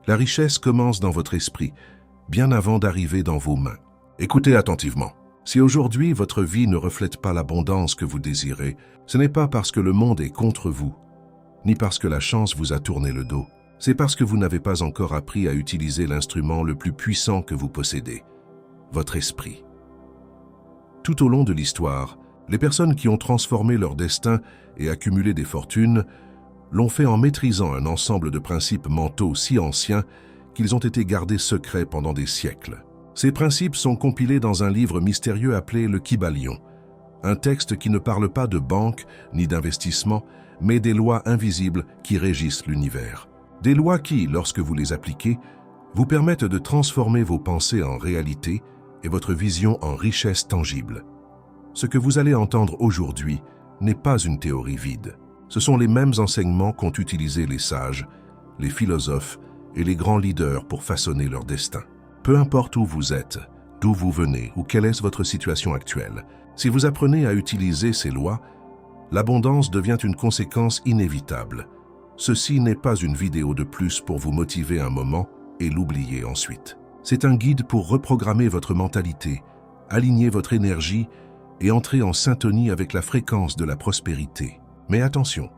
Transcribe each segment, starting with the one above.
La richesse commence dans votre esprit, bien avant d'arriver dans vos mains. Écoutez attentivement. Si aujourd'hui votre vie ne reflète pas l'abondance que vous désirez, ce n'est pas parce que le monde est contre vous, ni parce que la chance vous a tourné le dos. C'est parce que vous n'avez pas encore appris à utiliser l'instrument le plus puissant que vous possédez, votre esprit. Tout au long de l'histoire, les personnes qui ont transformé leur destin et accumulé des fortunes l'ont fait en maîtrisant un ensemble de principes mentaux si anciens qu'ils ont été gardés secrets pendant des siècles. Ces principes sont compilés dans un livre mystérieux appelé le Kybalion, un texte qui ne parle pas de banque ni d'investissement, mais des lois invisibles qui régissent l'univers. Des lois qui, lorsque vous les appliquez, vous permettent de transformer vos pensées en réalité et votre vision en richesse tangible. Ce que vous allez entendre aujourd'hui n'est pas une théorie vide. Ce sont les mêmes enseignements qu'ont utilisés les sages, les philosophes et les grands leaders pour façonner leur destin. Peu importe où vous êtes, d'où vous venez ou quelle est votre situation actuelle, si vous apprenez à utiliser ces lois, l'abondance devient une conséquence inévitable. Ceci n'est pas une vidéo de plus pour vous motiver un moment et l'oublier ensuite. C'est un guide pour reprogrammer votre mentalité, aligner votre énergie et entrer en syntonie avec la fréquence de la prospérité. Mais attention,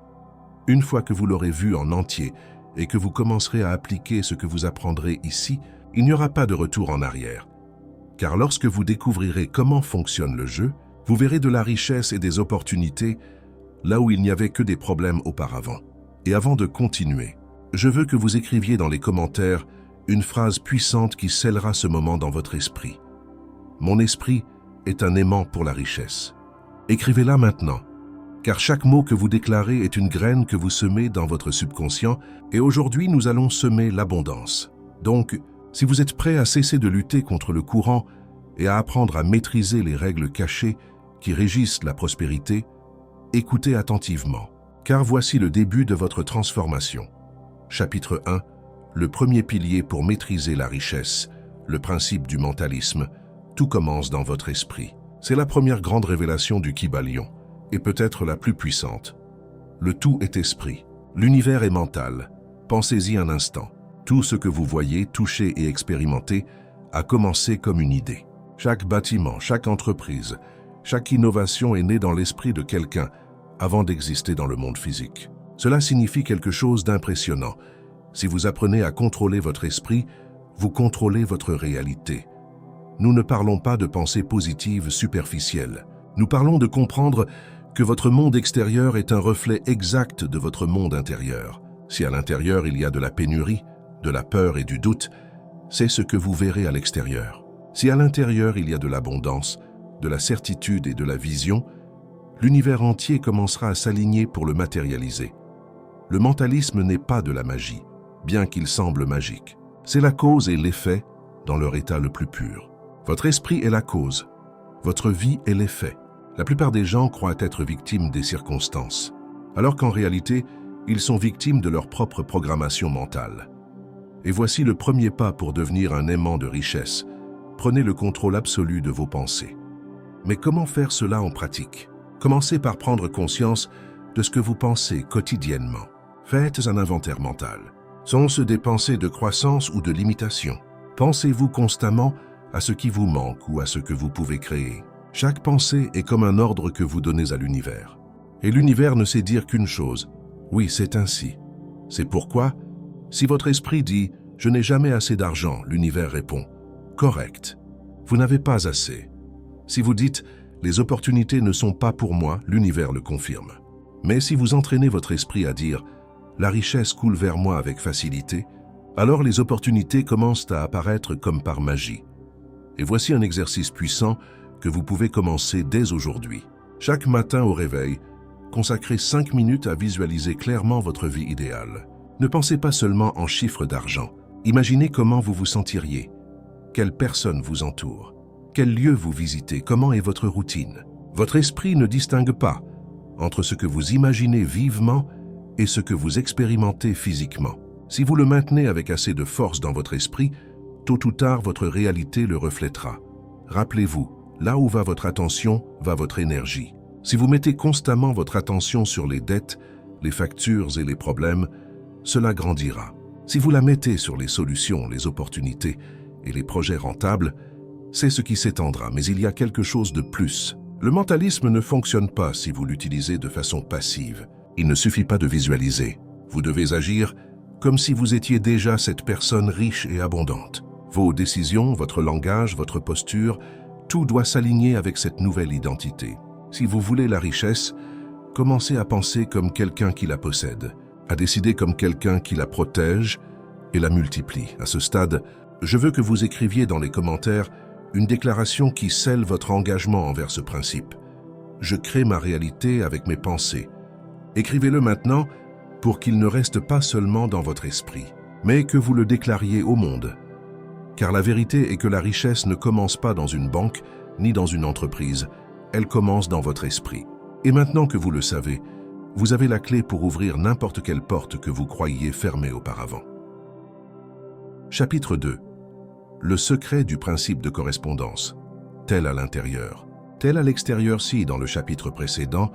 une fois que vous l'aurez vu en entier et que vous commencerez à appliquer ce que vous apprendrez ici, il n'y aura pas de retour en arrière. Car lorsque vous découvrirez comment fonctionne le jeu, vous verrez de la richesse et des opportunités là où il n'y avait que des problèmes auparavant. Et avant de continuer, je veux que vous écriviez dans les commentaires une phrase puissante qui scellera ce moment dans votre esprit. Mon esprit est un aimant pour la richesse. Écrivez-la maintenant, car chaque mot que vous déclarez est une graine que vous semez dans votre subconscient et aujourd'hui nous allons semer l'abondance. Donc, si vous êtes prêt à cesser de lutter contre le courant et à apprendre à maîtriser les règles cachées qui régissent la prospérité, écoutez attentivement, car voici le début de votre transformation. Chapitre 1, le premier pilier pour maîtriser la richesse, le principe du mentalisme. Tout commence dans votre esprit. C'est la première grande révélation du Kybalion, et peut-être la plus puissante. Le tout est esprit. L'univers est mental. Pensez-y un instant. Tout ce que vous voyez, touchez et expérimentez a commencé comme une idée. Chaque bâtiment, chaque entreprise, chaque innovation est née dans l'esprit de quelqu'un avant d'exister dans le monde physique. Cela signifie quelque chose d'impressionnant. Si vous apprenez à contrôler votre esprit, vous contrôlez votre réalité. Nous ne parlons pas de pensées positives superficielles. Nous parlons de comprendre que votre monde extérieur est un reflet exact de votre monde intérieur. Si à l'intérieur il y a de la pénurie, de la peur et du doute, c'est ce que vous verrez à l'extérieur. Si à l'intérieur il y a de l'abondance, de la certitude et de la vision, l'univers entier commencera à s'aligner pour le matérialiser. Le mentalisme n'est pas de la magie, bien qu'il semble magique. C'est la cause et l'effet dans leur état le plus pur. Votre esprit est la cause, votre vie est l'effet. La plupart des gens croient être victimes des circonstances, alors qu'en réalité, ils sont victimes de leur propre programmation mentale. Et voici le premier pas pour devenir un aimant de richesse. Prenez le contrôle absolu de vos pensées. Mais comment faire cela en pratique? Commencez par prendre conscience de ce que vous pensez quotidiennement. Faites un inventaire mental. Sont-ce des pensées de croissance ou de limitation? Pensez-vous constamment à ce qui vous manque ou à ce que vous pouvez créer? Chaque pensée est comme un ordre que vous donnez à l'univers. Et l'univers ne sait dire qu'une chose. Oui, c'est ainsi. C'est pourquoi, si votre esprit dit « Je n'ai jamais assez d'argent », l'univers répond « Correct, vous n'avez pas assez ». Si vous dites « Les opportunités ne sont pas pour moi », l'univers le confirme. Mais si vous entraînez votre esprit à dire « La richesse coule vers moi avec facilité », alors les opportunités commencent à apparaître comme par magie. Et voici un exercice puissant que vous pouvez commencer dès aujourd'hui. Chaque matin au réveil, consacrez 5 minutes à visualiser clairement votre vie idéale. Ne pensez pas seulement en chiffres d'argent. Imaginez comment vous vous sentiriez, quelles personnes vous entourent, quel lieu vous visitez, comment est votre routine. Votre esprit ne distingue pas entre ce que vous imaginez vivement et ce que vous expérimentez physiquement. Si vous le maintenez avec assez de force dans votre esprit, tôt ou tard votre réalité le reflètera. Rappelez-vous, là où va votre attention, va votre énergie. Si vous mettez constamment votre attention sur les dettes, les factures et les problèmes, cela grandira. Si vous la mettez sur les solutions, les opportunités et les projets rentables, c'est ce qui s'étendra, mais il y a quelque chose de plus. Le mentalisme ne fonctionne pas si vous l'utilisez de façon passive. Il ne suffit pas de visualiser. Vous devez agir comme si vous étiez déjà cette personne riche et abondante. Vos décisions, votre langage, votre posture, tout doit s'aligner avec cette nouvelle identité. Si vous voulez la richesse, commencez à penser comme quelqu'un qui la possède, à décider comme quelqu'un qui la protège et la multiplie. À ce stade, je veux que vous écriviez dans les commentaires une déclaration qui scelle votre engagement envers ce principe. Je crée ma réalité avec mes pensées. Écrivez-le maintenant pour qu'il ne reste pas seulement dans votre esprit, mais que vous le déclariez au monde. Car la vérité est que la richesse ne commence pas dans une banque ni dans une entreprise, elle commence dans votre esprit. Et maintenant que vous le savez, vous avez la clé pour ouvrir n'importe quelle porte que vous croyiez fermée auparavant. Chapitre 2. Le secret du principe de correspondance. Tel à l'intérieur. Tel à l'extérieur si, dans le chapitre précédent,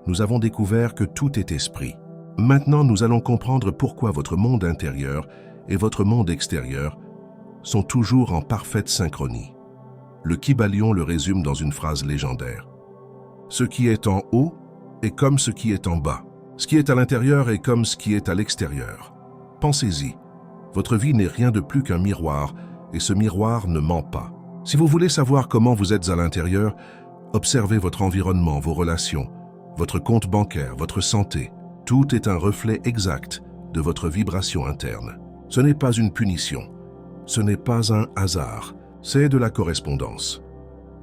nous avons découvert que tout est esprit. Maintenant, nous allons comprendre pourquoi votre monde intérieur et votre monde extérieur sont toujours en parfaite synchronie. Le Kybalion le résume dans une phrase légendaire. Ce qui est en haut est comme ce qui est en bas. Ce qui est à l'intérieur est comme ce qui est à l'extérieur. Pensez-y. Votre vie n'est rien de plus qu'un miroir, et ce miroir ne ment pas. Si vous voulez savoir comment vous êtes à l'intérieur, observez votre environnement, vos relations, votre compte bancaire, votre santé. Tout est un reflet exact de votre vibration interne. Ce n'est pas une punition. Ce n'est pas un hasard. C'est de la correspondance.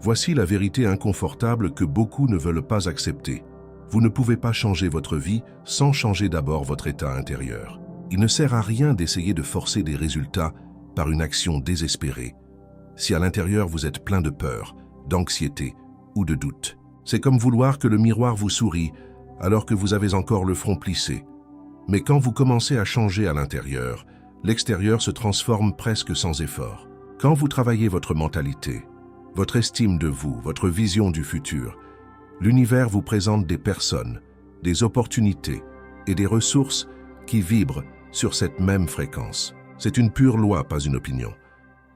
Voici la vérité inconfortable que beaucoup ne veulent pas accepter. Vous ne pouvez pas changer votre vie sans changer d'abord votre état intérieur. Il ne sert à rien d'essayer de forcer des résultats par une action désespérée, si à l'intérieur vous êtes plein de peur, d'anxiété ou de doute. C'est comme vouloir que le miroir vous sourie alors que vous avez encore le front plissé. Mais quand vous commencez à changer à l'intérieur, l'extérieur se transforme presque sans effort. Quand vous travaillez votre mentalité, votre estime de vous, votre vision du futur, l'univers vous présente des personnes, des opportunités et des ressources qui vibrent sur cette même fréquence. C'est une pure loi, pas une opinion.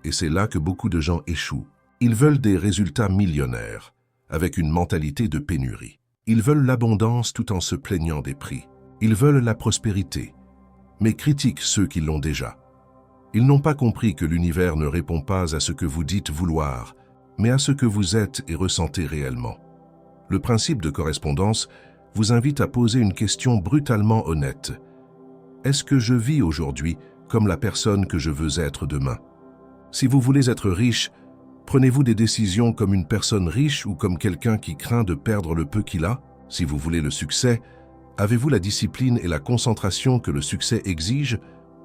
Et c'est là que beaucoup de gens échouent. Ils veulent des résultats millionnaires, avec une mentalité de pénurie. Ils veulent l'abondance tout en se plaignant des prix. Ils veulent la prospérité, mais critiquent ceux qui l'ont déjà. Ils n'ont pas compris que l'univers ne répond pas à ce que vous dites vouloir, mais à ce que vous êtes et ressentez réellement. Le principe de correspondance vous invite à poser une question brutalement honnête. Est-ce que je vis aujourd'hui comme la personne que je veux être demain? Si vous voulez être riche, prenez-vous des décisions comme une personne riche ou comme quelqu'un qui craint de perdre le peu qu'il a? Si vous voulez le succès, avez-vous la discipline et la concentration que le succès exige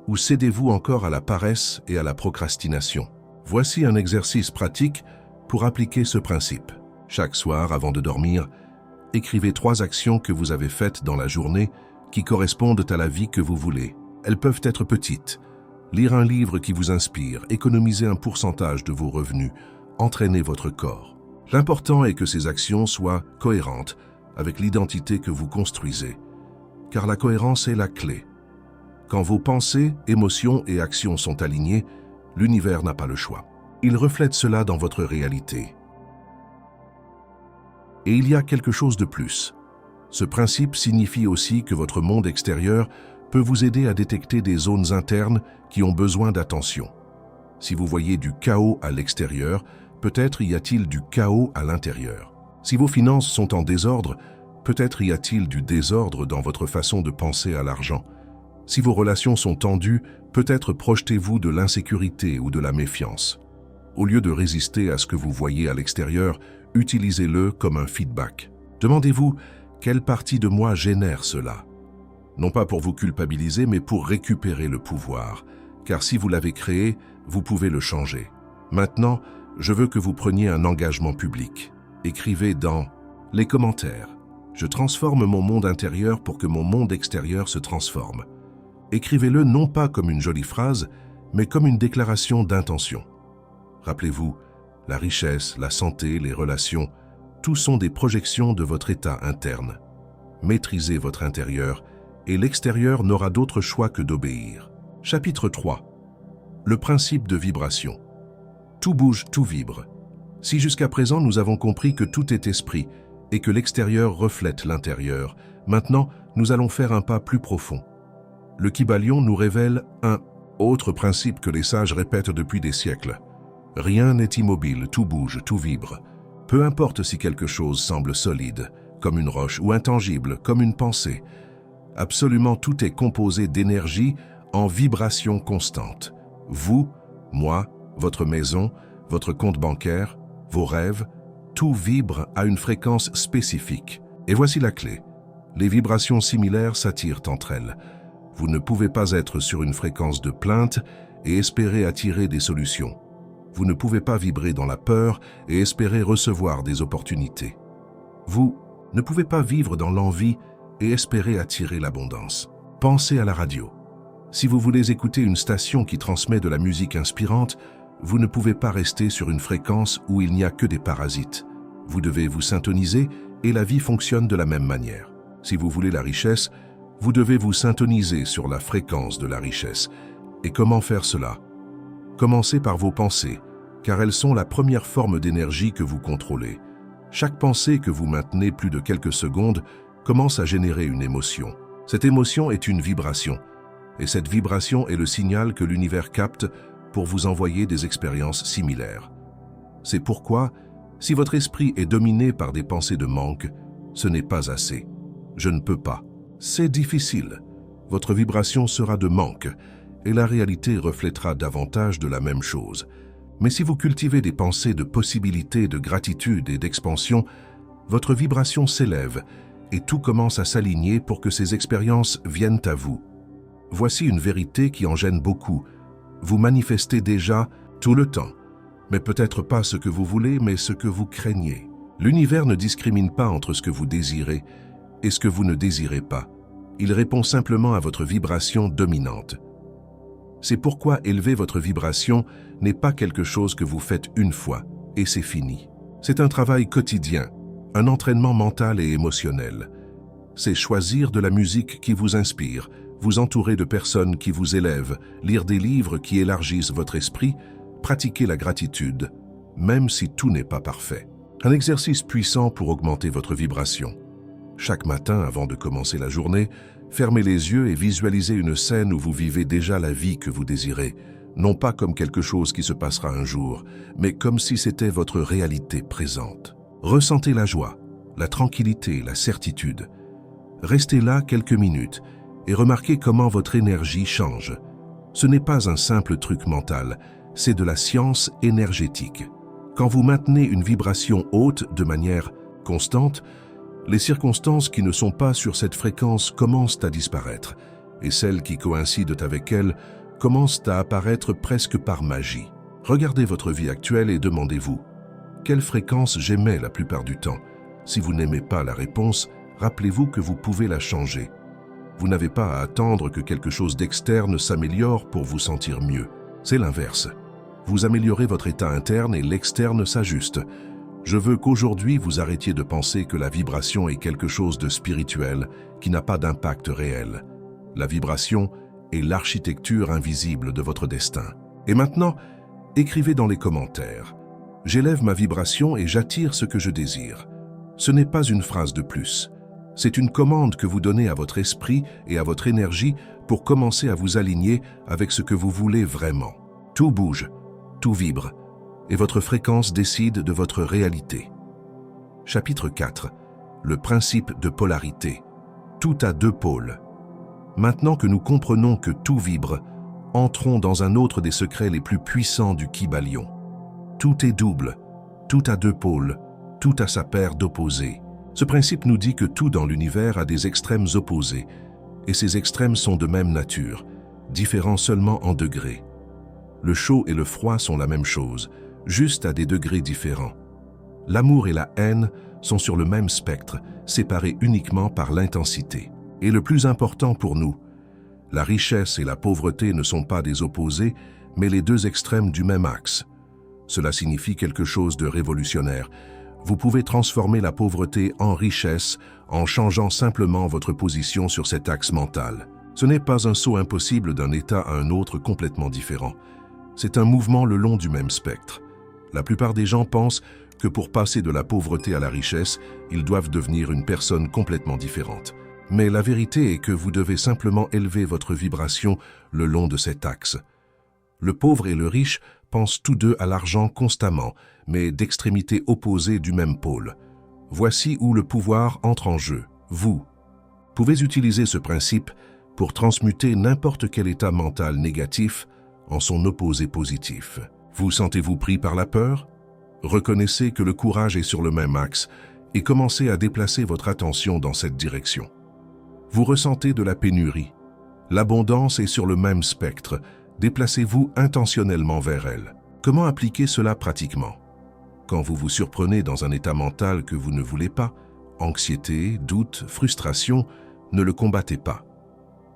ou cédez-vous encore à la paresse et à la procrastination? Voici un exercice pratique pour appliquer ce principe. Chaque soir, avant de dormir, écrivez 3 actions que vous avez faites dans la journée qui correspondent à la vie que vous voulez. Elles peuvent être petites. Lire un livre qui vous inspire, économiser un pourcentage de vos revenus, entraîner votre corps. L'important est que ces actions soient cohérentes avec l'identité que vous construisez, car la cohérence est la clé. Quand vos pensées, émotions et actions sont alignées, l'univers n'a pas le choix. Il reflète cela dans votre réalité. Et il y a quelque chose de plus. Ce principe signifie aussi que votre monde extérieur peut vous aider à détecter des zones internes qui ont besoin d'attention. Si vous voyez du chaos à l'extérieur, peut-être y a-t-il du chaos à l'intérieur. Si vos finances sont en désordre, peut-être y a-t-il du désordre dans votre façon de penser à l'argent. Si vos relations sont tendues, peut-être projetez-vous de l'insécurité ou de la méfiance. Au lieu de résister à ce que vous voyez à l'extérieur, utilisez-le comme un feedback. Demandez-vous, quelle partie de moi génère cela? Non pas pour vous culpabiliser, mais pour récupérer le pouvoir. Car si vous l'avez créé, vous pouvez le changer. Maintenant, je veux que vous preniez un engagement public. Écrivez dans les commentaires. Je transforme mon monde intérieur pour que mon monde extérieur se transforme. Écrivez-le non pas comme une jolie phrase, mais comme une déclaration d'intention. Rappelez-vous, la richesse, la santé, les relations, tout sont des projections de votre état interne. Maîtrisez votre intérieur et l'extérieur n'aura d'autre choix que d'obéir. Chapitre 3. Le principe de vibration. Tout bouge, tout vibre. Si jusqu'à présent nous avons compris que tout est esprit et que l'extérieur reflète l'intérieur, maintenant nous allons faire un pas plus profond. Le Kybalion nous révèle un autre principe que les sages répètent depuis des siècles. Rien n'est immobile, tout bouge, tout vibre. Peu importe si quelque chose semble solide, comme une roche, ou intangible, comme une pensée. Absolument tout est composé d'énergie en vibration constante. Vous, moi, votre maison, votre compte bancaire, vos rêves, tout vibre à une fréquence spécifique. Et voici la clé. Les vibrations similaires s'attirent entre elles. Vous ne pouvez pas être sur une fréquence de plainte et espérer attirer des solutions. Vous ne pouvez pas vibrer dans la peur et espérer recevoir des opportunités. Vous ne pouvez pas vivre dans l'envie et espérer attirer l'abondance. Pensez à la radio. Si vous voulez écouter une station qui transmet de la musique inspirante, vous ne pouvez pas rester sur une fréquence où il n'y a que des parasites. Vous devez vous syntoniser et la vie fonctionne de la même manière. Si vous voulez la richesse, vous devez vous syntoniser sur la fréquence de la richesse. Et comment faire cela? Commencez par vos pensées, car elles sont la première forme d'énergie que vous contrôlez. Chaque pensée que vous maintenez plus de quelques secondes commence à générer une émotion. Cette émotion est une vibration. Et cette vibration est le signal que l'univers capte pour vous envoyer des expériences similaires. C'est pourquoi, si votre esprit est dominé par des pensées de manque, ce n'est pas assez. Je ne peux pas. C'est difficile. Votre vibration sera de manque et la réalité reflètera davantage de la même chose. Mais si vous cultivez des pensées de possibilité, de gratitude et d'expansion, votre vibration s'élève et tout commence à s'aligner pour que ces expériences viennent à vous. Voici une vérité qui en gêne beaucoup. Vous manifestez déjà tout le temps, mais peut-être pas ce que vous voulez, mais ce que vous craignez. L'univers ne discrimine pas entre ce que vous désirez et ce que vous ne désirez pas. Il répond simplement à votre vibration dominante. C'est pourquoi élever votre vibration n'est pas quelque chose que vous faites une fois et c'est fini. C'est un travail quotidien, un entraînement mental et émotionnel. C'est choisir de la musique qui vous inspire, vous entourer de personnes qui vous élèvent, lire des livres qui élargissent votre esprit, pratiquer la gratitude, même si tout n'est pas parfait. Un exercice puissant pour augmenter votre vibration. Chaque matin, avant de commencer la journée, fermez les yeux et visualisez une scène où vous vivez déjà la vie que vous désirez, non pas comme quelque chose qui se passera un jour, mais comme si c'était votre réalité présente. Ressentez la joie, la tranquillité, la certitude. Restez là quelques minutes et remarquez comment votre énergie change. Ce n'est pas un simple truc mental, c'est de la science énergétique. Quand vous maintenez une vibration haute de manière constante, les circonstances qui ne sont pas sur cette fréquence commencent à disparaître, et celles qui coïncident avec elles commencent à apparaître presque par magie. Regardez votre vie actuelle et demandez-vous, quelle fréquence j'émets la plupart du temps? Si vous n'aimez pas la réponse, rappelez-vous que vous pouvez la changer. Vous n'avez pas à attendre que quelque chose d'externe s'améliore pour vous sentir mieux. C'est l'inverse. Vous améliorez votre état interne et l'externe s'ajuste. Je veux qu'aujourd'hui vous arrêtiez de penser que la vibration est quelque chose de spirituel qui n'a pas d'impact réel. La vibration est l'architecture invisible de votre destin. Et maintenant, écrivez dans les commentaires. J'élève ma vibration et j'attire ce que je désire. Ce n'est pas une phrase de plus. C'est une commande que vous donnez à votre esprit et à votre énergie pour commencer à vous aligner avec ce que vous voulez vraiment. Tout bouge, tout vibre, et votre fréquence décide de votre réalité. Chapitre 4. Le principe de polarité. Tout a deux pôles. Maintenant que nous comprenons que tout vibre, entrons dans un autre des secrets les plus puissants du Kybalion. Tout est double, tout a deux pôles, tout a sa paire d'opposés. Ce principe nous dit que tout dans l'univers a des extrêmes opposés, et ces extrêmes sont de même nature, différents seulement en degrés. Le chaud et le froid sont la même chose, juste à des degrés différents. L'amour et la haine sont sur le même spectre, séparés uniquement par l'intensité. Et le plus important pour nous, la richesse et la pauvreté ne sont pas des opposés, mais les deux extrêmes du même axe. Cela signifie quelque chose de révolutionnaire. Vous pouvez transformer la pauvreté en richesse en changeant simplement votre position sur cet axe mental. Ce n'est pas un saut impossible d'un état à un autre complètement différent. C'est un mouvement le long du même spectre. La plupart des gens pensent que pour passer de la pauvreté à la richesse, ils doivent devenir une personne complètement différente. Mais la vérité est que vous devez simplement élever votre vibration le long de cet axe. Le pauvre et le riche pensent tous deux à l'argent constamment, mais d'extrémités opposées du même pôle. Voici où le pouvoir entre en jeu. Vous pouvez utiliser ce principe pour transmuter n'importe quel état mental négatif en son opposé positif. Vous sentez-vous pris par la peur? Reconnaissez que le courage est sur le même axe et commencez à déplacer votre attention dans cette direction. Vous ressentez de la pénurie. L'abondance est sur le même spectre. Déplacez-vous intentionnellement vers elle. Comment appliquer cela pratiquement? Quand vous vous surprenez dans un état mental que vous ne voulez pas, anxiété, doute, frustration, ne le combattez pas.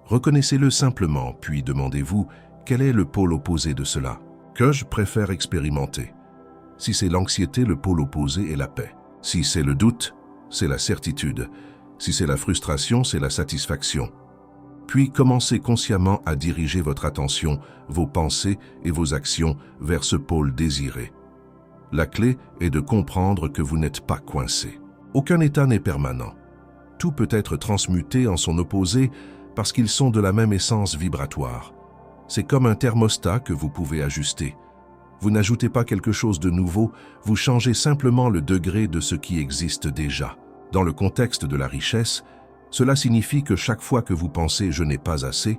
Reconnaissez-le simplement, puis demandez-vous quel est le pôle opposé de cela. Que je préfère expérimenter? Si c'est l'anxiété, le pôle opposé est la paix. Si c'est le doute, c'est la certitude. Si c'est la frustration, c'est la satisfaction. Puis commencez consciemment à diriger votre attention, vos pensées et vos actions vers ce pôle désiré. La clé est de comprendre que vous n'êtes pas coincé. Aucun état n'est permanent. Tout peut être transmuté en son opposé parce qu'ils sont de la même essence vibratoire. C'est comme un thermostat que vous pouvez ajuster. Vous n'ajoutez pas quelque chose de nouveau, vous changez simplement le degré de ce qui existe déjà. Dans le contexte de la richesse, cela signifie que chaque fois que vous pensez « je n'ai pas assez »,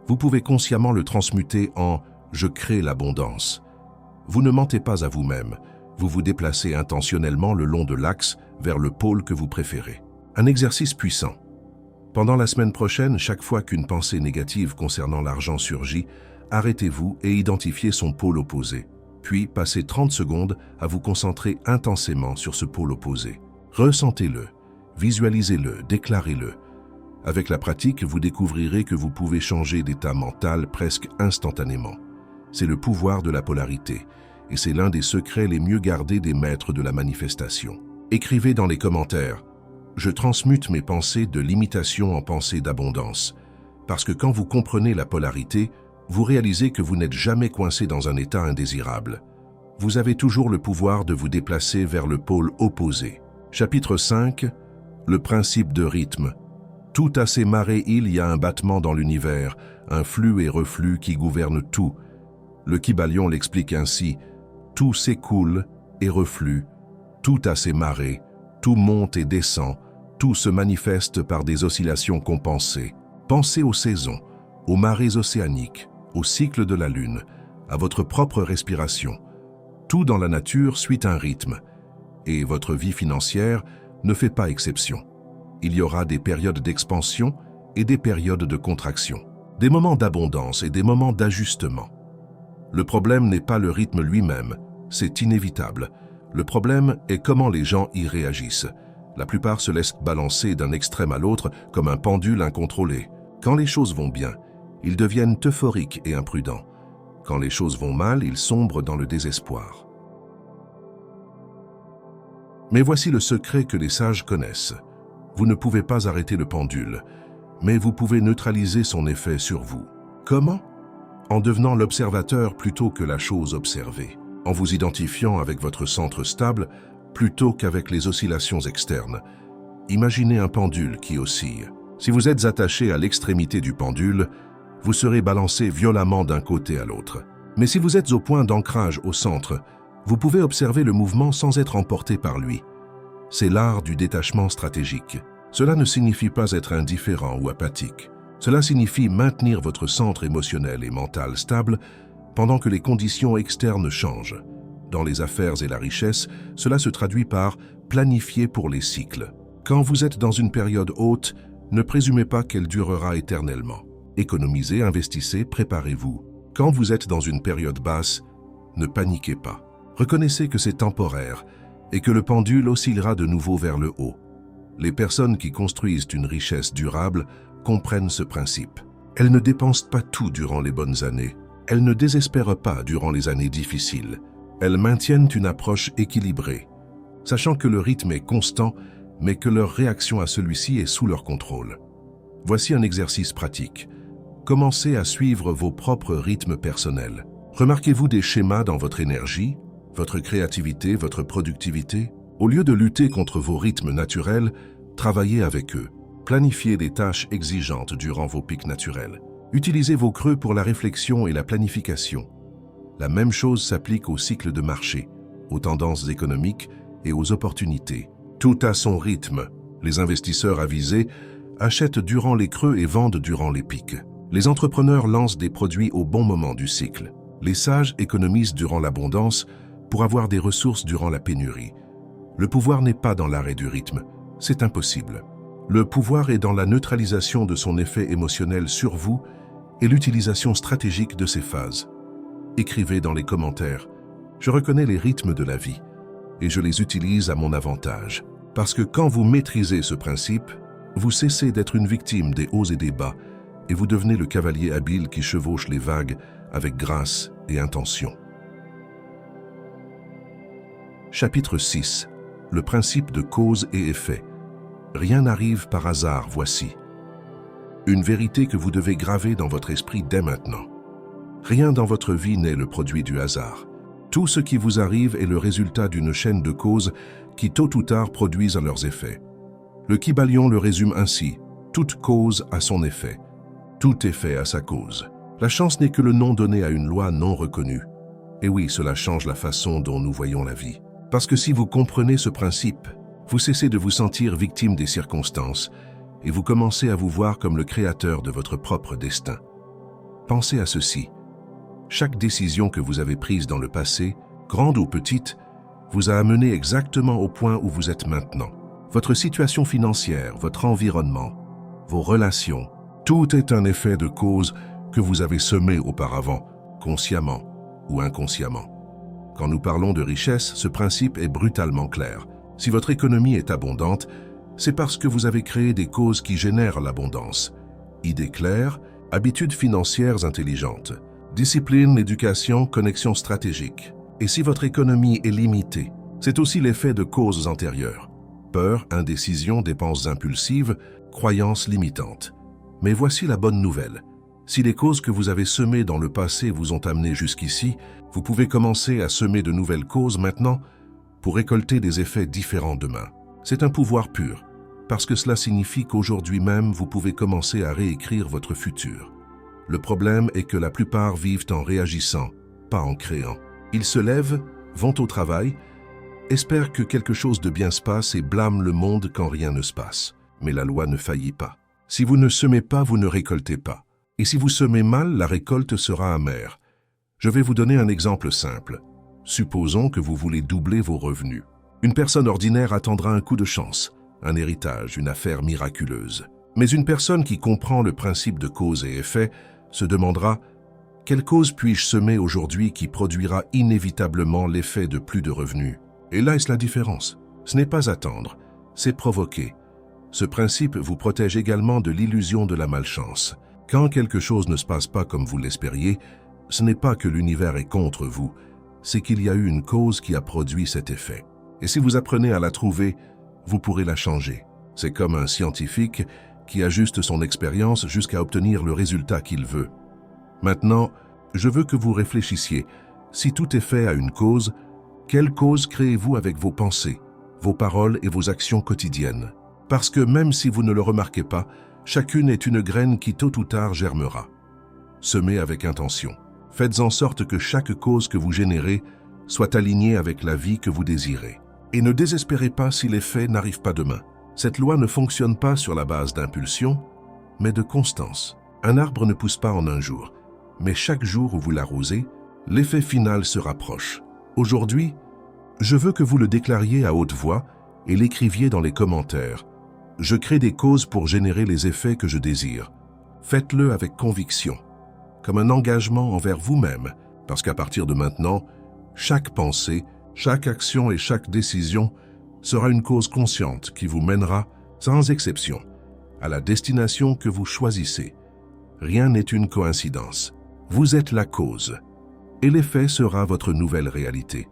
vous pouvez consciemment le transmuter en « je crée l'abondance ». Vous ne mentez pas à vous-même, vous vous déplacez intentionnellement le long de l'axe vers le pôle que vous préférez. Un exercice puissant. Pendant la semaine prochaine, chaque fois qu'une pensée négative concernant l'argent surgit, arrêtez-vous et identifiez son pôle opposé. Puis passez 30 secondes à vous concentrer intensément sur ce pôle opposé. Ressentez-le, visualisez-le, déclarez-le. Avec la pratique, vous découvrirez que vous pouvez changer d'état mental presque instantanément. C'est le pouvoir de la polarité, et c'est l'un des secrets les mieux gardés des maîtres de la manifestation. Écrivez dans les commentaires « Je transmute mes pensées de limitation en pensées d'abondance », parce que quand vous comprenez la polarité, vous réalisez que vous n'êtes jamais coincé dans un état indésirable. Vous avez toujours le pouvoir de vous déplacer vers le pôle opposé. Chapitre 5. Le principe de rythme. Tout à ses marées il y a un battement dans l'univers, un flux et reflux qui gouverne tout. Le Kybalion l'explique ainsi. Tout s'écoule et reflue, tout a ses marées, tout monte et descend, tout se manifeste par des oscillations compensées. Pensez aux saisons, aux marées océaniques, au cycle de la Lune, à votre propre respiration. Tout dans la nature suit un rythme, et votre vie financière ne fait pas exception. Il y aura des périodes d'expansion et des périodes de contraction, des moments d'abondance et des moments d'ajustement. Le problème n'est pas le rythme lui-même, c'est inévitable. Le problème est comment les gens y réagissent. La plupart se laissent balancer d'un extrême à l'autre comme un pendule incontrôlé. Quand les choses vont bien, ils deviennent euphoriques et imprudents. Quand les choses vont mal, ils sombrent dans le désespoir. Mais voici le secret que les sages connaissent. Vous ne pouvez pas arrêter le pendule, mais vous pouvez neutraliser son effet sur vous. Comment? En devenant l'observateur plutôt que la chose observée, en vous identifiant avec votre centre stable plutôt qu'avec les oscillations externes. Imaginez un pendule qui oscille. Si vous êtes attaché à l'extrémité du pendule, vous serez balancé violemment d'un côté à l'autre. Mais si vous êtes au point d'ancrage au centre, vous pouvez observer le mouvement sans être emporté par lui. C'est l'art du détachement stratégique. Cela ne signifie pas être indifférent ou apathique. Cela signifie maintenir votre centre émotionnel et mental stable pendant que les conditions externes changent. Dans les affaires et la richesse, cela se traduit par planifier pour les cycles. Quand vous êtes dans une période haute, ne présumez pas qu'elle durera éternellement. Économisez, investissez, préparez-vous. Quand vous êtes dans une période basse, ne paniquez pas. Reconnaissez que c'est temporaire et que le pendule oscillera de nouveau vers le haut. Les personnes qui construisent une richesse durable comprennent ce principe. Elles ne dépensent pas tout durant les bonnes années. Elles ne désespèrent pas durant les années difficiles. Elles maintiennent une approche équilibrée, sachant que le rythme est constant, mais que leur réaction à celui-ci est sous leur contrôle. Voici un exercice pratique. commencez à suivre vos propres rythmes personnels. Remarquez-vous des schémas dans votre énergie, votre créativité, votre productivité? Au lieu de lutter contre vos rythmes naturels, travaillez avec eux. Planifiez des tâches exigeantes durant vos pics naturels. Utilisez vos creux pour la réflexion et la planification. La même chose s'applique au cycle de marché, aux tendances économiques et aux opportunités. Tout a son rythme. Les investisseurs avisés achètent durant les creux et vendent durant les pics. Les entrepreneurs lancent des produits au bon moment du cycle. Les sages économisent durant l'abondance pour avoir des ressources durant la pénurie. Le pouvoir n'est pas dans l'arrêt du rythme, c'est impossible. Le pouvoir est dans la neutralisation de son effet émotionnel sur vous et l'utilisation stratégique de ces phases. Écrivez dans les commentaires « Je reconnais les rythmes de la vie et je les utilise à mon avantage ». Parce que quand vous maîtrisez ce principe, vous cessez d'être une victime des hauts et des bas et vous devenez le cavalier habile qui chevauche les vagues avec grâce et intention. Chapitre 6. Le principe de cause et effet. Rien n'arrive par hasard, voici. Une vérité que vous devez graver dans votre esprit dès maintenant. Rien dans votre vie n'est le produit du hasard. Tout ce qui vous arrive est le résultat d'une chaîne de causes qui tôt ou tard produisent leurs effets. Le Kybalion le résume ainsi: toute cause a son effet, tout effet a sa cause. La chance n'est que le nom donné à une loi non reconnue. Et oui, cela change la façon dont nous voyons la vie. Parce que si vous comprenez ce principe, vous cessez de vous sentir victime des circonstances et vous commencez à vous voir comme le créateur de votre propre destin. Pensez à ceci. Chaque décision que vous avez prise dans le passé, grande ou petite, vous a amené exactement au point où vous êtes maintenant. Votre situation financière, votre environnement, vos relations, tout est un effet de cause que vous avez semé auparavant, consciemment ou inconsciemment. Quand nous parlons de richesse, ce principe est brutalement clair. Si votre économie est abondante, c'est parce que vous avez créé des causes qui génèrent l'abondance. Idées claires, habitudes financières intelligentes, discipline, éducation, connexion stratégique. Et si votre économie est limitée, c'est aussi l'effet de causes antérieures. Peur, indécision, dépenses impulsives, croyances limitantes. Mais voici la bonne nouvelle. Si les causes que vous avez semées dans le passé vous ont amené jusqu'ici, vous pouvez commencer à semer de nouvelles causes maintenant pour récolter des effets différents demain. C'est un pouvoir pur, parce que cela signifie qu'aujourd'hui même, vous pouvez commencer à réécrire votre futur. Le problème est que la plupart vivent en réagissant, pas en créant. Ils se lèvent, vont au travail, espèrent que quelque chose de bien se passe et blâment le monde quand rien ne se passe. Mais la loi ne faillit pas. Si vous ne semez pas, vous ne récoltez pas. Et si vous semez mal, la récolte sera amère. Je vais vous donner un exemple simple. Supposons que vous voulez doubler vos revenus. Une personne ordinaire attendra un coup de chance, un héritage, une affaire miraculeuse. Mais une personne qui comprend le principe de cause et effet se demandera « Quelle cause puis-je semer aujourd'hui qui produira inévitablement l'effet de plus de revenus ?» Et là est la différence. Ce n'est pas attendre, c'est provoquer. Ce principe vous protège également de l'illusion de la malchance. Quand quelque chose ne se passe pas comme vous l'espériez, ce n'est pas que l'univers est contre vous, c'est qu'il y a eu une cause qui a produit cet effet. Et si vous apprenez à la trouver, vous pourrez la changer. C'est comme un scientifique qui ajuste son expérience jusqu'à obtenir le résultat qu'il veut. Maintenant, je veux que vous réfléchissiez. Si tout est fait à une cause, quelle cause créez-vous avec vos pensées, vos paroles et vos actions quotidiennes? Parce que même si vous ne le remarquez pas, chacune est une graine qui tôt ou tard germera. Semez avec intention. Faites en sorte que chaque cause que vous générez soit alignée avec la vie que vous désirez. Et ne désespérez pas si l'effet n'arrive pas demain. Cette loi ne fonctionne pas sur la base d'impulsion, mais de constance. Un arbre ne pousse pas en un jour, mais chaque jour où vous l'arrosez, l'effet final se rapproche. Aujourd'hui, je veux que vous le déclariez à haute voix et l'écriviez dans les commentaires. Je crée des causes pour générer les effets que je désire. Faites-le avec conviction, comme un engagement envers vous-même, parce qu'à partir de maintenant, chaque pensée, chaque action et chaque décision sera une cause consciente qui vous mènera, sans exception, à la destination que vous choisissez. Rien n'est une coïncidence. Vous êtes la cause, et l'effet sera votre nouvelle réalité.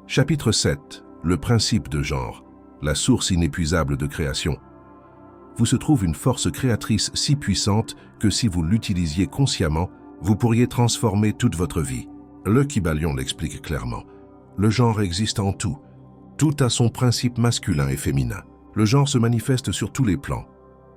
Chapitre 7. Le principe de genre, la source inépuisable de création. vous se trouve une force créatrice si puissante que si vous l'utilisiez consciemment, vous pourriez transformer toute votre vie. Le Kybalion l'explique clairement. Le genre existe en tout. Tout a son principe masculin et féminin. Le genre se manifeste sur tous les plans.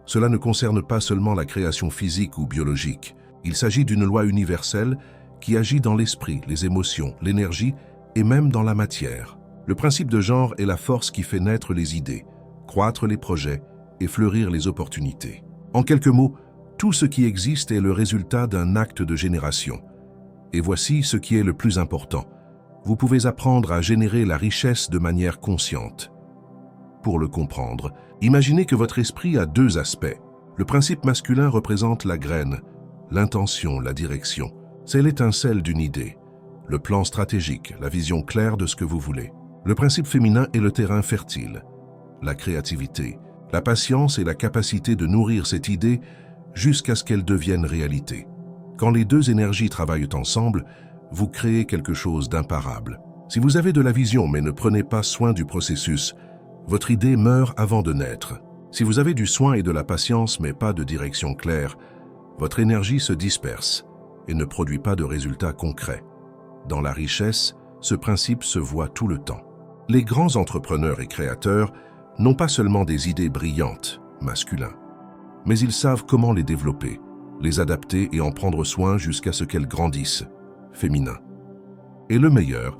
Cela ne concerne pas seulement la création physique ou biologique. Il s'agit d'une loi universelle qui agit dans l'esprit, les émotions, l'énergie et même dans la matière. Le principe de genre est la force qui fait naître les idées, croître les projets et fleurir les opportunités. En quelques mots, tout ce qui existe est le résultat d'un acte de génération. Et voici ce qui est le plus important. Vous pouvez apprendre à générer la richesse de manière consciente. Pour le comprendre, imaginez que votre esprit a deux aspects. Le principe masculin représente la graine, l'intention, la direction. C'est l'étincelle d'une idée, le plan stratégique, la vision claire de ce que vous voulez. Le principe féminin est le terrain fertile, la créativité, la patience et la capacité de nourrir cette idée jusqu'à ce qu'elle devienne réalité. Quand les deux énergies travaillent ensemble, vous créez quelque chose d'imparable. Si vous avez de la vision mais ne prenez pas soin du processus, votre idée meurt avant de naître. Si vous avez du soin et de la patience mais pas de direction claire, votre énergie se disperse et ne produit pas de résultats concrets. Dans la richesse, ce principe se voit tout le temps. Les grands entrepreneurs et créateurs n'ont pas seulement des idées brillantes, masculins, mais ils savent comment les développer, les adapter et en prendre soin jusqu'à ce qu'elles grandissent, féminin. Et le meilleur,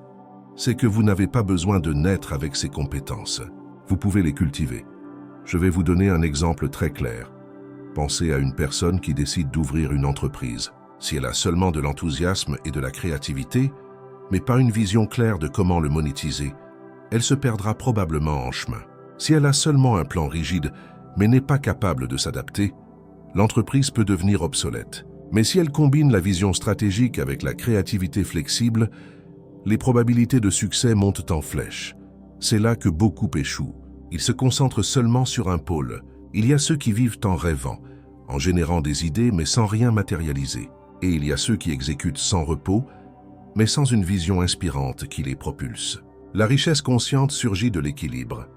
c'est que vous n'avez pas besoin de naître avec ces compétences. Vous pouvez les cultiver. Je vais vous donner un exemple très clair. Pensez à une personne qui décide d'ouvrir une entreprise. Si elle a seulement de l'enthousiasme et de la créativité, mais pas une vision claire de comment le monétiser, elle se perdra probablement en chemin. Si elle a seulement un plan rigide, mais n'est pas capable de s'adapter, l'entreprise peut devenir obsolète. Mais si elle combine la vision stratégique avec la créativité flexible, les probabilités de succès montent en flèche. C'est là que beaucoup échouent. Ils se concentrent seulement sur un pôle. Il y a ceux qui vivent en rêvant, en générant des idées mais sans rien matérialiser. Et il y a ceux qui exécutent sans repos, mais sans une vision inspirante qui les propulse. La richesse consciente surgit de l'équilibre.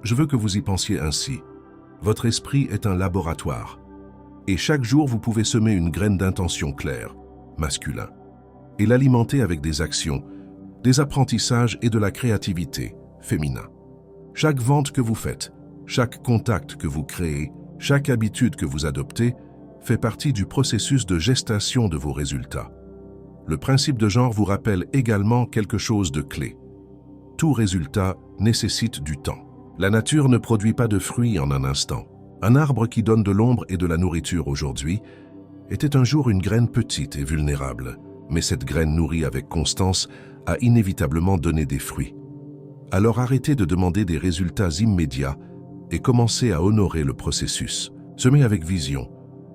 Je veux que vous y pensiez ainsi. Votre esprit est un laboratoire. Et chaque jour, vous pouvez semer une graine d'intention claire, masculin, et l'alimenter avec des actions, des apprentissages et de la créativité, féminin. Chaque vente que vous faites, chaque contact que vous créez, chaque habitude que vous adoptez, fait partie du processus de gestation de vos résultats. Le principe de genre vous rappelle également quelque chose de clé. Tout résultat nécessite du temps. La nature ne produit pas de fruits en un instant. Un arbre qui donne de l'ombre et de la nourriture aujourd'hui était un jour une graine petite et vulnérable, mais cette graine nourrie avec constance a inévitablement donné des fruits. Alors arrêtez de demander des résultats immédiats et commencez à honorer le processus. Semez avec vision,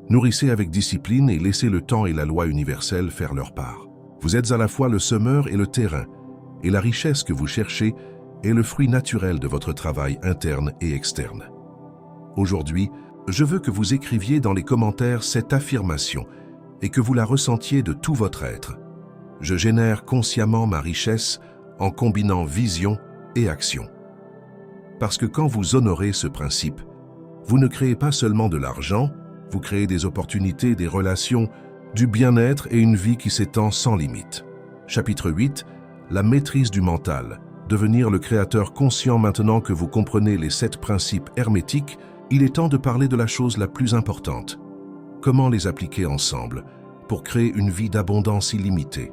nourrissez avec discipline et laissez le temps et la loi universelle faire leur part. Vous êtes à la fois le semeur et le terrain, et la richesse que vous cherchez est le fruit naturel de votre travail interne et externe. Aujourd'hui, je veux que vous écriviez dans les commentaires cette affirmation et que vous la ressentiez de tout votre être. Je génère consciemment ma richesse en combinant vision et action. Parce que quand vous honorez ce principe, vous ne créez pas seulement de l'argent, vous créez des opportunités, des relations, du bien-être et une vie qui s'étend sans limite. Chapitre 8, la maîtrise du mental. Devenir le créateur conscient. Maintenant que vous comprenez les 7 principes hermétiques, il est temps de parler de la chose la plus importante. Comment les appliquer ensemble pour créer une vie d'abondance illimitée?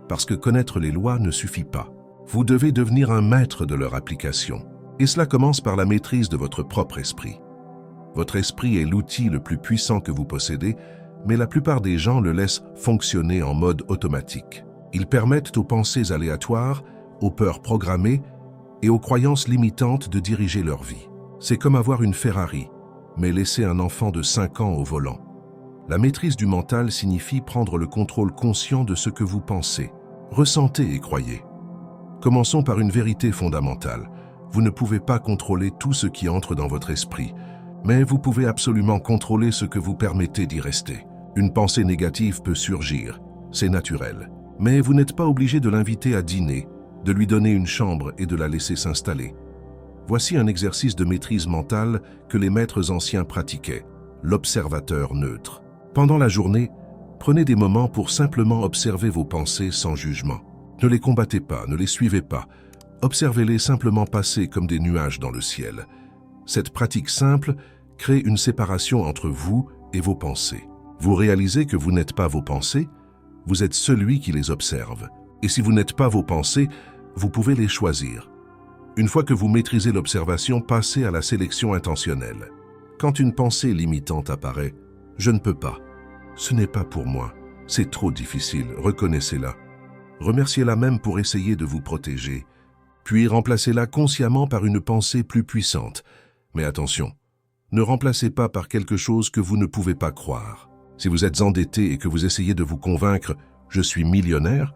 Parce que connaître les lois ne suffit pas. Vous devez devenir un maître de leur application. Et cela commence par la maîtrise de votre propre esprit. Votre esprit est l'outil le plus puissant que vous possédez, mais la plupart des gens le laissent fonctionner en mode automatique. Ils permettent aux pensées aléatoires, aux peurs programmées et aux croyances limitantes de diriger leur vie. C'est comme avoir une Ferrari, mais laisser un enfant de 5 ans au volant. La maîtrise du mental signifie prendre le contrôle conscient de ce que vous pensez, ressentez et croyez. Commençons par une vérité fondamentale. Vous ne pouvez pas contrôler tout ce qui entre dans votre esprit, mais vous pouvez absolument contrôler ce que vous permettez d'y rester. Une pensée négative peut surgir, c'est naturel, mais vous n'êtes pas obligé de l'inviter à dîner, de lui donner une chambre et de la laisser s'installer. Voici un exercice de maîtrise mentale que les maîtres anciens pratiquaient, l'observateur neutre. Pendant la journée, prenez des moments pour simplement observer vos pensées sans jugement. Ne les combattez pas, ne les suivez pas. Observez-les simplement passer comme des nuages dans le ciel. Cette pratique simple crée une séparation entre vous et vos pensées. Vous réalisez que vous n'êtes pas vos pensées, vous êtes celui qui les observe. Et si vous n'êtes pas vos pensées, vous pouvez les choisir. Une fois que vous maîtrisez l'observation, passez à la sélection intentionnelle. Quand une pensée limitante apparaît, « je ne peux pas »,« ce n'est pas pour moi »,« c'est trop difficile », reconnaissez-la. Remerciez-la même pour essayer de vous protéger, puis remplacez-la consciemment par une pensée plus puissante. Mais attention, ne remplacez pas par quelque chose que vous ne pouvez pas croire. Si vous êtes endetté et que vous essayez de vous convaincre « je suis millionnaire »,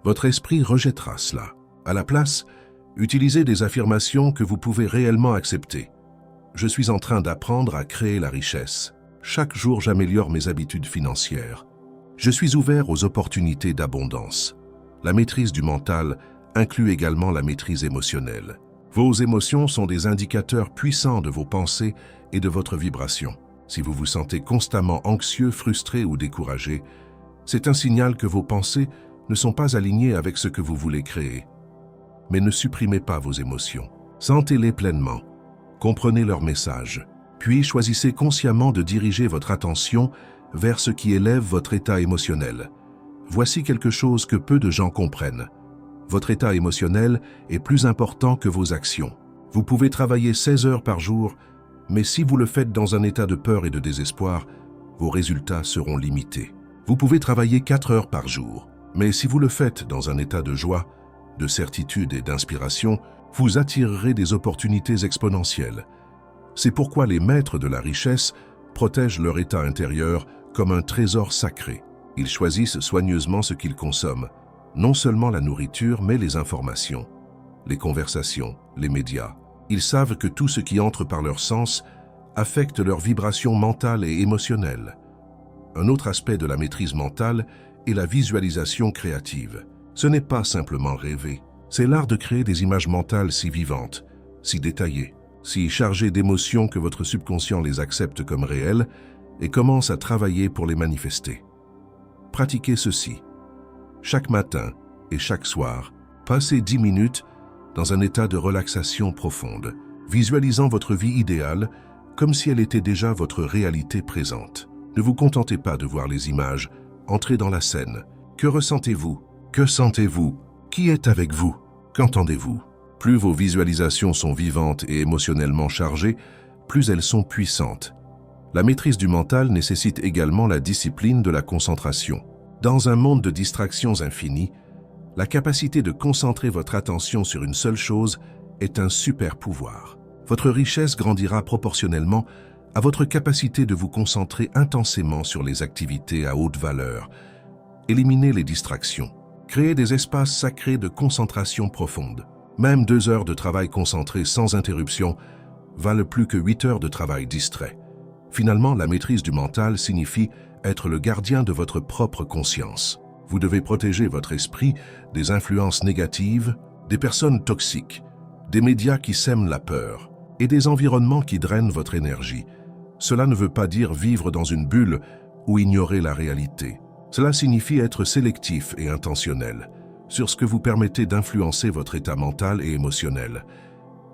votre esprit rejettera cela. À la place, utilisez des affirmations que vous pouvez réellement accepter. Je suis en train d'apprendre à créer la richesse. Chaque jour, j'améliore mes habitudes financières. Je suis ouvert aux opportunités d'abondance. La maîtrise du mental inclut également la maîtrise émotionnelle. Vos émotions sont des indicateurs puissants de vos pensées et de votre vibration. Si vous vous sentez constamment anxieux, frustré ou découragé, c'est un signal que vos pensées ne sont pas alignées avec ce que vous voulez créer. Mais ne supprimez pas vos émotions. Sentez-les pleinement. Comprenez leur message. Puis choisissez consciemment de diriger votre attention vers ce qui élève votre état émotionnel. Voici quelque chose que peu de gens comprennent. Votre état émotionnel est plus important que vos actions. Vous pouvez travailler 16 heures par jour, mais si vous le faites dans un état de peur et de désespoir, vos résultats seront limités. Vous pouvez travailler 4 heures par jour, mais si vous le faites dans un état de joie, de certitude et d'inspiration, vous attirerez des opportunités exponentielles. C'est pourquoi les maîtres de la richesse protègent leur état intérieur comme un trésor sacré. Ils choisissent soigneusement ce qu'ils consomment, non seulement la nourriture, mais les informations, les conversations, les médias. Ils savent que tout ce qui entre par leurs sens affecte leur vibration mentale et émotionnelle. Un autre aspect de la maîtrise mentale est la visualisation créative. Ce n'est pas simplement rêver, c'est l'art de créer des images mentales si vivantes, si détaillées, si chargées d'émotions que votre subconscient les accepte comme réelles et commence à travailler pour les manifester. Pratiquez ceci. Chaque matin et chaque soir, passez 10 minutes dans un état de relaxation profonde, visualisant votre vie idéale comme si elle était déjà votre réalité présente. Ne vous contentez pas de voir les images, entrez dans la scène. Que ressentez-vous? Que sentez-vous? Qui est avec vous? Qu'entendez-vous? Plus vos visualisations sont vivantes et émotionnellement chargées, plus elles sont puissantes. La maîtrise du mental nécessite également la discipline de la concentration. Dans un monde de distractions infinies, la capacité de concentrer votre attention sur une seule chose est un super pouvoir. Votre richesse grandira proportionnellement à votre capacité de vous concentrer intensément sur les activités à haute valeur. Éliminez les distractions. Créez des espaces sacrés de concentration profonde. Même 2 heures de travail concentré sans interruption valent plus que 8 heures de travail distrait. Finalement, la maîtrise du mental signifie être le gardien de votre propre conscience. Vous devez protéger votre esprit des influences négatives, des personnes toxiques, des médias qui sèment la peur et des environnements qui drainent votre énergie. Cela ne veut pas dire vivre dans une bulle ou ignorer la réalité. Cela signifie être sélectif et intentionnel sur ce que vous permettez d'influencer votre état mental et émotionnel.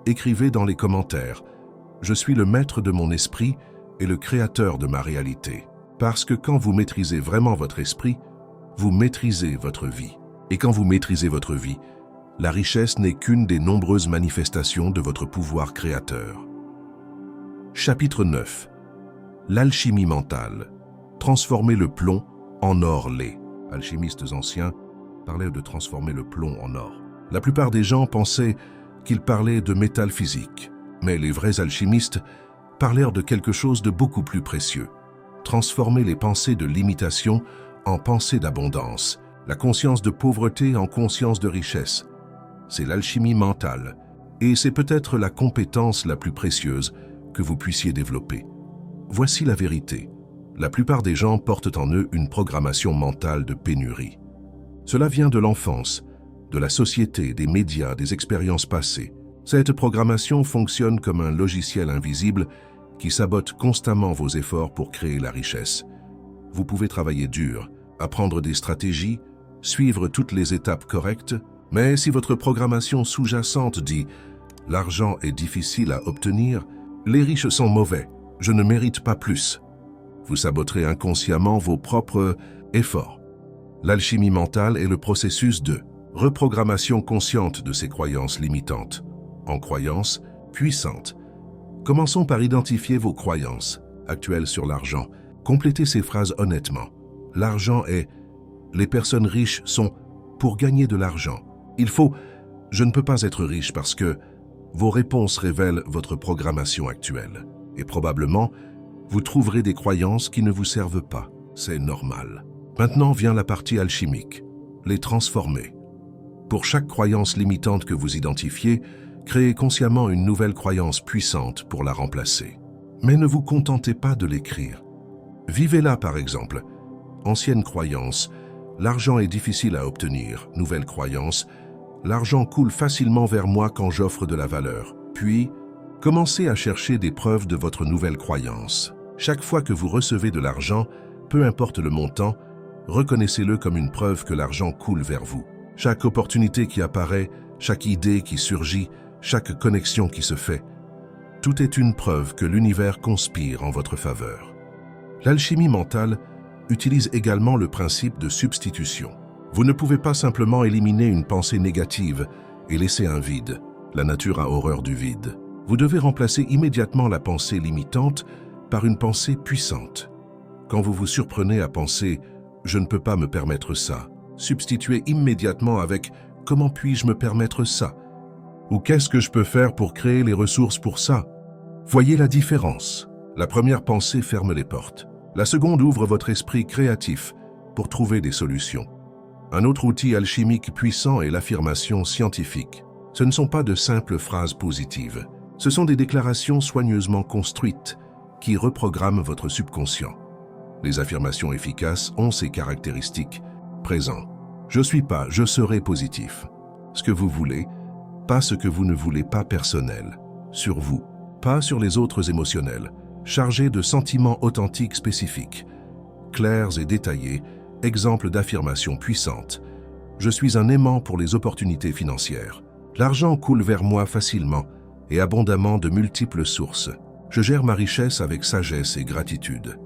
Écrivez dans les commentaires « Je suis le maître de mon esprit et le créateur de ma réalité ». Parce que quand vous maîtrisez vraiment votre esprit, vous maîtrisez votre vie. Et quand vous maîtrisez votre vie, la richesse n'est qu'une des nombreuses manifestations de votre pouvoir créateur. Chapitre 9. L'alchimie mentale. Transformer le plomb en or laid. Alchimistes anciens parlaient de transformer le plomb en or. La plupart des gens pensaient qu'ils parlaient de métal physique, mais les vrais alchimistes parlèrent de quelque chose de beaucoup plus précieux. Transformer les pensées de limitation en pensées d'abondance, la conscience de pauvreté en conscience de richesse. C'est l'alchimie mentale, et c'est peut-être la compétence la plus précieuse que vous puissiez développer. Voici la vérité. La plupart des gens portent en eux une programmation mentale de pénurie. Cela vient de l'enfance, de la société, des médias, des expériences passées. Cette programmation fonctionne comme un logiciel invisible qui sabote constamment vos efforts pour créer la richesse. Vous pouvez travailler dur, apprendre des stratégies, suivre toutes les étapes correctes, mais si votre programmation sous-jacente dit « l'argent est difficile à obtenir, les riches sont mauvais, je ne mérite pas plus », vous saboterez inconsciemment vos propres efforts. L'alchimie mentale est le processus de reprogrammation consciente de ces croyances limitantes en croyances puissantes. Commençons par identifier vos croyances actuelles sur l'argent. Complétez ces phrases honnêtement. L'argent est « les personnes riches sont pour gagner de l'argent ». Il faut « je ne peux pas être riche parce que » vos réponses révèlent votre programmation actuelle. Et probablement, vous trouverez des croyances qui ne vous servent pas. C'est normal. Maintenant vient la partie alchimique. Les transformer. Pour chaque croyance limitante que vous identifiez, créez consciemment une nouvelle croyance puissante pour la remplacer. Mais ne vous contentez pas de l'écrire. Vivez-la par exemple. Ancienne croyance, l'argent est difficile à obtenir. Nouvelle croyance, l'argent coule facilement vers moi quand j'offre de la valeur. Puis, commencez à chercher des preuves de votre nouvelle croyance. Chaque fois que vous recevez de l'argent, peu importe le montant, reconnaissez-le comme une preuve que l'argent coule vers vous. Chaque opportunité qui apparaît, chaque idée qui surgit, chaque connexion qui se fait, tout est une preuve que l'univers conspire en votre faveur. L'alchimie mentale utilise également le principe de substitution. Vous ne pouvez pas simplement éliminer une pensée négative et laisser un vide. La nature a horreur du vide. Vous devez remplacer immédiatement la pensée limitante par une pensée puissante. Quand vous vous surprenez à penser « je ne peux pas me permettre ça », substituez immédiatement avec « comment puis-je me permettre ça » ou « qu'est-ce que je peux faire pour créer les ressources pour ça ?» Voyez la différence. La première pensée ferme les portes. La seconde ouvre votre esprit créatif pour trouver des solutions. Un autre outil alchimique puissant est l'affirmation scientifique. Ce ne sont pas de simples phrases positives. Ce sont des déclarations soigneusement construites qui reprogramment votre subconscient. Les affirmations efficaces ont ces caractéristiques. Présent. Je suis pas, je serai positif. Ce que vous voulez, pas ce que vous ne voulez pas personnel. Sur vous, pas sur les autres émotionnels. Chargés de sentiments authentiques spécifiques. Clairs et détaillés, exemples d'affirmations puissantes. Je suis un aimant pour les opportunités financières. L'argent coule vers moi facilement et abondamment de multiples sources. Je gère ma richesse avec sagesse et gratitude.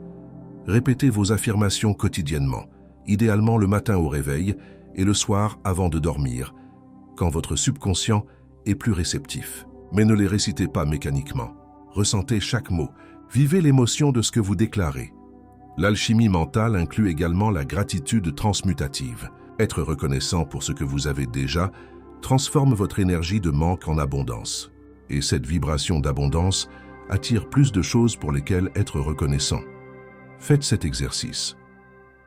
Répétez vos affirmations quotidiennement, idéalement le matin au réveil et le soir avant de dormir, quand votre subconscient est plus réceptif. Mais ne les récitez pas mécaniquement. Ressentez chaque mot, vivez l'émotion de ce que vous déclarez. L'alchimie mentale inclut également la gratitude transmutative. Être reconnaissant pour ce que vous avez déjà transforme votre énergie de manque en abondance. Et cette vibration d'abondance attire plus de choses pour lesquelles être reconnaissant. Faites cet exercice.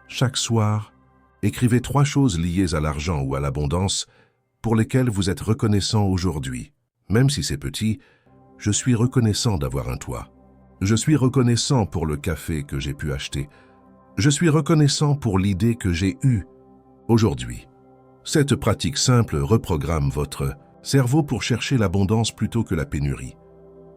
Chaque soir, écrivez 3 choses liées à l'argent ou à l'abondance pour lesquelles vous êtes reconnaissant aujourd'hui. Même si c'est petit, je suis reconnaissant d'avoir un toit. Je suis reconnaissant pour le café que j'ai pu acheter. Je suis reconnaissant pour l'idée que j'ai eue aujourd'hui. Cette pratique simple reprogramme votre cerveau pour chercher l'abondance plutôt que la pénurie.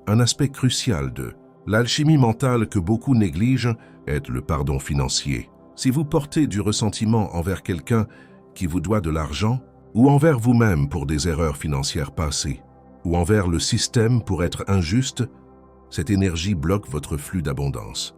Un aspect crucial de l'alchimie mentale que beaucoup négligent est le pardon financier. Si vous portez du ressentiment envers quelqu'un qui vous doit de l'argent, ou envers vous-même pour des erreurs financières passées, ou envers le système pour être injuste, cette énergie bloque votre flux d'abondance.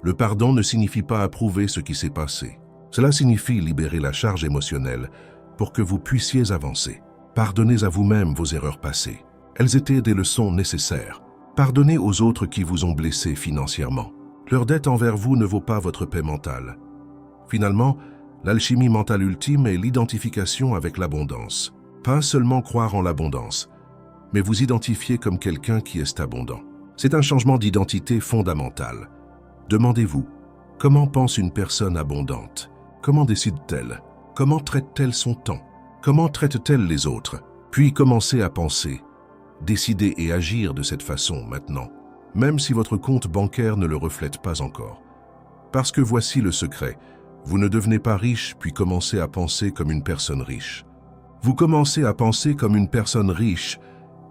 Le pardon ne signifie pas approuver ce qui s'est passé. Cela signifie libérer la charge émotionnelle pour que vous puissiez avancer. Pardonnez à vous-même vos erreurs passées. Elles étaient des leçons nécessaires. Pardonnez aux autres qui vous ont blessé financièrement. Leur dette envers vous ne vaut pas votre paix mentale. Finalement, l'alchimie mentale ultime est l'identification avec l'abondance. Pas seulement croire en l'abondance, mais vous identifier comme quelqu'un qui est abondant. C'est un changement d'identité fondamental. Demandez-vous, comment pense une personne abondante? Comment décide-t-elle? Comment traite-t-elle son temps? Comment traite-t-elle les autres? Puis commencez à penser, décider et agir de cette façon maintenant, même si votre compte bancaire ne le reflète pas encore. Parce que voici le secret, vous ne devenez pas riche puis commencez à penser comme une personne riche. Vous commencez à penser comme une personne riche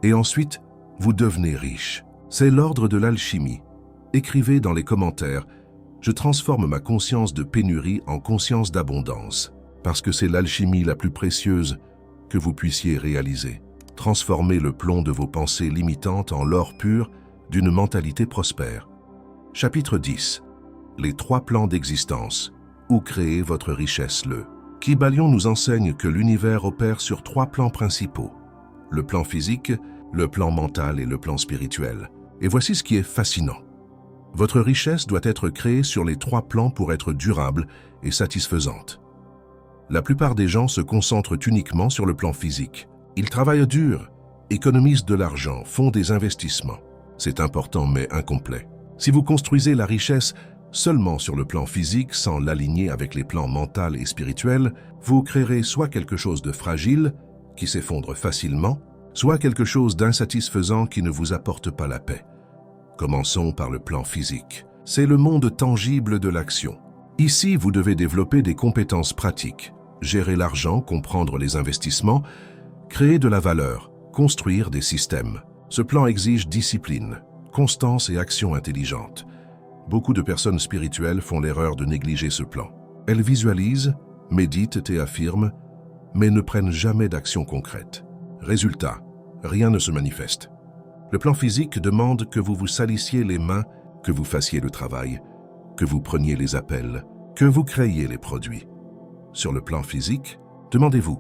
Et ensuite, vous devenez riche. C'est l'ordre de l'alchimie. Écrivez dans les commentaires « Je transforme ma conscience de pénurie en conscience d'abondance » parce que c'est l'alchimie la plus précieuse que vous puissiez réaliser. Transformez le plomb de vos pensées limitantes en l'or pur d'une mentalité prospère. Chapitre 10. Les 3 plans d'existence. Où créer votre richesse. Le Kybalion nous enseigne que l'univers opère sur 3 plans principaux. Le plan physique, le plan mental et le plan spirituel. Et voici ce qui est fascinant. Votre richesse doit être créée sur les 3 plans pour être durable et satisfaisante. La plupart des gens se concentrent uniquement sur le plan physique. Ils travaillent dur, économisent de l'argent, font des investissements. C'est important mais incomplet. Si vous construisez la richesse seulement sur le plan physique sans l'aligner avec les plans mental et spirituel, vous créerez soit quelque chose de fragile, qui s'effondre facilement, soit quelque chose d'insatisfaisant qui ne vous apporte pas la paix. Commençons par le plan physique. C'est le monde tangible de l'action. Ici, vous devez développer des compétences pratiques, gérer l'argent, comprendre les investissements, créer de la valeur, construire des systèmes. Ce plan exige discipline, constance et action intelligente. Beaucoup de personnes spirituelles font l'erreur de négliger ce plan. Elles visualisent, méditent et affirment, mais ne prennent jamais d'action concrète. Résultat, rien ne se manifeste. Le plan physique demande que vous vous salissiez les mains, que vous fassiez le travail, que vous preniez les appels, que vous créiez les produits. Sur le plan physique, demandez-vous,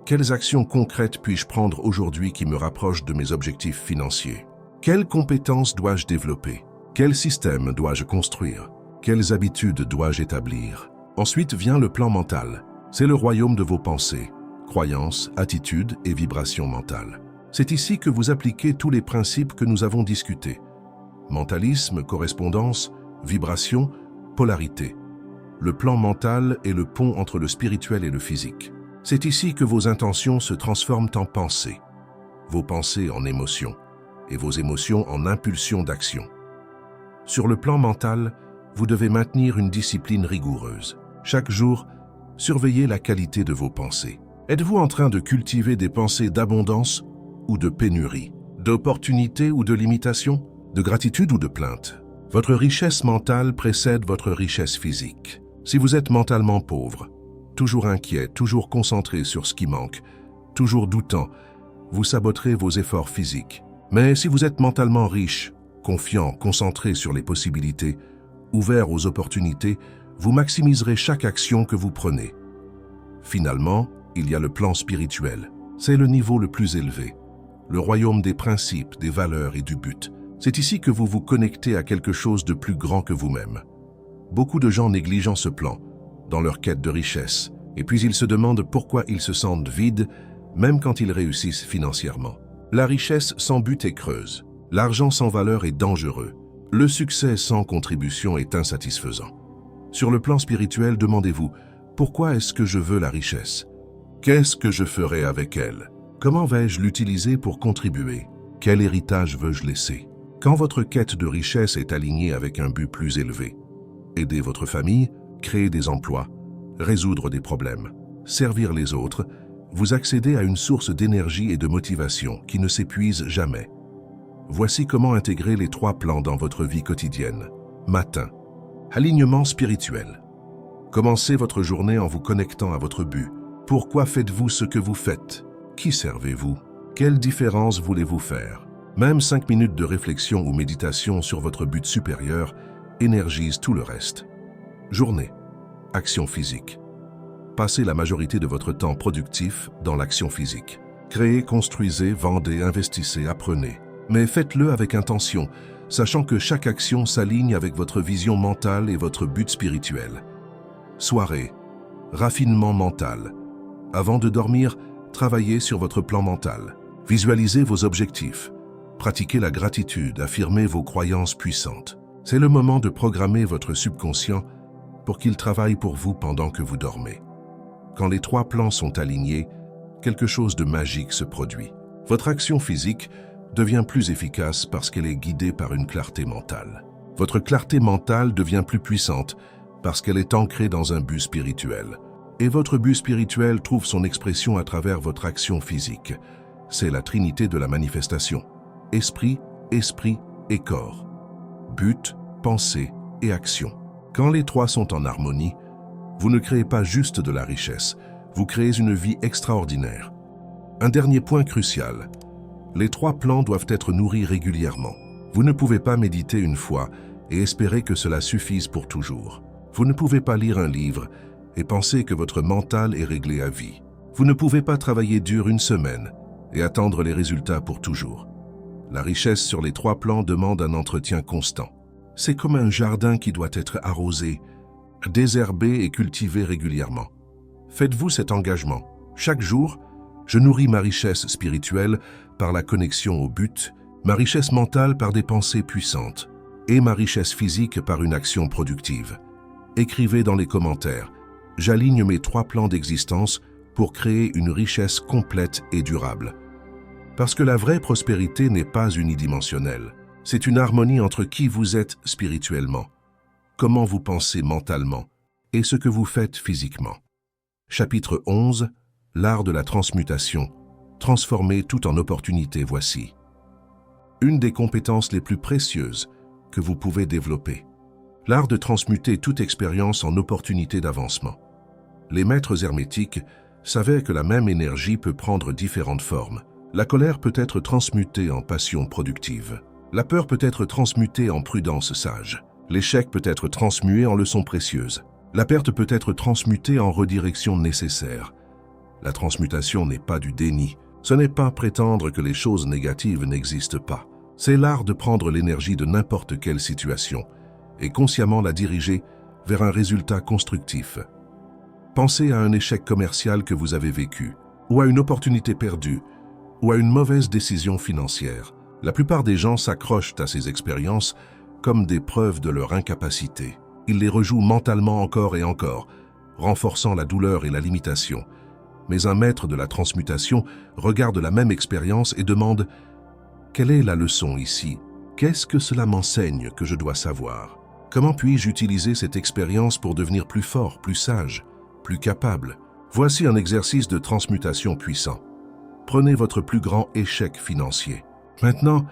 quelles actions concrètes puis-je prendre aujourd'hui qui me rapprochent de mes objectifs financiers? Quelles compétences dois-je développer? Quel système dois-je construire? Quelles habitudes dois-je établir? Ensuite vient le plan mental. C'est le royaume de vos pensées, croyances, attitudes et vibrations mentales. C'est ici que vous appliquez tous les principes que nous avons discutés. Mentalisme, correspondance, vibration, polarité. Le plan mental est le pont entre le spirituel et le physique. C'est ici que vos intentions se transforment en pensées, vos pensées en émotions et vos émotions en impulsions d'action. Sur le plan mental, vous devez maintenir une discipline rigoureuse. Chaque jour, surveillez la qualité de vos pensées. Êtes-vous en train de cultiver des pensées d'abondance ou de pénurie, d'opportunité ou de limitation, de gratitude ou de plainte? Votre richesse mentale précède votre richesse physique. Si vous êtes mentalement pauvre, toujours inquiet, toujours concentré sur ce qui manque, toujours doutant, vous saboterez vos efforts physiques. Mais si vous êtes mentalement riche, confiant, concentré sur les possibilités, ouvert aux opportunités, vous maximiserez chaque action que vous prenez. Finalement, il y a le plan spirituel. C'est le niveau le plus élevé, le royaume des principes, des valeurs et du but. C'est ici que vous vous connectez à quelque chose de plus grand que vous-même. Beaucoup de gens négligent ce plan, dans leur quête de richesse, et puis ils se demandent pourquoi ils se sentent vides, même quand ils réussissent financièrement. La richesse sans but est creuse. L'argent sans valeur est dangereux. Le succès sans contribution est insatisfaisant. Sur le plan spirituel, demandez-vous, pourquoi est-ce que je veux la richesse? Qu'est-ce que je ferai avec elle? Comment vais-je l'utiliser pour contribuer? Quel héritage veux-je laisser? Quand votre quête de richesse est alignée avec un but plus élevé, aider votre famille, créer des emplois, résoudre des problèmes, servir les autres, vous accédez à une source d'énergie et de motivation qui ne s'épuise jamais. Voici comment intégrer les 3 plans dans votre vie quotidienne. Matin. Alignement spirituel. Commencez votre journée en vous connectant à votre but. Pourquoi faites-vous ce que vous faites? Qui servez-vous? Quelle différence voulez-vous faire? Même 5 minutes de réflexion ou méditation sur votre but supérieur énergise tout le reste. Journée. Action physique. Passez la majorité de votre temps productif dans l'action physique. Créez, construisez, vendez, investissez, apprenez. Mais faites-le avec intention, sachant que chaque action s'aligne avec votre vision mentale et votre but spirituel. Soirée. Raffinement mental. Avant de dormir, travaillez sur votre plan mental. Visualisez vos objectifs. Pratiquez la gratitude, affirmez vos croyances puissantes. C'est le moment de programmer votre subconscient pour qu'il travaille pour vous pendant que vous dormez. Quand les 3 plans sont alignés, quelque chose de magique se produit. Votre action physique devient plus efficace parce qu'elle est guidée par une clarté mentale. Votre clarté mentale devient plus puissante parce qu'elle est ancrée dans un but spirituel. Et votre but spirituel trouve son expression à travers votre action physique. c'est la trinité de la manifestation. Esprit, esprit et corps. But, pensée et action. Quand les trois sont en harmonie, vous ne créez pas juste de la richesse, vous créez une vie extraordinaire. Un dernier point crucial. Les trois plans doivent être nourris régulièrement. Vous ne pouvez pas méditer une fois et espérer que cela suffise pour toujours. Vous ne pouvez pas lire un livre et penser que votre mental est réglé à vie. Vous ne pouvez pas travailler dur une semaine et attendre les résultats pour toujours. La richesse sur les trois plans demande un entretien constant. C'est comme un jardin qui doit être arrosé, désherbé et cultivé régulièrement. Faites-vous cet engagement. Chaque jour, je nourris ma richesse spirituelle par la connexion au but, ma richesse mentale par des pensées puissantes et ma richesse physique par une action productive. Écrivez dans les commentaires. J'aligne mes trois plans d'existence pour créer une richesse complète et durable. Parce que la vraie prospérité n'est pas unidimensionnelle. C'est une harmonie entre qui vous êtes spirituellement, comment vous pensez mentalement et ce que vous faites physiquement. Chapitre 11. L'art de la transmutation. Transformer tout en opportunité, voici. Une des compétences les plus précieuses que vous pouvez développer. L'art de transmuter toute expérience en opportunité d'avancement. Les maîtres hermétiques savaient que la même énergie peut prendre différentes formes. La colère peut être transmutée en passion productive. La peur peut être transmutée en prudence sage. L'échec peut être transmué en leçon précieuse. La perte peut être transmutée en redirection nécessaire. La transmutation n'est pas du déni. Ce n'est pas prétendre que les choses négatives n'existent pas. C'est l'art de prendre l'énergie de n'importe quelle situation et consciemment la diriger vers un résultat constructif. Pensez à un échec commercial que vous avez vécu, ou à une opportunité perdue, ou à une mauvaise décision financière. La plupart des gens s'accrochent à ces expériences comme des preuves de leur incapacité. Ils les rejouent mentalement encore et encore, renforçant la douleur et la limitation. Mais un maître de la transmutation regarde la même expérience et demande « Quelle est la leçon ici? Qu'est-ce que cela m'enseigne que je dois savoir? Comment puis-je utiliser cette expérience pour devenir plus fort, plus sage, plus capable ?» Voici un exercice de transmutation puissant. Prenez votre plus grand échec financier. Maintenant,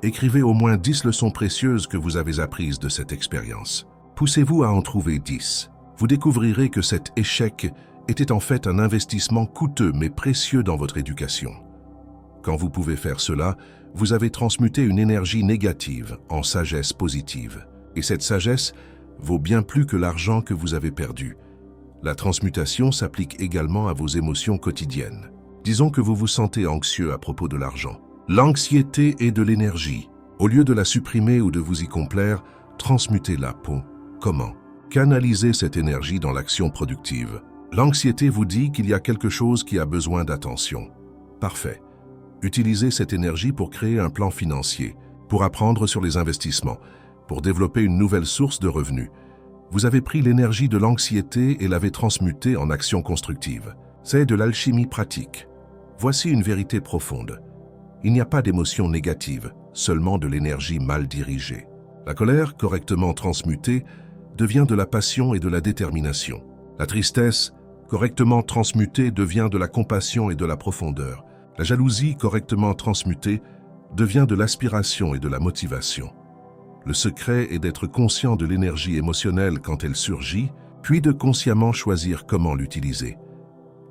écrivez au moins 10 leçons précieuses que vous avez apprises de cette expérience. Poussez-vous à en trouver 10. Vous découvrirez que cet échec était en fait un investissement coûteux mais précieux dans votre éducation. Quand vous pouvez faire cela, vous avez transmuté une énergie négative en sagesse positive. Et cette sagesse vaut bien plus que l'argent que vous avez perdu. La transmutation s'applique également à vos émotions quotidiennes. Disons que vous vous sentez anxieux à propos de l'argent. L'anxiété est de l'énergie. Au lieu de la supprimer ou de vous y complaire, transmutez-la. Comment? Canalisez cette énergie dans l'action productive. L'anxiété vous dit qu'il y a quelque chose qui a besoin d'attention. Parfait. Utilisez cette énergie pour créer un plan financier, pour apprendre sur les investissements, pour développer une nouvelle source de revenus. Vous avez pris l'énergie de l'anxiété et l'avez transmutée en action constructive. C'est de l'alchimie pratique. Voici une vérité profonde. Il n'y a pas d'émotion négative, seulement de l'énergie mal dirigée. La colère, correctement transmutée, devient de la passion et de la détermination. La tristesse, correctement transmutée, devient de la compassion et de la profondeur. La jalousie, correctement transmutée, devient de l'aspiration et de la motivation. Le secret est d'être conscient de l'énergie émotionnelle quand elle surgit, puis de consciemment choisir comment l'utiliser.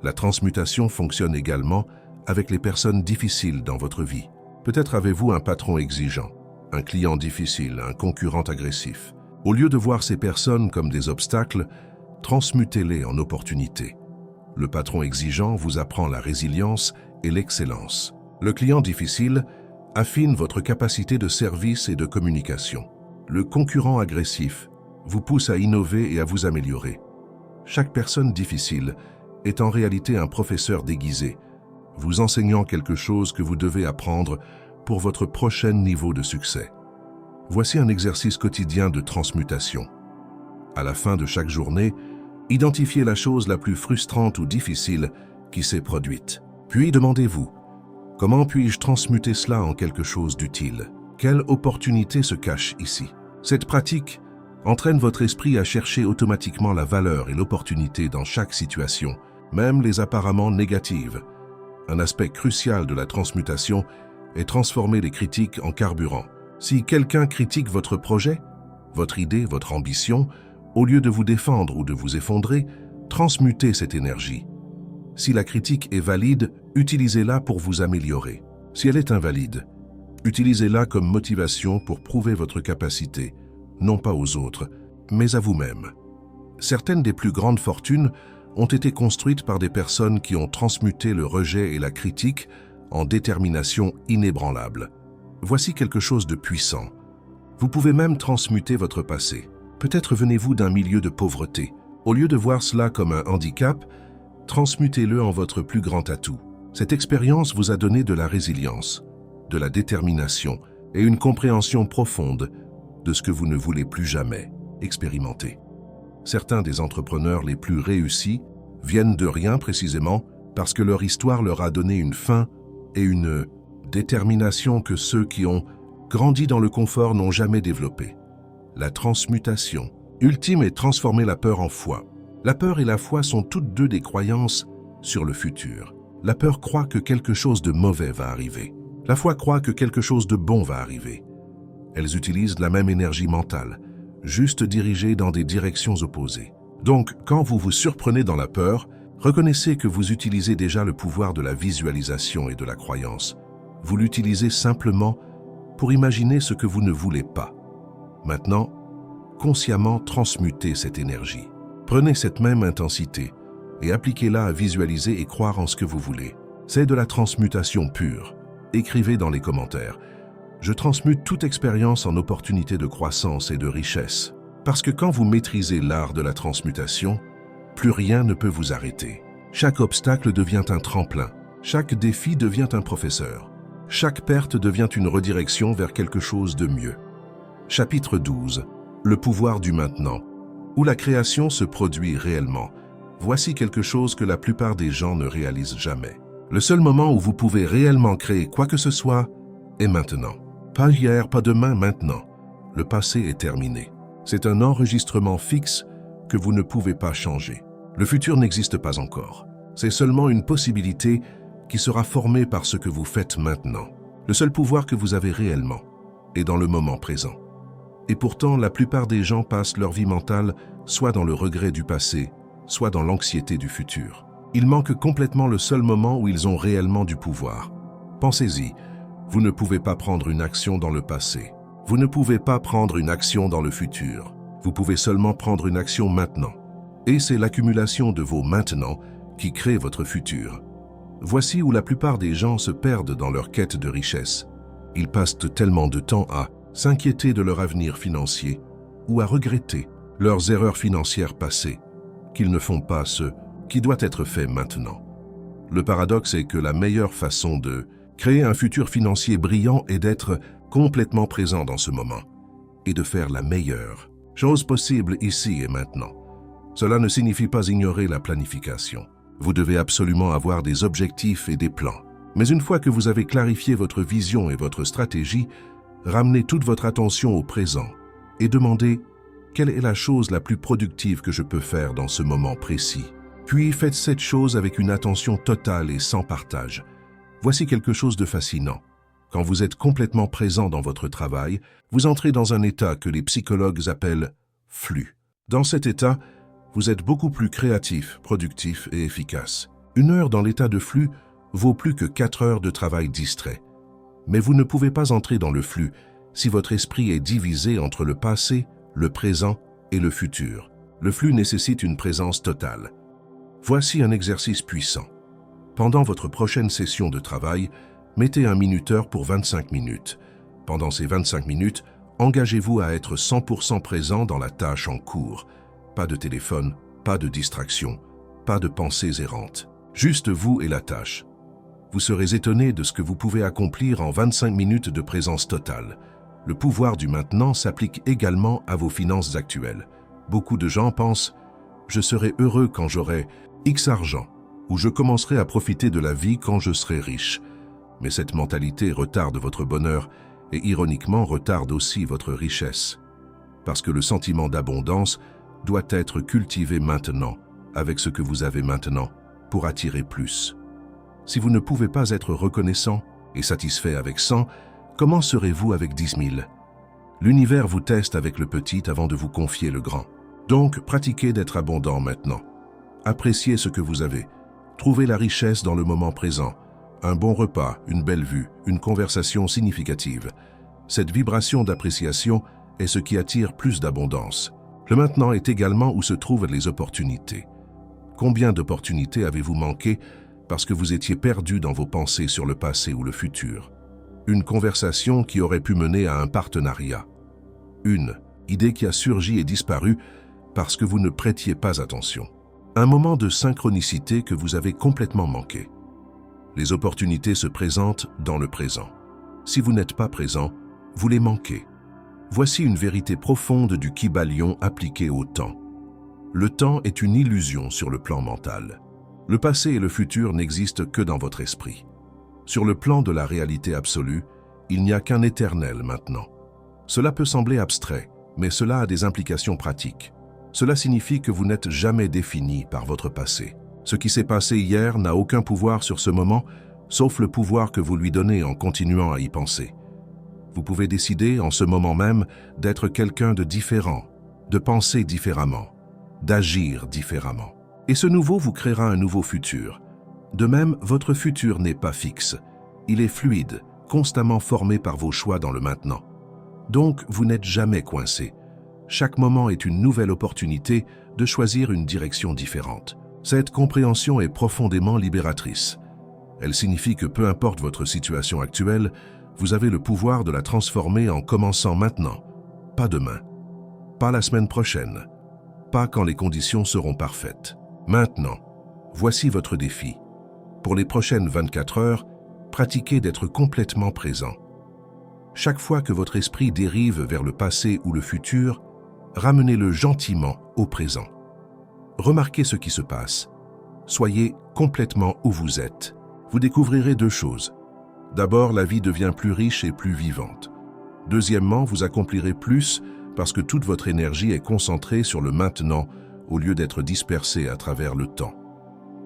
La transmutation fonctionne également avec les personnes difficiles dans votre vie. Peut-être avez-vous un patron exigeant, un client difficile, un concurrent agressif. Au lieu de voir ces personnes comme des obstacles, transmutez-les en opportunités. Le patron exigeant vous apprend la résilience et l'excellence. Le client difficile affine votre capacité de service et de communication. Le concurrent agressif vous pousse à innover et à vous améliorer. Chaque personne difficile est en réalité un professeur déguisé, vous enseignant quelque chose que vous devez apprendre pour votre prochain niveau de succès. Voici un exercice quotidien de transmutation. À la fin de chaque journée, identifiez la chose la plus frustrante ou difficile qui s'est produite. Puis demandez-vous, comment puis-je transmuter cela en quelque chose d'utile? Quelle opportunité se cache ici? Cette pratique entraîne votre esprit à chercher automatiquement la valeur et l'opportunité dans chaque situation, même les apparemment négatives. Un aspect crucial de la transmutation est transformer les critiques en carburant. Si quelqu'un critique votre projet, votre idée, votre ambition, au lieu de vous défendre ou de vous effondrer, transmutez cette énergie. Si la critique est valide, utilisez-la pour vous améliorer. Si elle est invalide, utilisez-la comme motivation pour prouver votre capacité, non pas aux autres, mais à vous-même. Certaines des plus grandes fortunes ont été construites par des personnes qui ont transmuté le rejet et la critique en détermination inébranlable. Voici quelque chose de puissant. Vous pouvez même transmuter votre passé. Peut-être venez-vous d'un milieu de pauvreté. Au lieu de voir cela comme un handicap, transmutez-le en votre plus grand atout. Cette expérience vous a donné de la résilience, de la détermination et une compréhension profonde de ce que vous ne voulez plus jamais expérimenter. Certains des entrepreneurs les plus réussis viennent de rien précisément parce que leur histoire leur a donné une fin et une détermination que ceux qui ont grandi dans le confort n'ont jamais développée. La transmutation ultime est transformer la peur en foi. La peur et la foi sont toutes deux des croyances sur le futur. La peur croit que quelque chose de mauvais va arriver. La foi croit que quelque chose de bon va arriver. Elles utilisent la même énergie mentale, juste dirigée dans des directions opposées. Donc, quand vous vous surprenez dans la peur, reconnaissez que vous utilisez déjà le pouvoir de la visualisation et de la croyance. Vous l'utilisez simplement pour imaginer ce que vous ne voulez pas. Maintenant, consciemment transmutez cette énergie. Prenez cette même intensité et appliquez-la à visualiser et croire en ce que vous voulez. C'est de la transmutation pure. Écrivez dans les commentaires. Je transmute toute expérience en opportunité de croissance et de richesse. Parce que quand vous maîtrisez l'art de la transmutation, plus rien ne peut vous arrêter. Chaque obstacle devient un tremplin. Chaque défi devient un professeur. Chaque perte devient une redirection vers quelque chose de mieux. Chapitre 12. Le pouvoir du maintenant. Où la création se produit réellement. Voici quelque chose que la plupart des gens ne réalisent jamais. Le seul moment où vous pouvez réellement créer quoi que ce soit est maintenant. Pas hier, pas demain, maintenant. Le passé est terminé. C'est un enregistrement fixe que vous ne pouvez pas changer. Le futur n'existe pas encore. C'est seulement une possibilité qui sera formée par ce que vous faites maintenant. Le seul pouvoir que vous avez réellement est dans le moment présent. Et pourtant, la plupart des gens passent leur vie mentale soit dans le regret du passé, soit dans l'anxiété du futur. Il manque complètement le seul moment où ils ont réellement du pouvoir. Pensez-y. Vous ne pouvez pas prendre une action dans le passé. Vous ne pouvez pas prendre une action dans le futur. Vous pouvez seulement prendre une action maintenant. Et c'est l'accumulation de vos maintenant qui crée votre futur. Voici où la plupart des gens se perdent dans leur quête de richesse. Ils passent tellement de temps à s'inquiéter de leur avenir financier ou à regretter leurs erreurs financières passées qu'ils ne font pas ce qui doit être fait maintenant. Le paradoxe est que la meilleure façon de créer un futur financier brillant est d'être complètement présent dans ce moment et de faire la meilleure chose possible ici et maintenant. Cela ne signifie pas ignorer la planification. Vous devez absolument avoir des objectifs et des plans. Mais une fois que vous avez clarifié votre vision et votre stratégie, ramenez toute votre attention au présent et demandez quelle est la chose la plus productive que je peux faire dans ce moment précis. Puis faites cette chose avec une attention totale et sans partage. Voici quelque chose de fascinant. Quand vous êtes complètement présent dans votre travail, vous entrez dans un état que les psychologues appellent « flux ». Dans cet état, vous êtes beaucoup plus créatif, productif et efficace. 1 heure dans l'état de flux vaut plus que 4 heures de travail distrait. Mais vous ne pouvez pas entrer dans le flux si votre esprit est divisé entre le passé, le présent et le futur. Le flux nécessite une présence totale. Voici un exercice puissant. Pendant votre prochaine session de travail, mettez un minuteur pour 25 minutes. Pendant ces 25 minutes, engagez-vous à être 100% présent dans la tâche en cours. Pas de téléphone, pas de distraction, pas de pensées errantes. Juste vous et la tâche. Vous serez étonné de ce que vous pouvez accomplir en 25 minutes de présence totale. Le pouvoir du maintenant s'applique également à vos finances actuelles. Beaucoup de gens pensent « je serai heureux quand j'aurai X argent » ou « je commencerai à profiter de la vie quand je serai riche ». Mais cette mentalité retarde votre bonheur et ironiquement retarde aussi votre richesse. Parce que le sentiment d'abondance doit être cultivé maintenant, avec ce que vous avez maintenant, pour attirer plus. Si vous ne pouvez pas être reconnaissant et satisfait avec 100, comment serez-vous avec 10 000? L'univers vous teste avec le petit avant de vous confier le grand. Donc, pratiquez d'être abondant maintenant. Appréciez ce que vous avez. Trouvez la richesse dans le moment présent. Un bon repas, une belle vue, une conversation significative. Cette vibration d'appréciation est ce qui attire plus d'abondance. Le maintenant est également où se trouvent les opportunités. Combien d'opportunités avez-vous manqué parce que vous étiez perdu dans vos pensées sur le passé ou le futur? Une conversation qui aurait pu mener à un partenariat. Une idée qui a surgi et disparu parce que vous ne prêtiez pas attention. Un moment de synchronicité que vous avez complètement manqué. Les opportunités se présentent dans le présent. Si vous n'êtes pas présent, vous les manquez. Voici une vérité profonde du Kybalion appliquée au temps. Le temps est une illusion sur le plan mental. Le passé et le futur n'existent que dans votre esprit. Sur le plan de la réalité absolue, il n'y a qu'un éternel maintenant. Cela peut sembler abstrait, mais cela a des implications pratiques. Cela signifie que vous n'êtes jamais défini par votre passé. Ce qui s'est passé hier n'a aucun pouvoir sur ce moment, sauf le pouvoir que vous lui donnez en continuant à y penser. Vous pouvez décider en ce moment même d'être quelqu'un de différent, de penser différemment, d'agir différemment. Et ce nouveau vous créera un nouveau futur. De même, votre futur n'est pas fixe. Il est fluide, constamment formé par vos choix dans le maintenant. Donc, vous n'êtes jamais coincé. Chaque moment est une nouvelle opportunité de choisir une direction différente. Cette compréhension est profondément libératrice. Elle signifie que peu importe votre situation actuelle, vous avez le pouvoir de la transformer en commençant maintenant, pas demain, pas la semaine prochaine, pas quand les conditions seront parfaites. Maintenant, voici votre défi. Pour les prochaines 24 heures, pratiquez d'être complètement présent. Chaque fois que votre esprit dérive vers le passé ou le futur, ramenez-le gentiment au présent. Remarquez ce qui se passe. Soyez complètement où vous êtes. Vous découvrirez deux choses. D'abord, la vie devient plus riche et plus vivante. Deuxièmement, vous accomplirez plus parce que toute votre énergie est concentrée sur le maintenant au lieu d'être dispersée à travers le temps.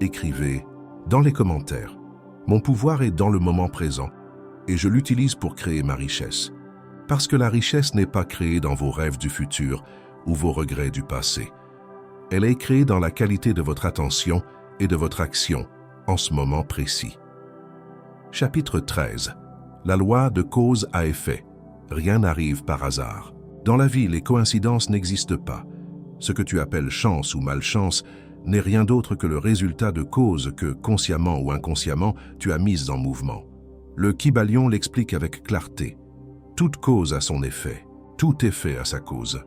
Écrivez dans les commentaires. Mon pouvoir est dans le moment présent et je l'utilise pour créer ma richesse. Parce que la richesse n'est pas créée dans vos rêves du futur ou vos regrets du passé. Elle est créée dans la qualité de votre attention et de votre action en ce moment précis. Chapitre 13. La loi de cause à effet. Rien n'arrive par hasard. Dans la vie, les coïncidences n'existent pas. Ce que tu appelles chance ou malchance n'est rien d'autre que le résultat de causes que, consciemment ou inconsciemment, tu as mises en mouvement. Le Kybalion l'explique avec clarté. Toute cause a son effet, tout effet a sa cause.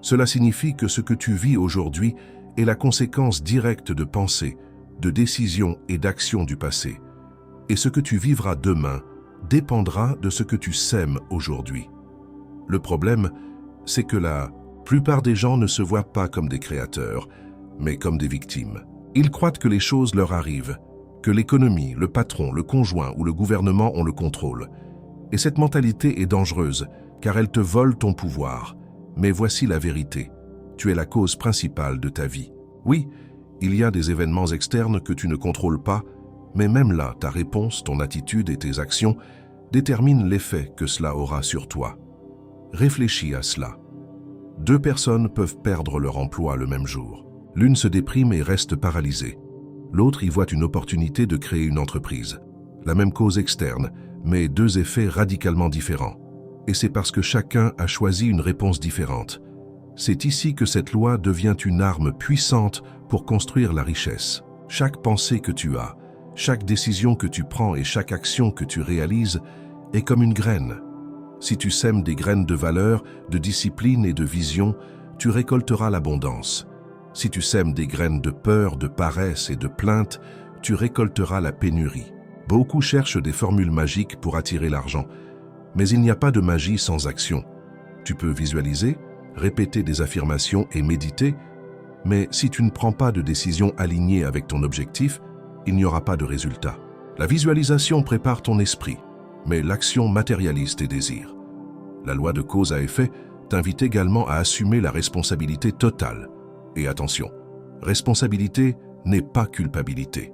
Cela signifie que ce que tu vis aujourd'hui est la conséquence directe de pensées, de décisions et d'actions du passé. Et ce que tu vivras demain dépendra de ce que tu sèmes aujourd'hui. Le problème, c'est que la plupart des gens ne se voient pas comme des créateurs, mais comme des victimes. Ils croient que les choses leur arrivent, que l'économie, le patron, le conjoint ou le gouvernement ont le contrôle. Et cette mentalité est dangereuse, car elle te vole ton pouvoir. Mais voici la vérité. Tu es la cause principale de ta vie. Oui, il y a des événements externes que tu ne contrôles pas, mais même là, ta réponse, ton attitude et tes actions déterminent l'effet que cela aura sur toi. Réfléchis à cela. 2 personnes peuvent perdre leur emploi le même jour. L'une se déprime et reste paralysée. L'autre y voit une opportunité de créer une entreprise. La même cause externe, mais 2 effets radicalement différents. Et c'est parce que chacun a choisi une réponse différente. C'est ici que cette loi devient une arme puissante pour construire la richesse. Chaque pensée que tu as, chaque décision que tu prends et chaque action que tu réalises est comme une graine. Si tu sèmes des graines de valeur, de discipline et de vision, tu récolteras l'abondance. Si tu sèmes des graines de peur, de paresse et de plainte, tu récolteras la pénurie. Beaucoup cherchent des formules magiques pour attirer l'argent, mais il n'y a pas de magie sans action. Tu peux visualiser, répéter des affirmations et méditer, mais si tu ne prends pas de décision alignée avec ton objectif, il n'y aura pas de résultat. La visualisation prépare ton esprit, mais l'action matérialise tes désirs. La loi de cause à effet t'invite également à assumer la responsabilité totale. Et attention, responsabilité n'est pas culpabilité.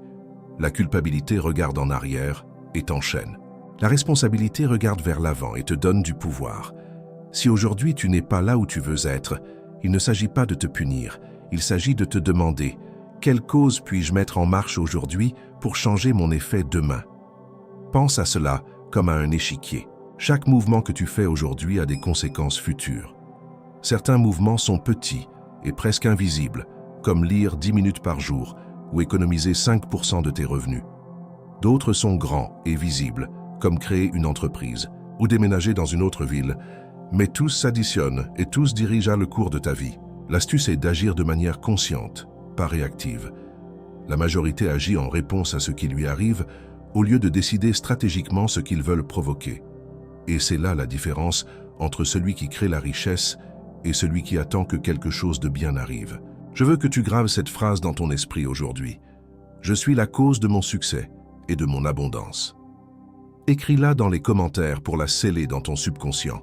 La culpabilité regarde en arrière et t'enchaîne. La responsabilité regarde vers l'avant et te donne du pouvoir. Si aujourd'hui tu n'es pas là où tu veux être, il ne s'agit pas de te punir, il s'agit de te demander « Quelle cause puis-je mettre en marche aujourd'hui pour changer mon effet demain ?» Pense à cela comme à un échiquier. Chaque mouvement que tu fais aujourd'hui a des conséquences futures. Certains mouvements sont petits et presque invisibles, comme lire 10 minutes par jour ou économiser 5% de tes revenus. D'autres sont grands et visibles, comme créer une entreprise ou déménager dans une autre ville, mais tous s'additionnent et tous dirigent le cours de ta vie. L'astuce est d'agir de manière consciente, pas réactive. La majorité agit en réponse à ce qui lui arrive, au lieu de décider stratégiquement ce qu'ils veulent provoquer. Et c'est là la différence entre celui qui crée la richesse et celui qui attend que quelque chose de bien arrive. Je veux que tu graves cette phrase dans ton esprit aujourd'hui. Je suis la cause de mon succès et de mon abondance. Écris-la dans les commentaires pour la sceller dans ton subconscient,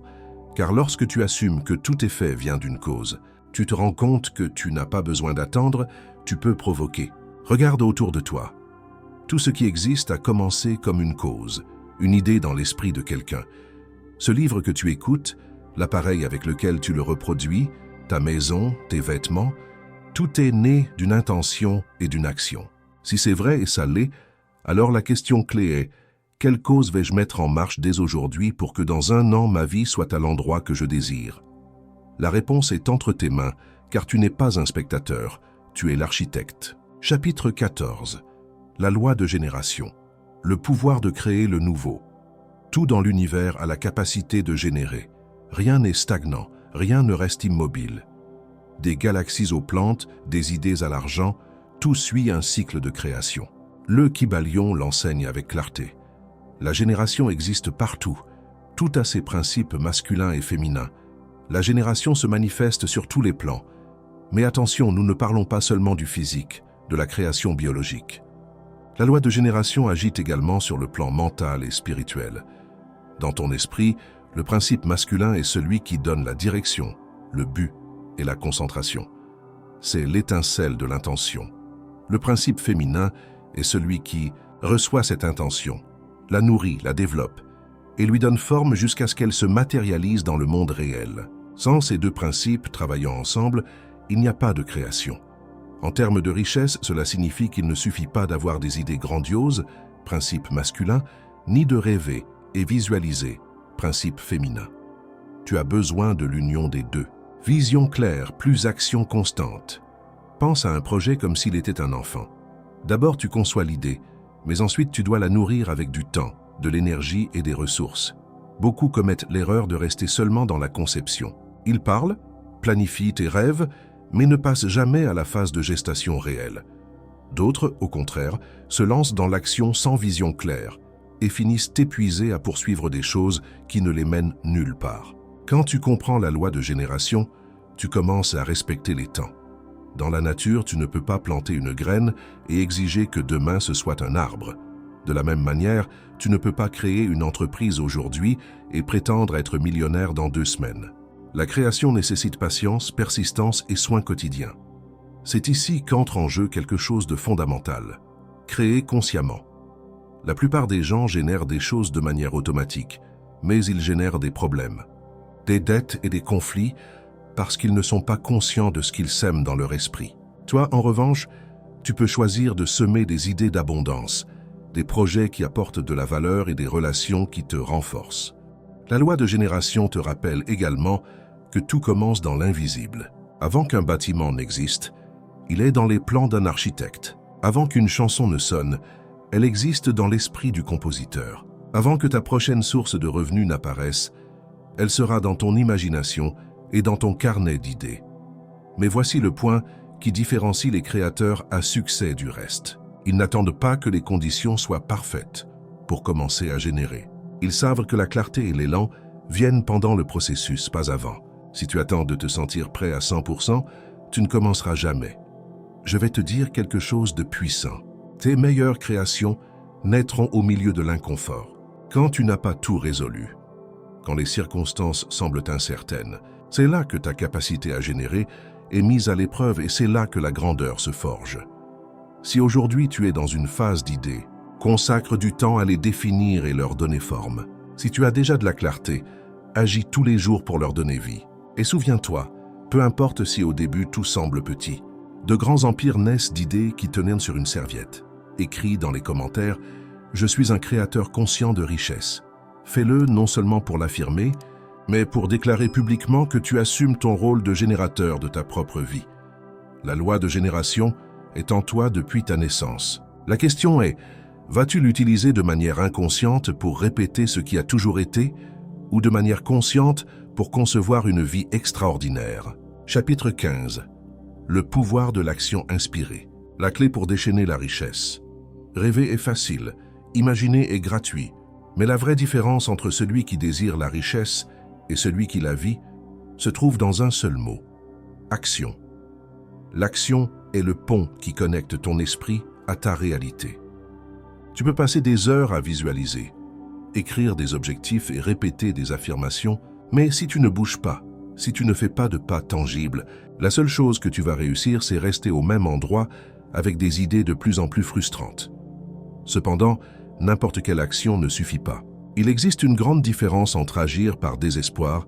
car lorsque tu assumes que tout effet vient d'une cause, tu te rends compte que tu n'as pas besoin d'attendre, tu peux provoquer. Regarde autour de toi. Tout ce qui existe a commencé comme une cause, une idée dans l'esprit de quelqu'un. Ce livre que tu écoutes, l'appareil avec lequel tu le reproduis, ta maison, tes vêtements, tout est né d'une intention et d'une action. Si c'est vrai et ça l'est, alors la question clé est « Quelle cause vais-je mettre en marche dès aujourd'hui pour que dans 1 an ma vie soit à l'endroit que je désire ?» La réponse est entre tes mains, car tu n'es pas un spectateur, tu es l'architecte. Chapitre 14. La loi de génération. Le pouvoir de créer le nouveau. Tout dans l'univers a la capacité de générer. Rien n'est stagnant, rien ne reste immobile. Des galaxies aux plantes, des idées à l'argent, tout suit un cycle de création. Le Kybalion l'enseigne avec clarté. La génération existe partout. Tout a ses principes masculins et féminins. La génération se manifeste sur tous les plans. Mais attention, nous ne parlons pas seulement du physique, de la création biologique. La loi de génération agit également sur le plan mental et spirituel. Dans ton esprit, le principe masculin est celui qui donne la direction, le but et la concentration. C'est l'étincelle de l'intention. Le principe féminin est celui qui reçoit cette intention, la nourrit, la développe et lui donne forme jusqu'à ce qu'elle se matérialise dans le monde réel. Sans ces deux principes travaillant ensemble, il n'y a pas de création. En termes de richesse, cela signifie qu'il ne suffit pas d'avoir des idées grandioses, principe masculin, ni de rêver et visualiser, principe féminin. Tu as besoin de l'union des deux. Vision claire plus action constante. Pense à un projet comme s'il était un enfant. D'abord, tu conçois l'idée, mais ensuite tu dois la nourrir avec du temps, de l'énergie et des ressources. Beaucoup commettent l'erreur de rester seulement dans la conception. Ils parlent, planifient et rêvent, mais ne passent jamais à la phase de gestation réelle. D'autres, au contraire, se lancent dans l'action sans vision claire et finissent épuisés à poursuivre des choses qui ne les mènent nulle part. Quand tu comprends la loi de génération, tu commences à respecter les temps. Dans la nature, tu ne peux pas planter une graine et exiger que demain ce soit un arbre. De la même manière, tu ne peux pas créer une entreprise aujourd'hui et prétendre être millionnaire dans 2 semaines. La création nécessite patience, persistance et soins quotidiens. C'est ici qu'entre en jeu quelque chose de fondamental. Créer consciemment. La plupart des gens génèrent des choses de manière automatique, mais ils génèrent des problèmes, des dettes et des conflits parce qu'ils ne sont pas conscients de ce qu'ils sèment dans leur esprit. Toi, en revanche, tu peux choisir de semer des idées d'abondance, des projets qui apportent de la valeur et des relations qui te renforcent. La loi de génération te rappelle également que tout commence dans l'invisible. Avant qu'un bâtiment n'existe, il est dans les plans d'un architecte. Avant qu'une chanson ne sonne, elle existe dans l'esprit du compositeur. Avant que ta prochaine source de revenus n'apparaisse, elle sera dans ton imagination et dans ton carnet d'idées. Mais voici le point qui différencie les créateurs à succès du reste. Ils n'attendent pas que les conditions soient parfaites pour commencer à générer. Ils savent que la clarté et l'élan viennent pendant le processus, pas avant. Si tu attends de te sentir prêt à 100%, tu ne commenceras jamais. Je vais te dire quelque chose de puissant. Tes meilleures créations naîtront au milieu de l'inconfort. Quand tu n'as pas tout résolu, quand les circonstances semblent incertaines, c'est là que ta capacité à générer est mise à l'épreuve et c'est là que la grandeur se forge. Si aujourd'hui tu es dans une phase d'idées, consacre du temps à les définir et leur donner forme. Si tu as déjà de la clarté, agis tous les jours pour leur donner vie. Et souviens-toi, peu importe si au début tout semble petit, de grands empires naissent d'idées qui tenaient sur une serviette. Écris dans les commentaires « Je suis un créateur conscient de richesse ». Fais-le non seulement pour l'affirmer, mais pour déclarer publiquement que tu assumes ton rôle de générateur de ta propre vie. La loi de génération est en toi depuis ta naissance. La question est, vas-tu l'utiliser de manière inconsciente pour répéter ce qui a toujours été, ou de manière consciente pour concevoir une vie extraordinaire? Chapitre 15. Le pouvoir de l'action inspirée. La clé pour déchaîner la richesse. Rêver est facile, imaginer est gratuit, mais la vraie différence entre celui qui désire la richesse et celui qui la vit se trouve dans un seul mot: action. L'action est le pont qui connecte ton esprit à ta réalité. Tu peux passer des heures à visualiser, écrire des objectifs et répéter des affirmations, mais si tu ne bouges pas, si tu ne fais pas de pas tangibles, la seule chose que tu vas réussir, c'est rester au même endroit avec des idées de plus en plus frustrantes. Cependant, n'importe quelle action ne suffit pas. Il existe une grande différence entre agir par désespoir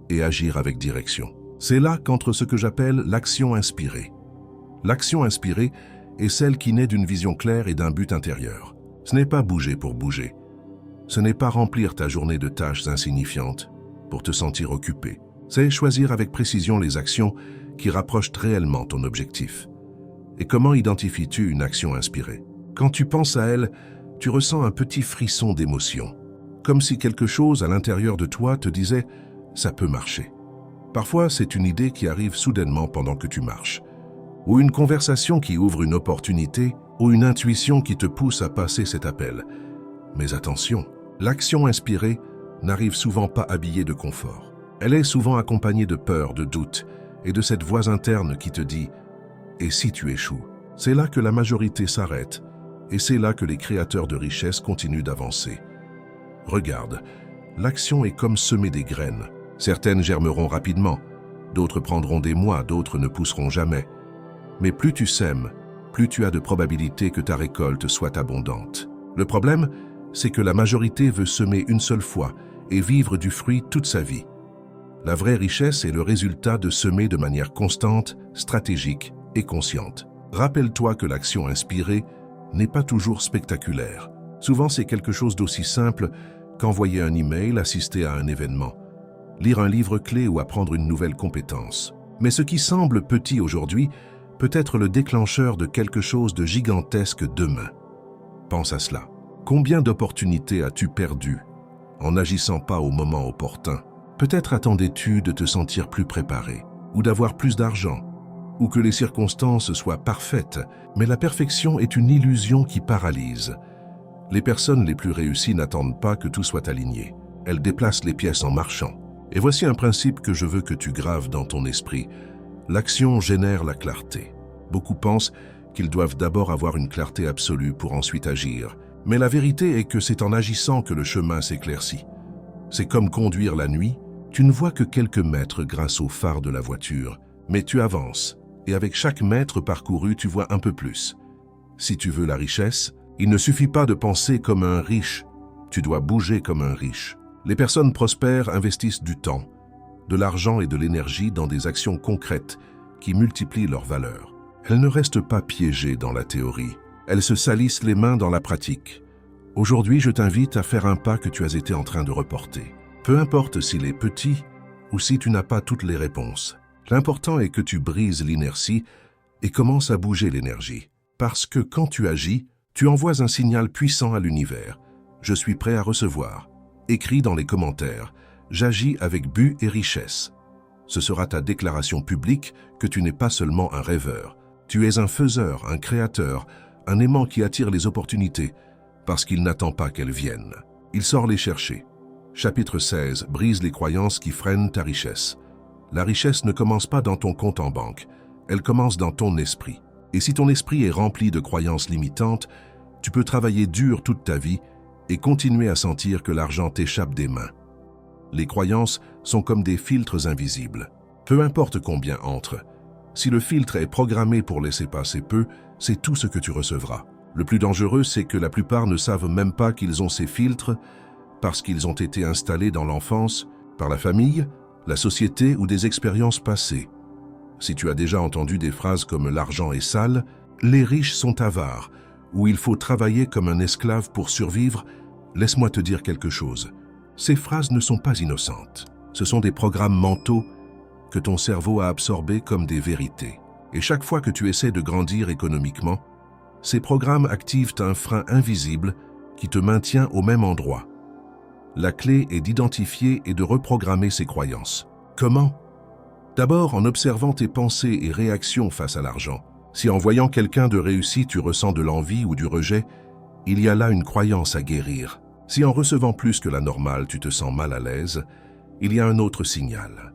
et agir avec direction. C'est là qu'entre ce que j'appelle l'action inspirée. L'action inspirée est celle qui naît d'une vision claire et d'un but intérieur. Ce n'est pas bouger pour bouger. Ce n'est pas remplir ta journée de tâches insignifiantes pour te sentir occupé. C'est choisir avec précision les actions qui rapprochent réellement ton objectif. Et comment identifies-tu une action inspirée? Quand tu penses à elle, tu ressens un petit frisson d'émotion, comme si quelque chose à l'intérieur de toi te disait « ça peut marcher ». Parfois, c'est une idée qui arrive soudainement pendant que tu marches, ou une conversation qui ouvre une opportunité, ou une intuition qui te pousse à passer cet appel. Mais attention, l'action inspirée n'arrive souvent pas habillée de confort. Elle est souvent accompagnée de peur, de doute, et de cette voix interne qui te dit « et si tu échoues ?» C'est là que la majorité s'arrête, et c'est là que les créateurs de richesse continuent d'avancer. Regarde, l'action est comme semer des graines. Certaines germeront rapidement, d'autres prendront des mois, d'autres ne pousseront jamais. Mais plus tu sèmes, plus tu as de probabilité que ta récolte soit abondante. Le problème, c'est que la majorité veut semer une seule fois et vivre du fruit toute sa vie. La vraie richesse est le résultat de semer de manière constante, stratégique et consciente. Rappelle-toi que l'action inspirée n'est pas toujours spectaculaire. Souvent, c'est quelque chose d'aussi simple qu'envoyer un email, assister à un événement, lire un livre clé ou apprendre une nouvelle compétence. Mais ce qui semble petit aujourd'hui peut être le déclencheur de quelque chose de gigantesque demain. Pense à cela. Combien d'opportunités as-tu perdues en n'agissant pas au moment opportun? Peut-être attendais-tu de te sentir plus préparé, ou d'avoir plus d'argent, ou que les circonstances soient parfaites, mais la perfection est une illusion qui paralyse. Les personnes les plus réussies n'attendent pas que tout soit aligné. Elles déplacent les pièces en marchant. Et voici un principe que je veux que tu graves dans ton esprit. L'action génère la clarté. Beaucoup pensent qu'ils doivent d'abord avoir une clarté absolue pour ensuite agir. Mais la vérité est que c'est en agissant que le chemin s'éclaircit. C'est comme conduire la nuit. Tu ne vois que quelques mètres grâce au phare de la voiture, mais tu avances. Et avec chaque mètre parcouru, tu vois un peu plus. Si tu veux la richesse, il ne suffit pas de penser comme un riche, tu dois bouger comme un riche. Les personnes prospères investissent du temps, de l'argent et de l'énergie dans des actions concrètes qui multiplient leur valeur. Elles ne restent pas piégées dans la théorie, elles se salissent les mains dans la pratique. Aujourd'hui, je t'invite à faire un pas que tu as été en train de reporter. Peu importe s'il est petit ou si tu n'as pas toutes les réponses. L'important est que tu brises l'inertie et commences à bouger l'énergie. Parce que quand tu agis, tu envoies un signal puissant à l'univers. Je suis prêt à recevoir. Écris dans les commentaires. J'agis avec but et richesse. Ce sera ta déclaration publique que tu n'es pas seulement un rêveur. Tu es un faiseur, un créateur, un aimant qui attire les opportunités parce qu'il n'attend pas qu'elles viennent. Il sort les chercher. Chapitre 16. Brise les croyances qui freinent ta richesse. La richesse ne commence pas dans ton compte en banque, elle commence dans ton esprit. Et si ton esprit est rempli de croyances limitantes, tu peux travailler dur toute ta vie et continuer à sentir que l'argent t'échappe des mains. Les croyances sont comme des filtres invisibles. Peu importe combien entre, Si le filtre est programmé pour laisser passer peu, c'est tout ce que tu recevras. Le plus dangereux, c'est que la plupart ne savent même pas qu'ils ont ces filtres parce qu'ils ont été installés dans l'enfance, par la famille, la société ou des expériences passées. Si tu as déjà entendu des phrases comme « l'argent est sale »,« les riches sont avares » ou « il faut travailler comme un esclave pour survivre », laisse-moi te dire quelque chose. Ces phrases ne sont pas innocentes. Ce sont des programmes mentaux que ton cerveau a absorbés comme des vérités. Et chaque fois que tu essaies de grandir économiquement, ces programmes activent un frein invisible qui te maintient au même endroit. La clé est d'identifier et de reprogrammer ces croyances. Comment? D'abord en observant tes pensées et réactions face à l'argent. Si en voyant quelqu'un de réussi, tu ressens de l'envie ou du rejet, il y a là une croyance à guérir. Si en recevant plus que la normale, tu te sens mal à l'aise, il y a un autre signal.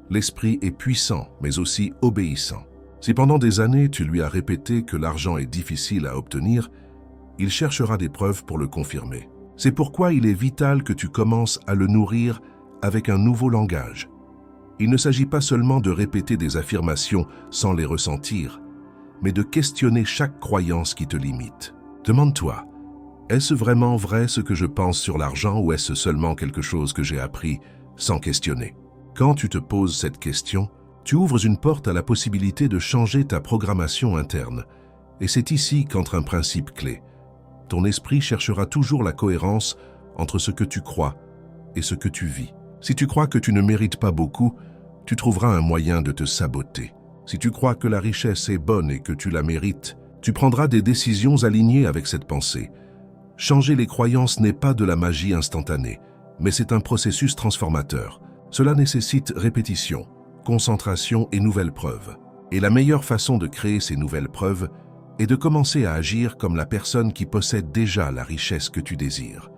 L'esprit est puissant, mais aussi obéissant. Si pendant des années, tu lui as répété que l'argent est difficile à obtenir, il cherchera des preuves pour le confirmer. C'est pourquoi il est vital que tu commences à le nourrir avec un nouveau langage. Il ne s'agit pas seulement de répéter des affirmations sans les ressentir, mais de questionner chaque croyance qui te limite. Demande-toi, est-ce vraiment vrai ce que je pense sur l'argent ou est-ce seulement quelque chose que j'ai appris sans questionner? Quand tu te poses cette question, tu ouvres une porte à la possibilité de changer ta programmation interne. Et c'est ici qu'entre un principe clé. Ton esprit cherchera toujours la cohérence entre ce que tu crois et ce que tu vis. Si tu crois que tu ne mérites pas beaucoup, tu trouveras un moyen de te saboter. Si tu crois que la richesse est bonne et que tu la mérites, tu prendras des décisions alignées avec cette pensée. Changer les croyances n'est pas de la magie instantanée, mais c'est un processus transformateur. Cela nécessite répétition, concentration et nouvelles preuves. Et la meilleure façon de créer ces nouvelles preuves est de commencer à agir comme la personne qui possède déjà la richesse que tu désires.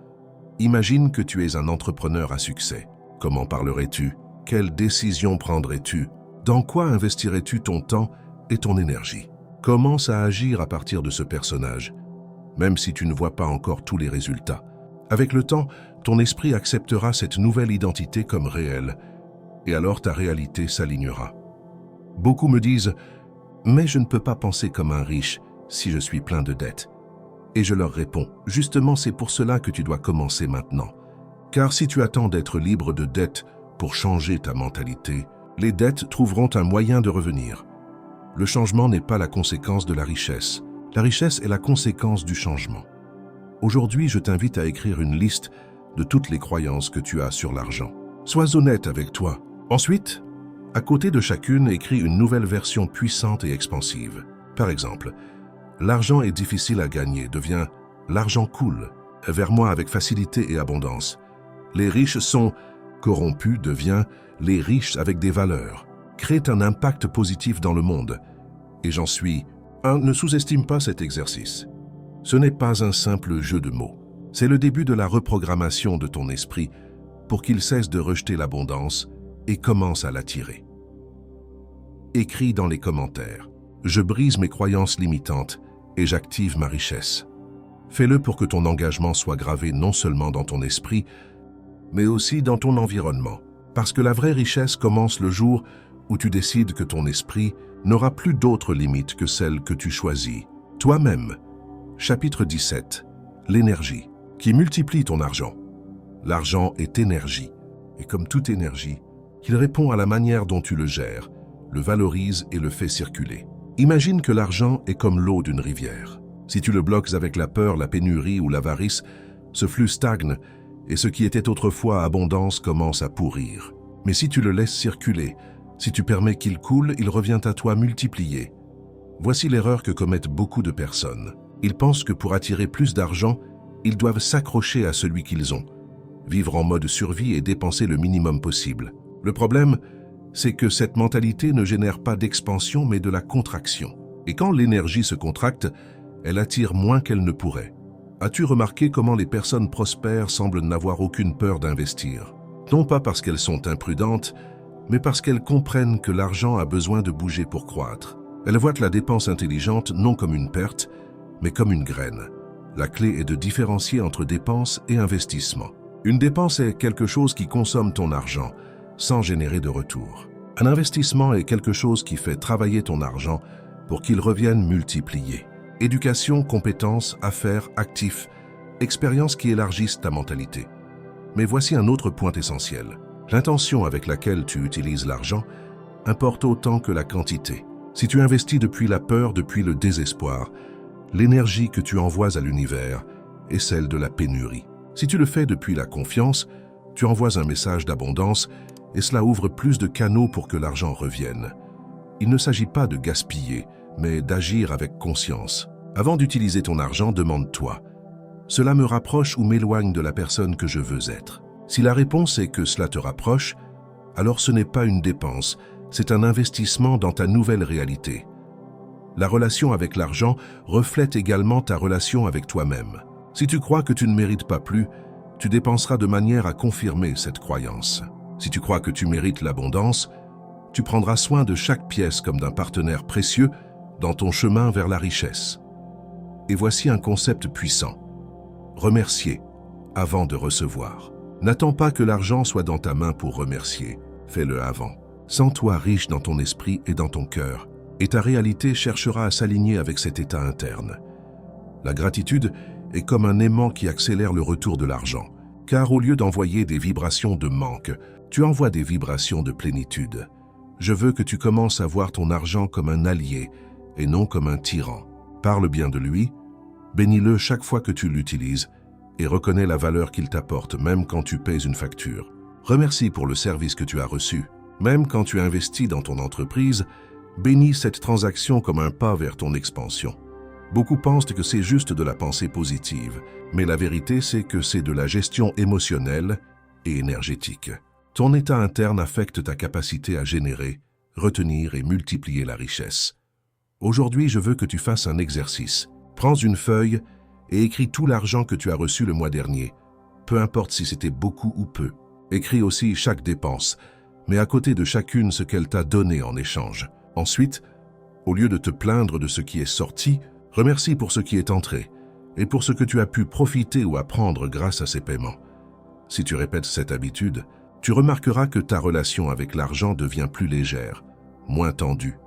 Imagine que tu es un entrepreneur à succès. Comment parlerais-tu? Quelles décisions prendrais-tu? Dans quoi investirais-tu ton temps et ton énergie? Commence à agir à partir de ce personnage, même si tu ne vois pas encore tous les résultats. Avec le temps, ton esprit acceptera cette nouvelle identité comme réelle, et alors ta réalité s'alignera. Beaucoup me disent « Mais je ne peux pas penser comme un riche si je suis plein de dettes. » Et je leur réponds « Justement, c'est pour cela que tu dois commencer maintenant. Car si tu attends d'être libre de dettes pour changer ta mentalité, les dettes trouveront un moyen de revenir. Le changement n'est pas la conséquence de la richesse. La richesse est la conséquence du changement. Aujourd'hui, je t'invite à écrire une liste de toutes les croyances que tu as sur l'argent. Sois honnête avec toi. Ensuite, à côté de chacune, écris une nouvelle version puissante et expansive. Par exemple, l'argent est difficile à gagner devient l'argent coule vers moi avec facilité et abondance. Les riches sont corrompus devient les riches avec des valeurs. Crée un impact positif dans le monde. Et j'en suis. Ne sous-estime pas cet exercice. Ce n'est pas un simple jeu de mots. C'est le début de la reprogrammation de ton esprit pour qu'il cesse de rejeter l'abondance et commence à l'attirer. Écris dans les commentaires. Je brise mes croyances limitantes et j'active ma richesse. Fais-le pour que ton engagement soit gravé non seulement dans ton esprit, mais aussi dans ton environnement. Parce que la vraie richesse commence le jour où tu décides que ton esprit n'aura plus d'autres limites que celles que tu choisis. Toi-même. Chapitre 17. L'énergie, qui multiplie ton argent. L'argent est énergie, et comme toute énergie, il répond à la manière dont tu le gères, le valorise et le fais circuler. Imagine que l'argent est comme l'eau d'une rivière. Si tu le bloques avec la peur, la pénurie ou l'avarice, ce flux stagne et ce qui était autrefois abondance commence à pourrir. Mais si tu le laisses circuler, si tu permets qu'il coule, il revient à toi multiplié. Voici l'erreur que commettent beaucoup de personnes. Ils pensent que pour attirer plus d'argent, ils doivent s'accrocher à celui qu'ils ont, vivre en mode survie et dépenser le minimum possible. Le problème, c'est que cette mentalité ne génère pas d'expansion mais de la contraction. Et quand l'énergie se contracte, elle attire moins qu'elle ne pourrait. As-tu remarqué comment les personnes prospères semblent n'avoir aucune peur d'investir? Non pas parce qu'elles sont imprudentes, mais parce qu'elles comprennent que l'argent a besoin de bouger pour croître. Elles voient la dépense intelligente non comme une perte, mais comme une graine. La clé est de différencier entre dépense et investissement. Une dépense est quelque chose qui consomme ton argent, sans générer de retour. Un investissement est quelque chose qui fait travailler ton argent pour qu'il revienne multiplié. Éducation, compétences, affaires, actifs, expériences qui élargissent ta mentalité. Mais voici un autre point essentiel. L'intention avec laquelle tu utilises l'argent importe autant que la quantité. Si tu investis depuis la peur, depuis le désespoir, l'énergie que tu envoies à l'univers est celle de la pénurie. Si tu le fais depuis la confiance, tu envoies un message d'abondance et cela ouvre plus de canaux pour que l'argent revienne. Il ne s'agit pas de gaspiller, mais d'agir avec conscience. Avant d'utiliser ton argent, demande-toi: cela me rapproche ou m'éloigne de la personne que je veux être? Si la réponse est que cela te rapproche, alors ce n'est pas une dépense, c'est un investissement dans ta nouvelle réalité. La relation avec l'argent reflète également ta relation avec toi-même. Si tu crois que tu ne mérites pas plus, tu dépenseras de manière à confirmer cette croyance. Si tu crois que tu mérites l'abondance, tu prendras soin de chaque pièce comme d'un partenaire précieux dans ton chemin vers la richesse. Et voici un concept puissant: remercier avant de recevoir. N'attends pas que l'argent soit dans ta main pour remercier, fais-le avant. Sens-toi riche dans ton esprit et dans ton cœur, et ta réalité cherchera à s'aligner avec cet état interne. La gratitude est comme un aimant qui accélère le retour de l'argent, car au lieu d'envoyer des vibrations de manque, tu envoies des vibrations de plénitude. Je veux que tu commences à voir ton argent comme un allié et non comme un tyran. Parle bien de lui, bénis-le chaque fois que tu l'utilises et reconnais la valeur qu'il t'apporte même quand tu paies une facture. Remercie pour le service que tu as reçu. Même quand tu investis dans ton entreprise, bénis cette transaction comme un pas vers ton expansion. Beaucoup pensent que c'est juste de la pensée positive, mais la vérité c'est que c'est de la gestion émotionnelle et énergétique. Ton état interne affecte ta capacité à générer, retenir et multiplier la richesse. Aujourd'hui, je veux que tu fasses un exercice. Prends une feuille et écris tout l'argent que tu as reçu le mois dernier, peu importe si c'était beaucoup ou peu. Écris aussi chaque dépense, mais à côté de chacune ce qu'elle t'a donné en échange. Ensuite, au lieu de te plaindre de ce qui est sorti, remercie pour ce qui est entré et pour ce que tu as pu profiter ou apprendre grâce à ces paiements. Si tu répètes cette habitude, tu remarqueras que ta relation avec l'argent devient plus légère, moins tendue.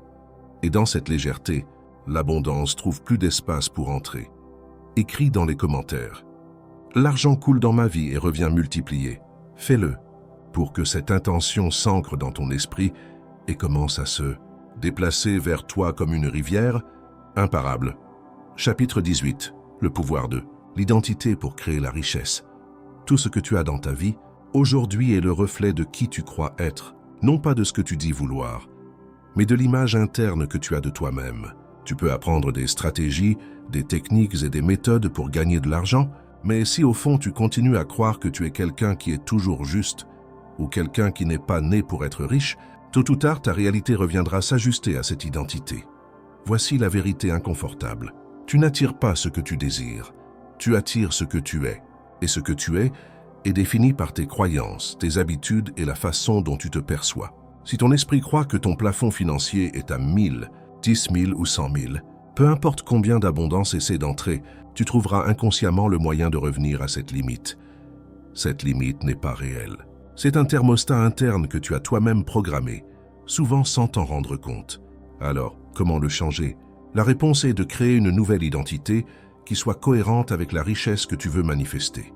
Et dans cette légèreté, l'abondance trouve plus d'espace pour entrer. Écris dans les commentaires: l'argent coule dans ma vie et revient multiplié. Fais-le pour que cette intention s'ancre dans ton esprit et commence à se déplacer vers toi comme une rivière imparable. Chapitre 18. Le pouvoir de l'identité pour créer la richesse. Tout ce que tu as dans ta vie aujourd'hui est le reflet de qui tu crois être, non pas de ce que tu dis vouloir, mais de l'image interne que tu as de toi-même. Tu peux apprendre des stratégies, des techniques et des méthodes pour gagner de l'argent, mais si au fond tu continues à croire que tu es quelqu'un qui est toujours juste ou quelqu'un qui n'est pas né pour être riche, tôt ou tard ta réalité reviendra s'ajuster à cette identité. Voici la vérité inconfortable. Tu n'attires pas ce que tu désires, tu attires ce que tu es. Et ce que tu es est défini par tes croyances, tes habitudes et la façon dont tu te perçois. Si ton esprit croit que ton plafond financier est à 1000, 10 000 ou 100 000, peu importe combien d'abondance essaie d'entrer, tu trouveras inconsciemment le moyen de revenir à cette limite. Cette limite n'est pas réelle. C'est un thermostat interne que tu as toi-même programmé, souvent sans t'en rendre compte. Alors, comment le changer? La réponse est de créer une nouvelle identité qui soit cohérente avec la richesse que tu veux manifester.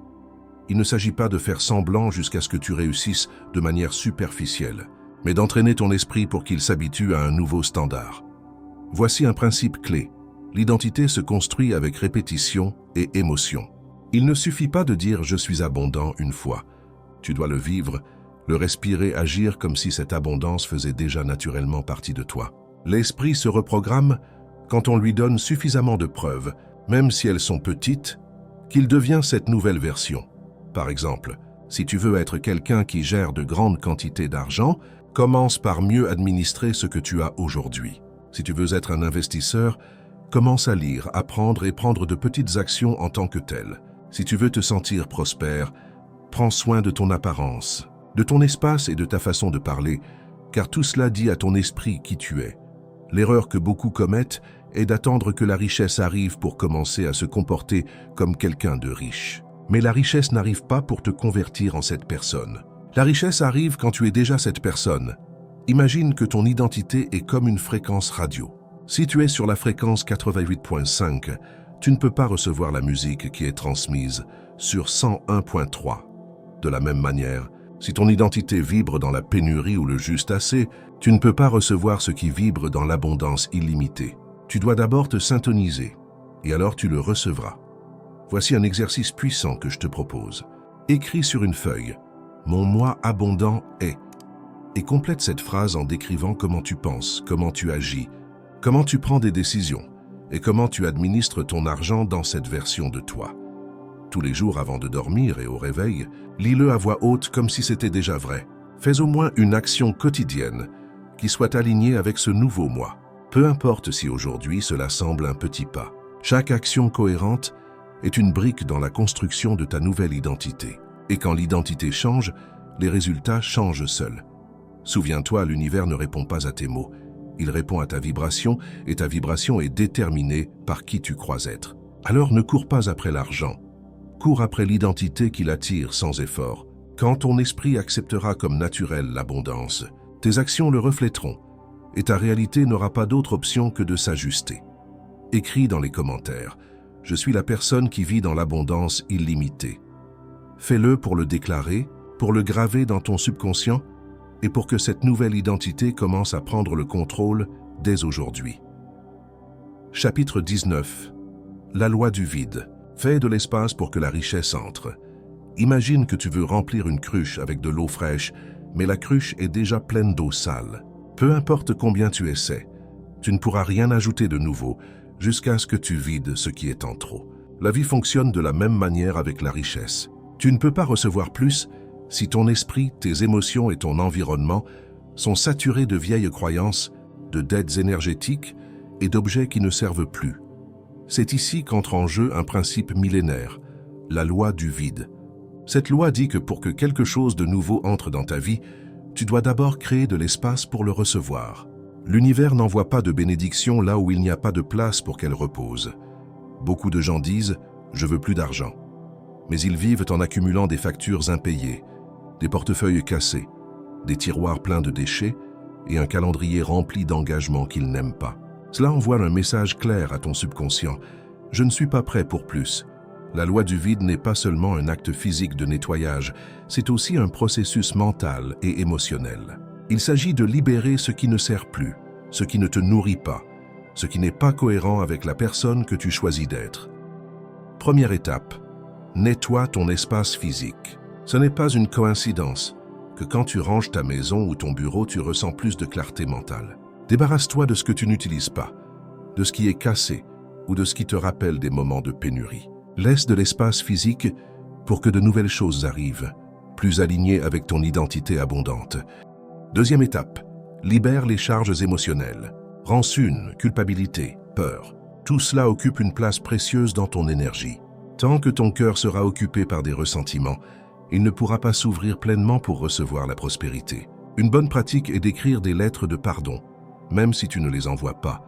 Il ne s'agit pas de faire semblant jusqu'à ce que tu réussisses de manière superficielle, mais d'entraîner ton esprit pour qu'il s'habitue à un nouveau standard. Voici un principe clé. L'identité se construit avec répétition et émotion. Il ne suffit pas de dire « je suis abondant » une fois. Tu dois le vivre, le respirer, agir comme si cette abondance faisait déjà naturellement partie de toi. L'esprit se reprogramme quand on lui donne suffisamment de preuves, même si elles sont petites, qu'il devient cette nouvelle version. Par exemple, si tu veux être quelqu'un qui gère de grandes quantités d'argent, commence par mieux administrer ce que tu as aujourd'hui. Si tu veux être un investisseur, commence à lire, apprendre et prendre de petites actions en tant que tel. Si tu veux te sentir prospère, prends soin de ton apparence, de ton espace et de ta façon de parler, car tout cela dit à ton esprit qui tu es. L'erreur que beaucoup commettent est d'attendre que la richesse arrive pour commencer à se comporter comme quelqu'un de riche. Mais la richesse n'arrive pas pour te convertir en cette personne. La richesse arrive quand tu es déjà cette personne. Imagine que ton identité est comme une fréquence radio. Si tu es sur la fréquence 88.5, tu ne peux pas recevoir la musique qui est transmise sur 101.3. De la même manière, si ton identité vibre dans la pénurie ou le juste assez, tu ne peux pas recevoir ce qui vibre dans l'abondance illimitée. Tu dois d'abord te syntoniser, et alors tu le recevras. Voici un exercice puissant que je te propose. Écris sur une feuille « Mon moi abondant est » et complète cette phrase en décrivant comment tu penses, comment tu agis, comment tu prends des décisions et comment tu administres ton argent dans cette version de toi. Tous les jours avant de dormir et au réveil, lis-le à voix haute comme si c'était déjà vrai. Fais au moins une action quotidienne qui soit alignée avec ce nouveau moi. Peu importe si aujourd'hui cela semble un petit pas. Chaque action cohérente est une brique dans la construction de ta nouvelle identité. Et quand l'identité change, les résultats changent seuls. Souviens-toi, l'univers ne répond pas à tes mots. Il répond à ta vibration et ta vibration est déterminée par qui tu crois être. Alors ne cours pas après l'argent. Cours après l'identité qui l'attire sans effort. Quand ton esprit acceptera comme naturel l'abondance, tes actions le reflèteront et ta réalité n'aura pas d'autre option que de s'ajuster. Écris dans les commentaires « Je suis la personne qui vit dans l'abondance illimitée ». Fais-le pour le déclarer, pour le graver dans ton subconscient et pour que cette nouvelle identité commence à prendre le contrôle dès aujourd'hui. Chapitre 19. La loi du vide. Fais de l'espace pour que la richesse entre. Imagine que tu veux remplir une cruche avec de l'eau fraîche, mais la cruche est déjà pleine d'eau sale. Peu importe combien tu essaies, tu ne pourras rien ajouter de nouveau jusqu'à ce que tu vides ce qui est en trop. La vie fonctionne de la même manière avec la richesse. Tu ne peux pas recevoir plus si ton esprit, tes émotions et ton environnement sont saturés de vieilles croyances, de dettes énergétiques et d'objets qui ne servent plus. C'est ici qu'entre en jeu un principe millénaire, la loi du vide. Cette loi dit que pour que quelque chose de nouveau entre dans ta vie, tu dois d'abord créer de l'espace pour le recevoir. L'univers n'envoie pas de bénédiction là où il n'y a pas de place pour qu'elle repose. Beaucoup de gens disent « je veux plus d'argent ». Mais ils vivent en accumulant des factures impayées, des portefeuilles cassés, des tiroirs pleins de déchets et un calendrier rempli d'engagements qu'ils n'aiment pas. Cela envoie un message clair à ton subconscient. Je ne suis pas prêt pour plus. La loi du vide n'est pas seulement un acte physique de nettoyage, c'est aussi un processus mental et émotionnel. Il s'agit de libérer ce qui ne sert plus, ce qui ne te nourrit pas, ce qui n'est pas cohérent avec la personne que tu choisis d'être. Première étape, nettoie ton espace physique. Ce n'est pas une coïncidence que quand tu ranges ta maison ou ton bureau, tu ressens plus de clarté mentale. Débarrasse-toi de ce que tu n'utilises pas, de ce qui est cassé ou de ce qui te rappelle des moments de pénurie. Laisse de l'espace physique pour que de nouvelles choses arrivent, plus alignées avec ton identité abondante. Deuxième étape, libère les charges émotionnelles. Rancune, culpabilité, peur. Tout cela occupe une place précieuse dans ton énergie. Tant que ton cœur sera occupé par des ressentiments, il ne pourra pas s'ouvrir pleinement pour recevoir la prospérité. Une bonne pratique est d'écrire des lettres de pardon, même si tu ne les envoies pas,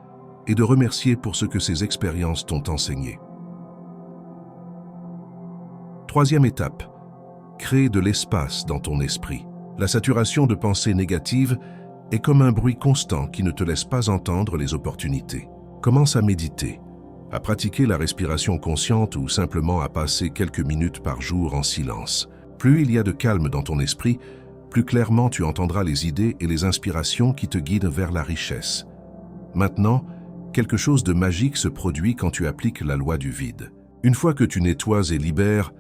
et de remercier pour ce que ces expériences t'ont enseigné. Troisième étape, crée de l'espace dans ton esprit. La saturation de pensées négatives est comme un bruit constant qui ne te laisse pas entendre les opportunités. Commence à méditer, à pratiquer la respiration consciente ou simplement à passer quelques minutes par jour en silence. Plus il y a de calme dans ton esprit, plus clairement tu entendras les idées et les inspirations qui te guident vers la richesse. Maintenant, quelque chose de magique se produit quand tu appliques la loi du vide. Une fois que tu nettoies et libères,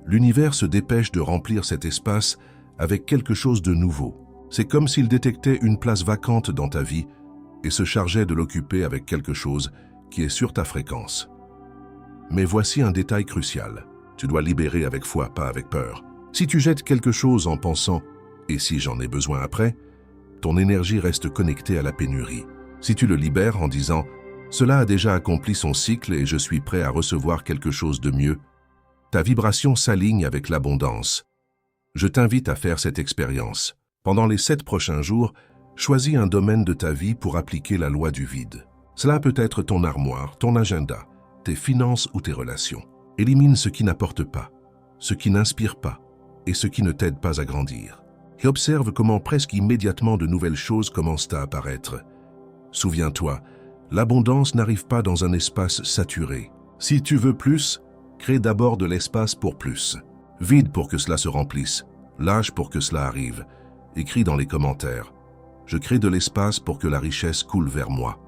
l'univers se dépêche de remplir cet espace avec quelque chose de nouveau. C'est comme s'il détectait une place vacante dans ta vie et se chargeait de l'occuper avec quelque chose qui est sur ta fréquence. Mais voici un détail crucial. Tu dois libérer avec foi, pas avec peur. Si tu jettes quelque chose en pensant « et si j'en ai besoin après », ton énergie reste connectée à la pénurie. Si tu le libères en disant « cela a déjà accompli son cycle et je suis prêt à recevoir quelque chose de mieux », ta vibration s'aligne avec l'abondance. Je t'invite à faire cette expérience. Pendant les 7 prochains jours, choisis un domaine de ta vie pour appliquer la loi du vide. Cela peut être ton armoire, ton agenda, tes finances ou tes relations. Élimine ce qui n'apporte pas, ce qui n'inspire pas et ce qui ne t'aide pas à grandir. et observe comment presque immédiatement de nouvelles choses commencent à apparaître. Souviens-toi, l'abondance n'arrive pas dans un espace saturé. Si tu veux plus, crée d'abord de l'espace pour plus. Vide pour que cela se remplisse. Lâche pour que cela arrive. Écris dans les commentaires. Je crée de l'espace pour que la richesse coule vers moi.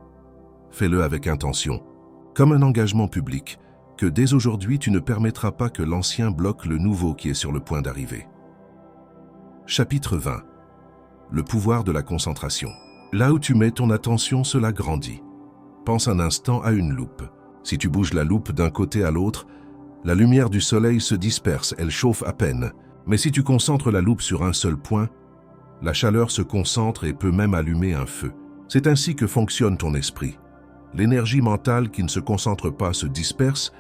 Fais-le avec intention, comme un engagement public, que dès aujourd'hui tu ne permettras pas que l'ancien bloque le nouveau qui est sur le point d'arriver. Chapitre 20. Le pouvoir de la concentration. Là où tu mets ton attention, cela grandit. Pense un instant à une loupe. Si tu bouges la loupe d'un côté à l'autre, la lumière du soleil se disperse, elle chauffe à peine. Mais si tu concentres la loupe sur un seul point, la chaleur se concentre et peut même allumer un feu. C'est ainsi que fonctionne ton esprit. L'énergie mentale qui ne se concentre pas se disperse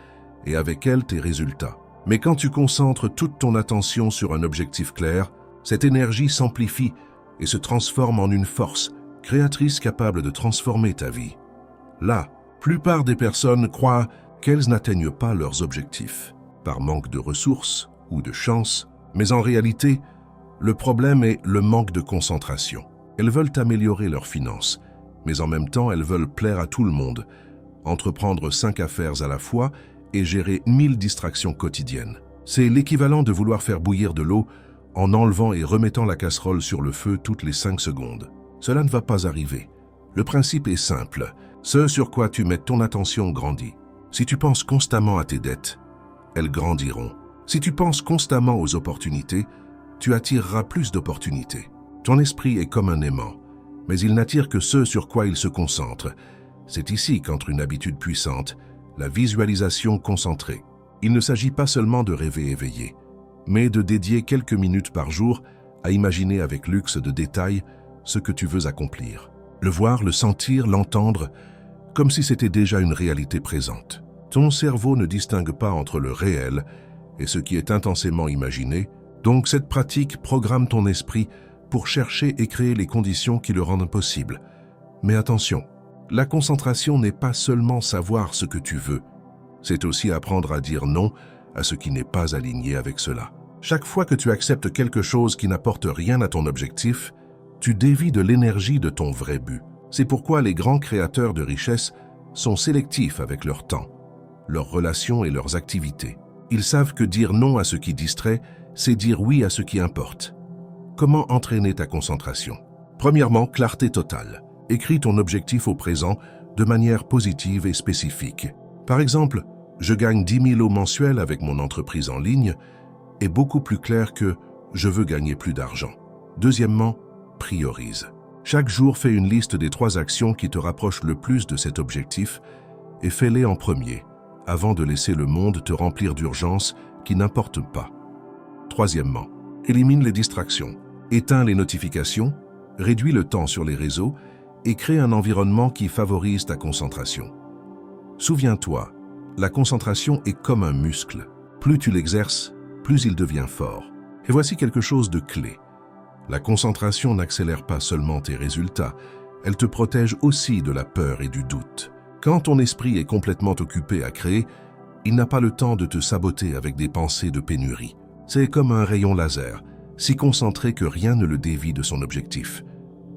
et avec elle tes résultats. Mais quand tu concentres toute ton attention sur un objectif clair, cette énergie s'amplifie et se transforme en une force créatrice capable de transformer ta vie. La plupart des personnes croient qu'elles n'atteignent pas leurs objectifs, par manque de ressources ou de chance, mais en réalité, le problème est le manque de concentration. Elles veulent améliorer leurs finances, mais en même temps, elles veulent plaire à tout le monde, entreprendre 5 affaires à la fois et gérer 1000 distractions quotidiennes. C'est l'équivalent de vouloir faire bouillir de l'eau en enlevant et remettant la casserole sur le feu toutes les 5 secondes. Cela ne va pas arriver. Le principe est simple. Ce sur quoi tu mets ton attention grandit. Si tu penses constamment à tes dettes, elles grandiront. Si tu penses constamment aux opportunités, tu attireras plus d'opportunités. Ton esprit est comme un aimant, mais il n'attire que ce sur quoi il se concentre. C'est ici qu'entre une habitude puissante, la visualisation concentrée. Il ne s'agit pas seulement de rêver éveillé, mais de dédier quelques minutes par jour à imaginer avec luxe de détails ce que tu veux accomplir. Le voir, le sentir, l'entendre, comme si c'était déjà une réalité présente. Ton cerveau ne distingue pas entre le réel et ce qui est intensément imaginé, donc cette pratique programme ton esprit pour chercher et créer les conditions qui le rendent possible. Mais attention, la concentration n'est pas seulement savoir ce que tu veux, c'est aussi apprendre à dire non à ce qui n'est pas aligné avec cela. Chaque fois que tu acceptes quelque chose qui n'apporte rien à ton objectif, tu dévies de l'énergie de ton vrai but. C'est pourquoi les grands créateurs de richesse sont sélectifs avec leur temps, leurs relations et leurs activités. Ils savent que dire non à ce qui distrait, c'est dire oui à ce qui importe. Comment entraîner ta concentration? Premièrement, clarté totale. Écris ton objectif au présent de manière positive et spécifique. Par exemple, je gagne 10 000 € mensuels avec mon entreprise en ligne est beaucoup plus clair que je veux gagner plus d'argent. Deuxièmement, priorise. Chaque jour, fais une liste des 3 actions qui te rapprochent le plus de cet objectif et fais-les en premier, avant de laisser le monde te remplir d'urgences qui n'importent pas. Troisièmement, élimine les distractions. Éteins les notifications, réduis le temps sur les réseaux et crée un environnement qui favorise ta concentration. Souviens-toi, la concentration est comme un muscle. Plus tu l'exerces, plus il devient fort. Et voici quelque chose de clé. La concentration n'accélère pas seulement tes résultats, elle te protège aussi de la peur et du doute. Quand ton esprit est complètement occupé à créer, il n'a pas le temps de te saboter avec des pensées de pénurie. C'est comme un rayon laser, si concentré que rien ne le dévie de son objectif.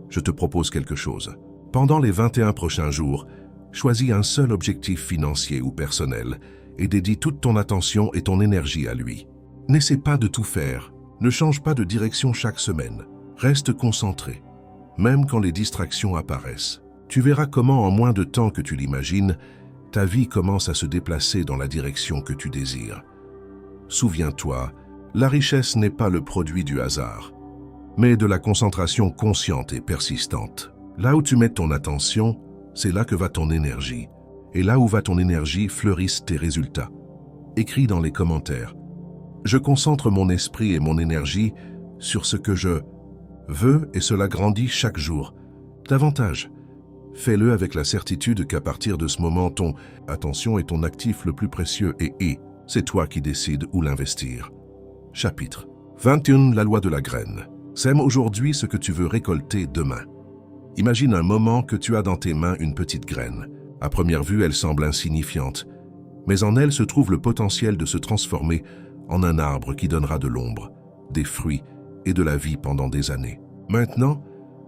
Je te propose quelque chose. Pendant les 21 prochains jours, choisis un seul objectif financier ou personnel et dédie toute ton attention et ton énergie à lui. N'essaie pas de tout faire, ne change pas de direction chaque semaine. Reste concentré, même quand les distractions apparaissent. Tu verras comment en moins de temps que tu l'imagines, ta vie commence à se déplacer dans la direction que tu désires. Souviens-toi, la richesse n'est pas le produit du hasard, mais de la concentration consciente et persistante. Là où tu mets ton attention, c'est là que va ton énergie. Et là où va ton énergie, fleurissent tes résultats. Écris dans les commentaires. Je concentre mon esprit et mon énergie sur ce que je veux et cela grandit chaque jour. Davantage. Fais-le avec la certitude qu'à partir de ce moment, ton attention est ton actif le plus précieux et c'est toi qui décides où l'investir. Chapitre 21. La loi de la graine. Sème aujourd'hui ce que tu veux récolter demain. Imagine un moment que tu as dans tes mains une petite graine. À première vue, elle semble insignifiante, mais en elle se trouve le potentiel de se transformer en un arbre qui donnera de l'ombre, des fruits et de la vie pendant des années. Maintenant,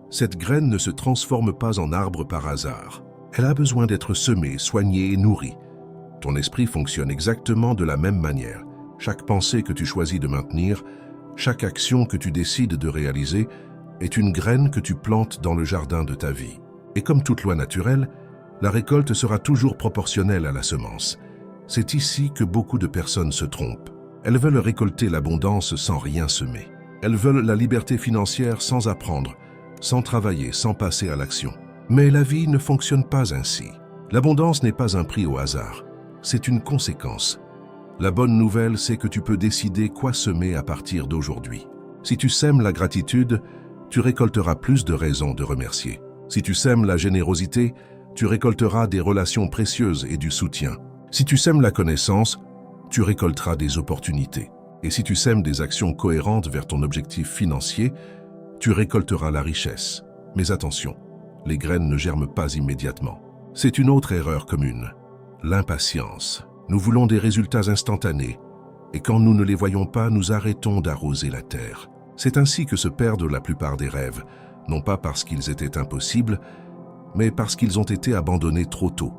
cette graine ne se transforme pas en arbre par hasard. Elle a besoin d'être semée, soignée et nourrie. Ton esprit fonctionne exactement de la même manière. Chaque pensée que tu choisis de maintenir, chaque action que tu décides de réaliser est une graine que tu plantes dans le jardin de ta vie. Et comme toute loi naturelle, la récolte sera toujours proportionnelle à la semence. C'est ici que beaucoup de personnes se trompent. Elles veulent récolter l'abondance sans rien semer. Elles veulent la liberté financière sans apprendre, sans travailler, sans passer à l'action. Mais la vie ne fonctionne pas ainsi. L'abondance n'est pas un prix au hasard, c'est une conséquence. La bonne nouvelle, c'est que tu peux décider quoi semer à partir d'aujourd'hui. Si tu sèmes la gratitude, tu récolteras plus de raisons de remercier. Si tu sèmes la générosité, tu récolteras des relations précieuses et du soutien. Si tu sèmes la connaissance, tu récolteras des opportunités. Et si tu sèmes des actions cohérentes vers ton objectif financier, tu récolteras la richesse. Mais attention, les graines ne germent pas immédiatement. C'est une autre erreur commune, l'impatience. Nous voulons des résultats instantanés, et quand nous ne les voyons pas, nous arrêtons d'arroser la terre. C'est ainsi que se perdent la plupart des rêves, non pas parce qu'ils étaient impossibles, mais parce qu'ils ont été abandonnés trop tôt.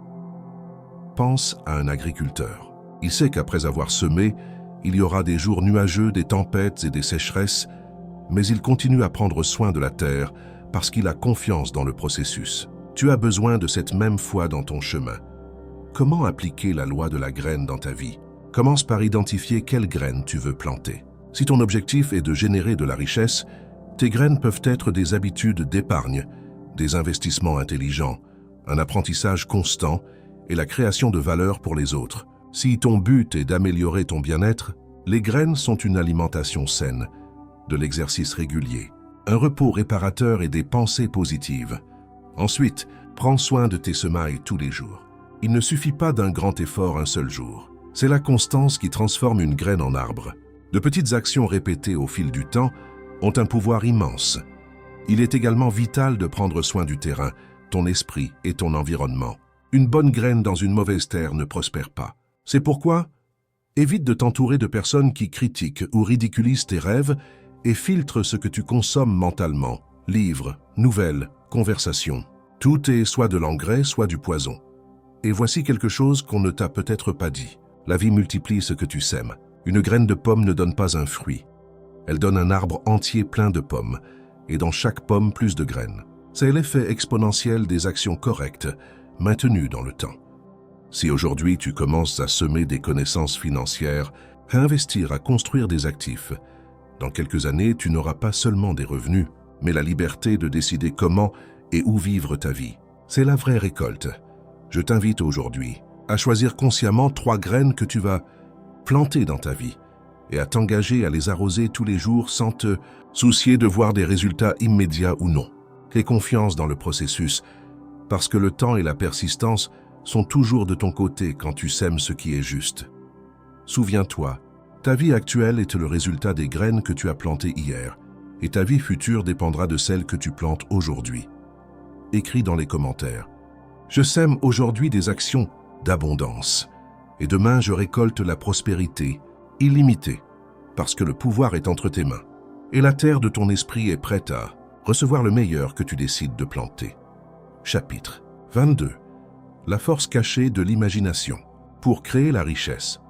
Pense à un agriculteur. Il sait qu'après avoir semé, il y aura des jours nuageux, des tempêtes et des sécheresses, mais il continue à prendre soin de la terre parce qu'il a confiance dans le processus. Tu as besoin de cette même foi dans ton chemin. Comment appliquer la loi de la graine dans ta vie? Commence par identifier quelle graine tu veux planter. Si ton objectif est de générer de la richesse, tes graines peuvent être des habitudes d'épargne, des investissements intelligents, un apprentissage constant et la création de valeur pour les autres. Si ton but est d'améliorer ton bien-être, les graines sont une alimentation saine, de l'exercice régulier, un repos réparateur et des pensées positives. Ensuite, prends soin de tes semailles tous les jours. Il ne suffit pas d'un grand effort un seul jour. C'est la constance qui transforme une graine en arbre. De petites actions répétées au fil du temps ont un pouvoir immense. Il est également vital de prendre soin du terrain, ton esprit et ton environnement. Une bonne graine dans une mauvaise terre ne prospère pas. C'est pourquoi, évite de t'entourer de personnes qui critiquent ou ridiculisent tes rêves et filtre ce que tu consommes mentalement. Livres, nouvelles, conversations. Tout est soit de l'engrais, soit du poison. Et voici quelque chose qu'on ne t'a peut-être pas dit. La vie multiplie ce que tu sèmes. Une graine de pomme ne donne pas un fruit. Elle donne un arbre entier plein de pommes, et dans chaque pomme plus de graines. C'est l'effet exponentiel des actions correctes, maintenues dans le temps. Si aujourd'hui tu commences à semer des connaissances financières, à investir, à construire des actifs, dans quelques années, tu n'auras pas seulement des revenus, mais la liberté de décider comment et où vivre ta vie. C'est la vraie récolte. Je t'invite aujourd'hui à choisir consciemment 3 graines que tu vas planter dans ta vie et à t'engager à les arroser tous les jours sans te soucier de voir des résultats immédiats ou non. Aie confiance dans le processus, parce que le temps et la persistance sont toujours de ton côté quand tu sèmes ce qui est juste. Souviens-toi, ta vie actuelle est le résultat des graines que tu as plantées hier, et ta vie future dépendra de celles que tu plantes aujourd'hui. Écris dans les commentaires. Je sème aujourd'hui des actions d'abondance, et demain je récolte la prospérité illimitée, parce que le pouvoir est entre tes mains, et la terre de ton esprit est prête à recevoir le meilleur que tu décides de planter. Chapitre 22. La force cachée de l'imagination. Pour créer la richesse,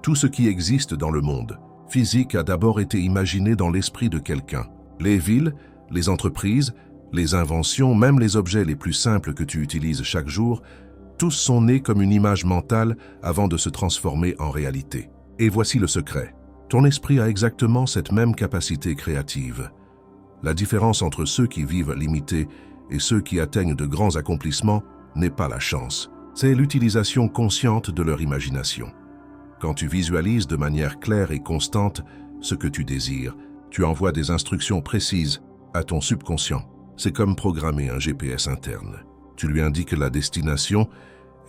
tout ce qui existe dans le monde physique a d'abord été imaginé dans l'esprit de quelqu'un. Les villes, les entreprises, les inventions, même les objets les plus simples que tu utilises chaque jour, tous sont nés comme une image mentale avant de se transformer en réalité. Et voici le secret. Ton esprit a exactement cette même capacité créative. La différence entre ceux qui vivent limités et ceux qui atteignent de grands accomplissements n'est pas la chance, c'est l'utilisation consciente de leur imagination. Quand tu visualises de manière claire et constante ce que tu désires, tu envoies des instructions précises à ton subconscient. C'est comme programmer un GPS interne. Tu lui indiques la destination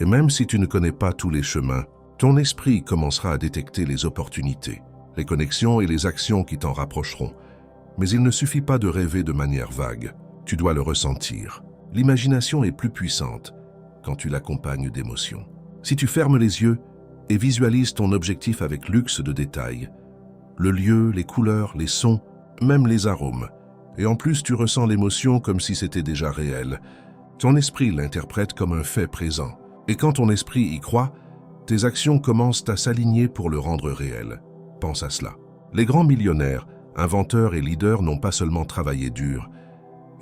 et même si tu ne connais pas tous les chemins, ton esprit commencera à détecter les opportunités, les connexions et les actions qui t'en rapprocheront. Mais il ne suffit pas de rêver de manière vague, tu dois le ressentir. L'imagination est plus puissante quand tu l'accompagnes d'émotions. Si tu fermes les yeux et visualises ton objectif avec luxe de détails, le lieu, les couleurs, les sons, même les arômes. Et en plus, tu ressens l'émotion comme si c'était déjà réel. Ton esprit l'interprète comme un fait présent. Et quand ton esprit y croit, tes actions commencent à s'aligner pour le rendre réel. Pense à cela. Les grands millionnaires, inventeurs et leaders n'ont pas seulement travaillé dur,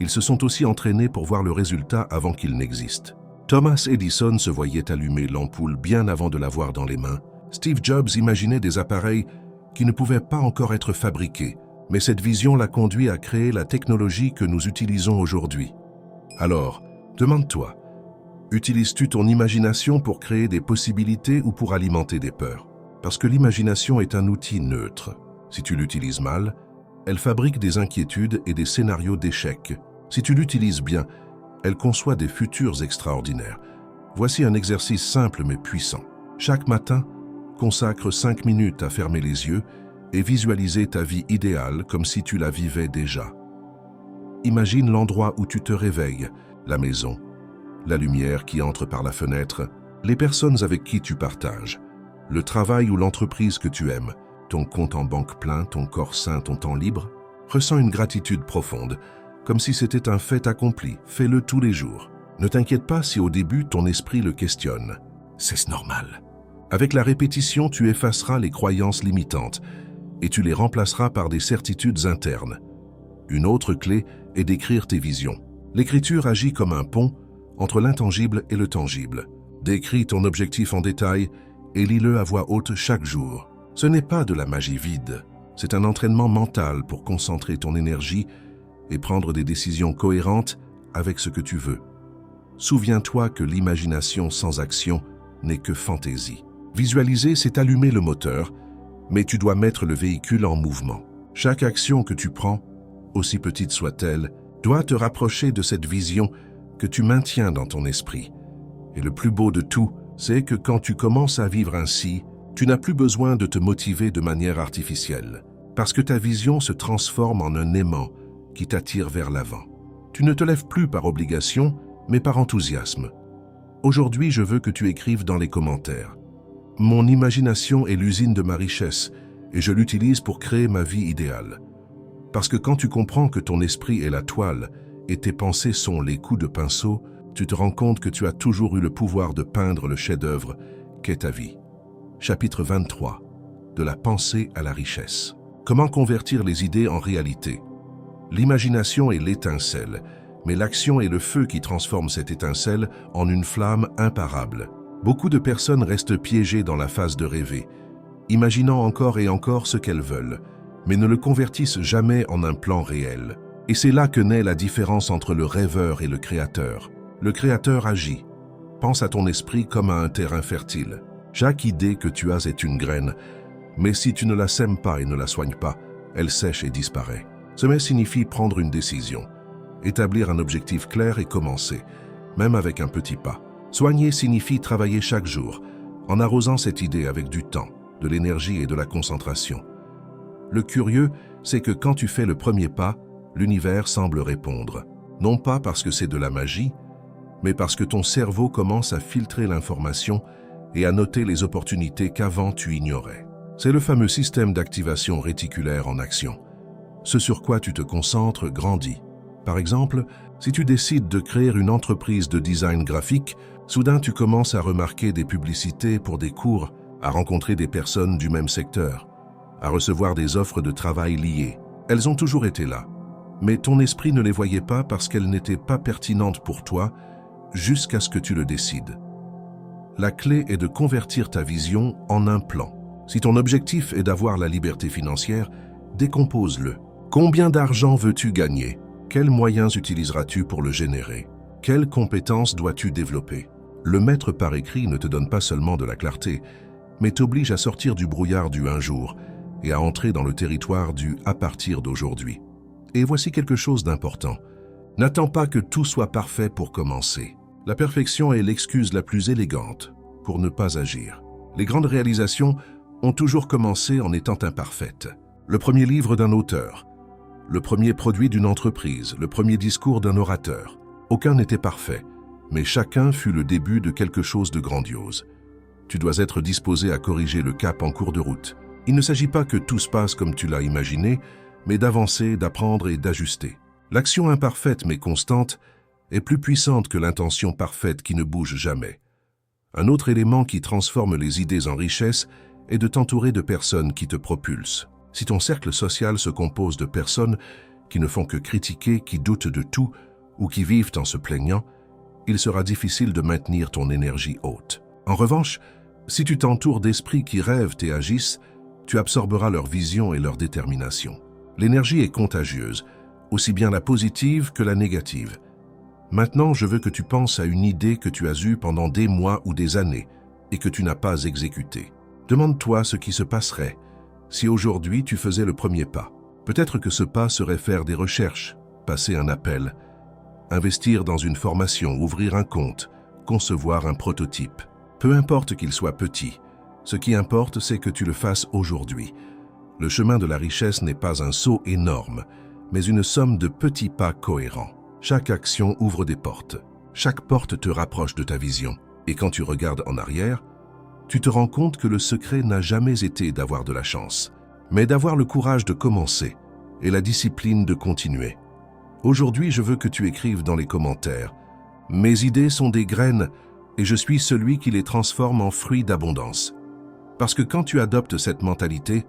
ils se sont aussi entraînés pour voir le résultat avant qu'il n'existe. Thomas Edison se voyait allumer l'ampoule bien avant de l'avoir dans les mains. Steve Jobs imaginait des appareils qui ne pouvaient pas encore être fabriqués, mais cette vision l'a conduit à créer la technologie que nous utilisons aujourd'hui. Alors, demande-toi, utilises-tu ton imagination pour créer des possibilités ou pour alimenter des peurs? Parce que l'imagination est un outil neutre. Si tu l'utilises mal, elle fabrique des inquiétudes et des scénarios d'échec. Si tu l'utilises bien, elle conçoit des futurs extraordinaires. Voici un exercice simple mais puissant. Chaque matin, consacre 5 minutes à fermer les yeux et visualiser ta vie idéale comme si tu la vivais déjà. Imagine l'endroit où tu te réveilles, la maison, la lumière qui entre par la fenêtre, les personnes avec qui tu partages, le travail ou l'entreprise que tu aimes, ton compte en banque plein, ton corps sain, ton temps libre. Ressens une gratitude profonde, comme si c'était un fait accompli. Fais-le tous les jours. Ne t'inquiète pas si au début ton esprit le questionne. C'est normal. Avec la répétition, tu effaceras les croyances limitantes et tu les remplaceras par des certitudes internes. Une autre clé est d'écrire tes visions. L'écriture agit comme un pont entre l'intangible et le tangible. Décris ton objectif en détail et lis-le à voix haute chaque jour. Ce n'est pas de la magie vide, c'est un entraînement mental pour concentrer ton énergie et prendre des décisions cohérentes avec ce que tu veux. Souviens-toi que l'imagination sans action n'est que fantaisie. Visualiser, c'est allumer le moteur, mais tu dois mettre le véhicule en mouvement. Chaque action que tu prends, aussi petite soit-elle, doit te rapprocher de cette vision que tu maintiens dans ton esprit. Et le plus beau de tout, c'est que quand tu commences à vivre ainsi, tu n'as plus besoin de te motiver de manière artificielle, parce que ta vision se transforme en un aimant qui t'attire vers l'avant. Tu ne te lèves plus par obligation, mais par enthousiasme. Aujourd'hui, je veux que tu écrives dans les commentaires. Mon imagination est l'usine de ma richesse, et je l'utilise pour créer ma vie idéale. Parce que quand tu comprends que ton esprit est la toile, et tes pensées sont les coups de pinceau, tu te rends compte que tu as toujours eu le pouvoir de peindre le chef-d'œuvre qu'est ta vie. Chapitre 23. De la pensée à la richesse. Comment convertir les idées en réalité? L'imagination est l'étincelle, mais l'action est le feu qui transforme cette étincelle en une flamme imparable. Beaucoup de personnes restent piégées dans la phase de rêver, imaginant encore et encore ce qu'elles veulent, mais ne le convertissent jamais en un plan réel. Et c'est là que naît la différence entre le rêveur et le créateur. Le créateur agit. Pense à ton esprit comme à un terrain fertile. Chaque idée que tu as est une graine, mais si tu ne la sèmes pas et ne la soignes pas, elle sèche et disparaît. Semer signifie prendre une décision, établir un objectif clair et commencer, même avec un petit pas. Soigner signifie travailler chaque jour, en arrosant cette idée avec du temps, de l'énergie et de la concentration. Le curieux, c'est que quand tu fais le premier pas, l'univers semble répondre. Non pas parce que c'est de la magie, mais parce que ton cerveau commence à filtrer l'information et à noter les opportunités qu'avant tu ignorais. C'est le fameux système d'activation réticulaire en action. Ce sur quoi tu te concentres grandit. Par exemple, si tu décides de créer une entreprise de design graphique, soudain tu commences à remarquer des publicités pour des cours, à rencontrer des personnes du même secteur, à recevoir des offres de travail liées. Elles ont toujours été là, mais ton esprit ne les voyait pas parce qu'elles n'étaient pas pertinentes pour toi jusqu'à ce que tu le décides. La clé est de convertir ta vision en un plan. Si ton objectif est d'avoir la liberté financière, décompose-le. Combien d'argent veux-tu gagner? Quels moyens utiliseras-tu pour le générer? Quelles compétences dois-tu développer? Le mettre par écrit ne te donne pas seulement de la clarté, mais t'oblige à sortir du brouillard du un jour et à entrer dans le territoire du à partir d'aujourd'hui. Et voici quelque chose d'important. N'attends pas que tout soit parfait pour commencer. La perfection est l'excuse la plus élégante pour ne pas agir. Les grandes réalisations ont toujours commencé en étant imparfaites. Le premier livre d'un auteur, le premier produit d'une entreprise, le premier discours d'un orateur. Aucun n'était parfait, mais chacun fut le début de quelque chose de grandiose. Tu dois être disposé à corriger le cap en cours de route. Il ne s'agit pas que tout se passe comme tu l'as imaginé, mais d'avancer, d'apprendre et d'ajuster. L'action imparfaite mais constante est plus puissante que l'intention parfaite qui ne bouge jamais. Un autre élément qui transforme les idées en richesse est de t'entourer de personnes qui te propulsent. Si ton cercle social se compose de personnes qui ne font que critiquer, qui doutent de tout ou qui vivent en se plaignant, il sera difficile de maintenir ton énergie haute. En revanche, si tu t'entoures d'esprits qui rêvent et agissent, tu absorberas leur vision et leur détermination. L'énergie est contagieuse, aussi bien la positive que la négative. Maintenant, je veux que tu penses à une idée que tu as eue pendant des mois ou des années et que tu n'as pas exécutée. Demande-toi ce qui se passerait si aujourd'hui tu faisais le premier pas. Peut-être que ce pas serait faire des recherches, passer un appel, investir dans une formation, ouvrir un compte, concevoir un prototype. Peu importe qu'il soit petit, ce qui importe, c'est que tu le fasses aujourd'hui. Le chemin de la richesse n'est pas un saut énorme, mais une somme de petits pas cohérents. Chaque action ouvre des portes. Chaque porte te rapproche de ta vision. Et quand tu regardes en arrière, tu te rends compte que le secret n'a jamais été d'avoir de la chance, mais d'avoir le courage de commencer et la discipline de continuer. Aujourd'hui, je veux que tu écrives dans les commentaires « Mes idées sont des graines et je suis celui qui les transforme en fruits d'abondance. » Parce que quand tu adoptes cette mentalité,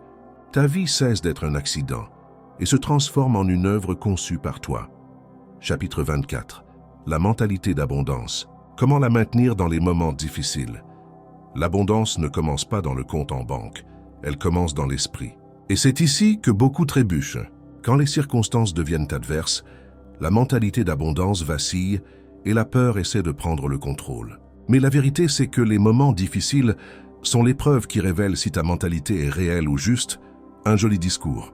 ta vie cesse d'être un accident et se transforme en une œuvre conçue par toi. Chapitre 24. La mentalité d'abondance. Comment la maintenir dans les moments difficiles? L'abondance ne commence pas dans le compte en banque, elle commence dans l'esprit. Et c'est ici que beaucoup trébuchent. Quand les circonstances deviennent adverses, la mentalité d'abondance vacille et la peur essaie de prendre le contrôle. Mais la vérité, c'est que les moments difficiles sont l'épreuve qui révèle si ta mentalité est réelle ou juste un joli discours.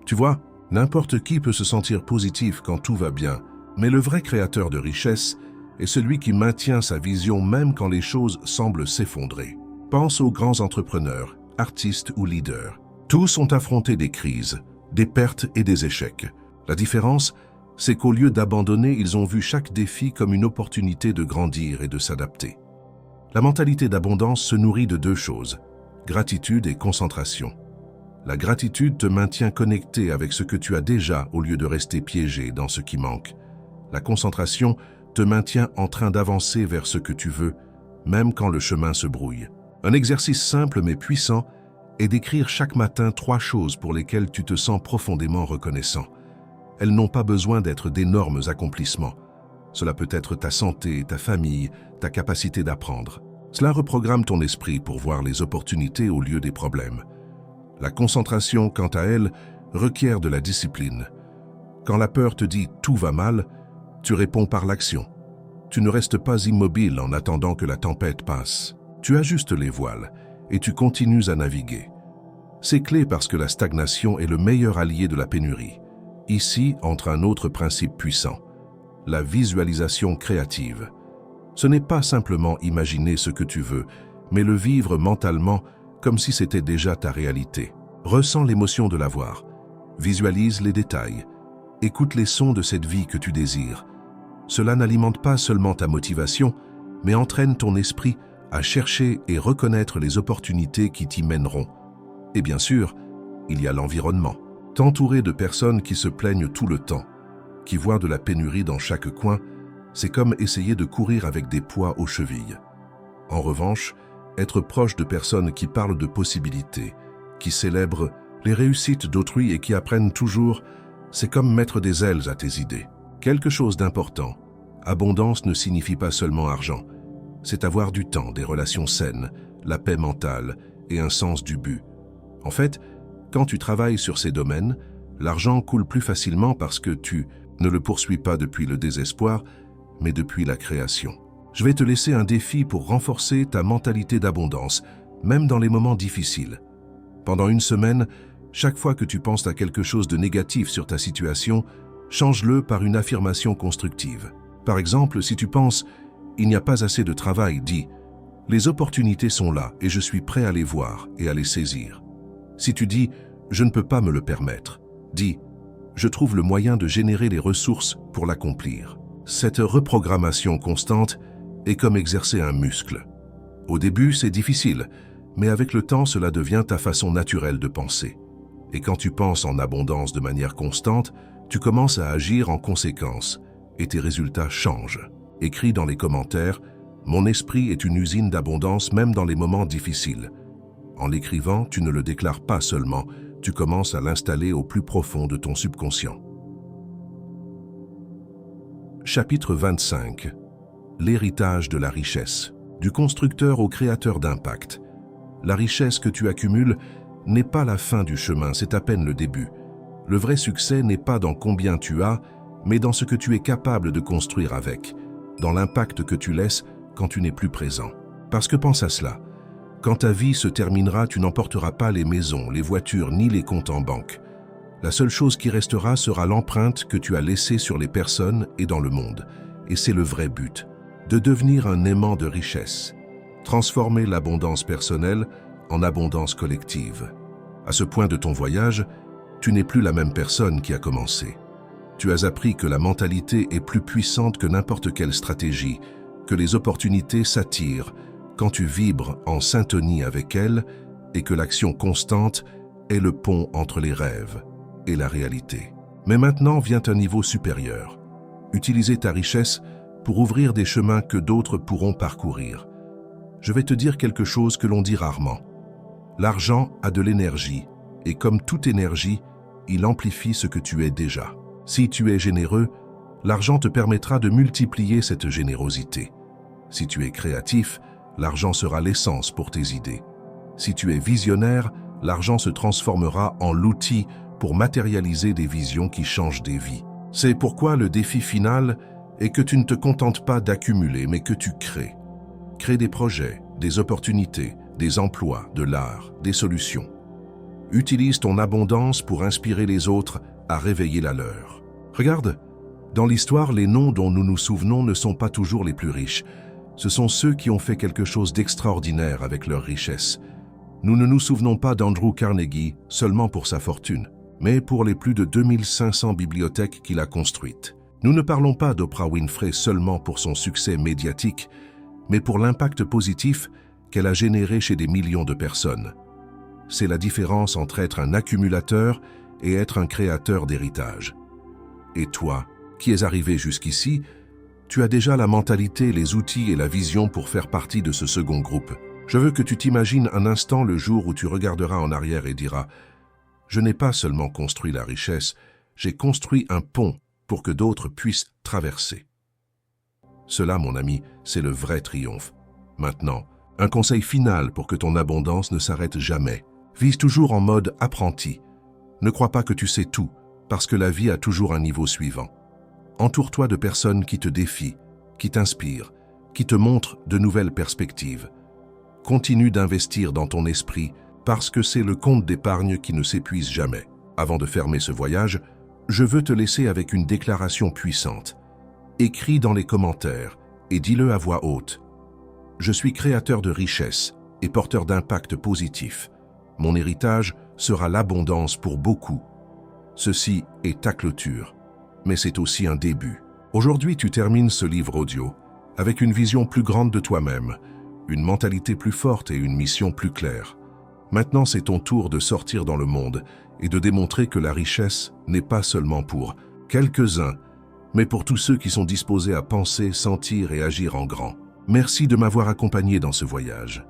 Tu vois, n'importe qui peut se sentir positif quand tout va bien, mais le vrai créateur de richesse est celui qui maintient sa vision même quand les choses semblent s'effondrer. Pense aux grands entrepreneurs, artistes ou leaders. Tous ont affronté des crises, des pertes et des échecs. La différence, c'est qu'au lieu d'abandonner, ils ont vu chaque défi comme une opportunité de grandir et de s'adapter. La mentalité d'abondance se nourrit de deux choses, gratitude et concentration. La gratitude te maintient connecté avec ce que tu as déjà au lieu de rester piégé dans ce qui manque. La concentration te maintient en train d'avancer vers ce que tu veux, même quand le chemin se brouille. Un exercice simple mais puissant est d'écrire chaque matin 3 choses pour lesquelles tu te sens profondément reconnaissant. Elles n'ont pas besoin d'être d'énormes accomplissements. Cela peut être ta santé, ta famille, ta capacité d'apprendre. Cela reprogramme ton esprit pour voir les opportunités au lieu des problèmes. La concentration, quant à elle, requiert de la discipline. Quand la peur te dit « tout va mal », tu réponds par l'action. Tu ne restes pas immobile en attendant que la tempête passe. Tu ajustes les voiles et tu continues à naviguer. C'est clé parce que la stagnation est le meilleur allié de la pénurie. Ici entre un autre principe puissant, la visualisation créative. Ce n'est pas simplement imaginer ce que tu veux, mais le vivre mentalement comme si c'était déjà ta réalité. Ressens l'émotion de l'avoir, visualise les détails, écoute les sons de cette vie que tu désires. Cela n'alimente pas seulement ta motivation, mais entraîne ton esprit à chercher et reconnaître les opportunités qui t'y mèneront. Et bien sûr, il y a l'environnement. T'entourer de personnes qui se plaignent tout le temps, qui voient de la pénurie dans chaque coin, c'est comme essayer de courir avec des poids aux chevilles. En revanche, être proche de personnes qui parlent de possibilités, qui célèbrent les réussites d'autrui et qui apprennent toujours, c'est comme mettre des ailes à tes idées. Quelque chose d'important, abondance ne signifie pas seulement argent. C'est avoir du temps, des relations saines, la paix mentale et un sens du but. En fait, quand tu travailles sur ces domaines, l'argent coule plus facilement parce que tu ne le poursuis pas depuis le désespoir, mais depuis la création. Je vais te laisser un défi pour renforcer ta mentalité d'abondance, même dans les moments difficiles. Pendant une semaine, chaque fois que tu penses à quelque chose de négatif sur ta situation, change-le par une affirmation constructive. Par exemple, si tu penses « il n'y a pas assez de travail », dis « les opportunités sont là et je suis prêt à les voir et à les saisir ». Si tu dis « je ne peux pas me le permettre », dis « je trouve le moyen de générer les ressources pour l'accomplir ». Cette reprogrammation constante est comme exercer un muscle. Au début, c'est difficile, mais avec le temps, cela devient ta façon naturelle de penser. Et quand tu penses en abondance de manière constante, tu commences à agir en conséquence et tes résultats changent. Écris dans les commentaires « Mon esprit est une usine d'abondance même dans les moments difficiles ». En l'écrivant, tu ne le déclares pas seulement, tu commences à l'installer au plus profond de ton subconscient. Chapitre 25. L'héritage de la richesse. Du constructeur au créateur d'impact. La richesse que tu accumules n'est pas la fin du chemin, c'est à peine le début. Le vrai succès n'est pas dans combien tu as, mais dans ce que tu es capable de construire avec, dans l'impact que tu laisses quand tu n'es plus présent. Parce que pense à cela, quand ta vie se terminera, tu n'emporteras pas les maisons, les voitures ni les comptes en banque. La seule chose qui restera sera l'empreinte que tu as laissée sur les personnes et dans le monde. Et c'est le vrai but, de devenir un aimant de richesse, transformer l'abondance personnelle en abondance collective. À ce point de ton voyage, tu n'es plus la même personne qui a commencé. Tu as appris que la mentalité est plus puissante que n'importe quelle stratégie, que les opportunités s'attirent quand tu vibres en syntonie avec elles et que l'action constante est le pont entre les rêves et la réalité. Mais maintenant vient un niveau supérieur. Utiliser ta richesse pour ouvrir des chemins que d'autres pourront parcourir. Je vais te dire quelque chose que l'on dit rarement. L'argent a de l'énergie et comme toute énergie, il amplifie ce que tu es déjà. Si tu es généreux, l'argent te permettra de multiplier cette générosité. Si tu es créatif, l'argent sera l'essence pour tes idées. Si tu es visionnaire, l'argent se transformera en l'outil pour matérialiser des visions qui changent des vies. C'est pourquoi le défi final est que tu ne te contentes pas d'accumuler, mais que tu crées. Crée des projets, des opportunités, des emplois, de l'art, des solutions. Utilise ton abondance pour inspirer les autres à réveiller la leur. Regarde, dans l'histoire, les noms dont nous nous souvenons ne sont pas toujours les plus riches. Ce sont ceux qui ont fait quelque chose d'extraordinaire avec leur richesse. Nous ne nous souvenons pas d'Andrew Carnegie seulement pour sa fortune, mais pour les plus de 2500 bibliothèques qu'il a construites. Nous ne parlons pas d'Oprah Winfrey seulement pour son succès médiatique, mais pour l'impact positif qu'elle a généré chez des millions de personnes. C'est la différence entre être un accumulateur et être un créateur d'héritage. Et toi, qui es arrivé jusqu'ici, tu as déjà la mentalité, les outils et la vision pour faire partie de ce second groupe. Je veux que tu t'imagines un instant le jour où tu regarderas en arrière et diras « Je n'ai pas seulement construit la richesse, j'ai construit un pont pour que d'autres puissent traverser. » Cela, mon ami, c'est le vrai triomphe. Maintenant, un conseil final pour que ton abondance ne s'arrête jamais. Vise toujours en mode apprenti. Ne crois pas que tu sais tout, parce que la vie a toujours un niveau suivant. Entoure-toi de personnes qui te défient, qui t'inspirent, qui te montrent de nouvelles perspectives. Continue d'investir dans ton esprit parce que c'est le compte d'épargne qui ne s'épuise jamais. Avant de fermer ce voyage, je veux te laisser avec une déclaration puissante. Écris dans les commentaires et dis-le à voix haute. Je suis créateur de richesse et porteur d'impact positif. Mon héritage sera l'abondance pour beaucoup. Ceci est ta clôture, mais c'est aussi un début. Aujourd'hui, tu termines ce livre audio avec une vision plus grande de toi-même, une mentalité plus forte et une mission plus claire. Maintenant, c'est ton tour de sortir dans le monde et de démontrer que la richesse n'est pas seulement pour quelques-uns, mais pour tous ceux qui sont disposés à penser, sentir et agir en grand. Merci de m'avoir accompagné dans ce voyage.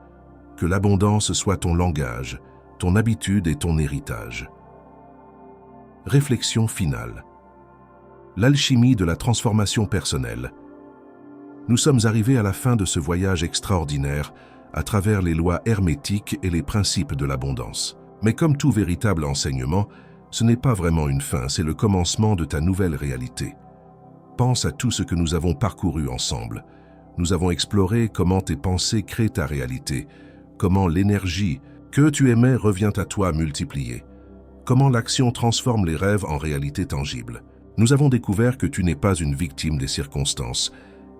Que l'abondance soit ton langage, ton habitude et ton héritage. Réflexion finale. L'alchimie de la transformation personnelle. Nous sommes arrivés à la fin de ce voyage extraordinaire à travers les lois hermétiques et les principes de l'abondance. Mais comme tout véritable enseignement, ce n'est pas vraiment une fin, c'est le commencement de ta nouvelle réalité. Pense à tout ce que nous avons parcouru ensemble. Nous avons exploré comment tes pensées créent ta réalité, comment l'énergie que tu émets revient à toi multipliée, comment l'action transforme les rêves en réalité tangible. Nous avons découvert que tu n'es pas une victime des circonstances,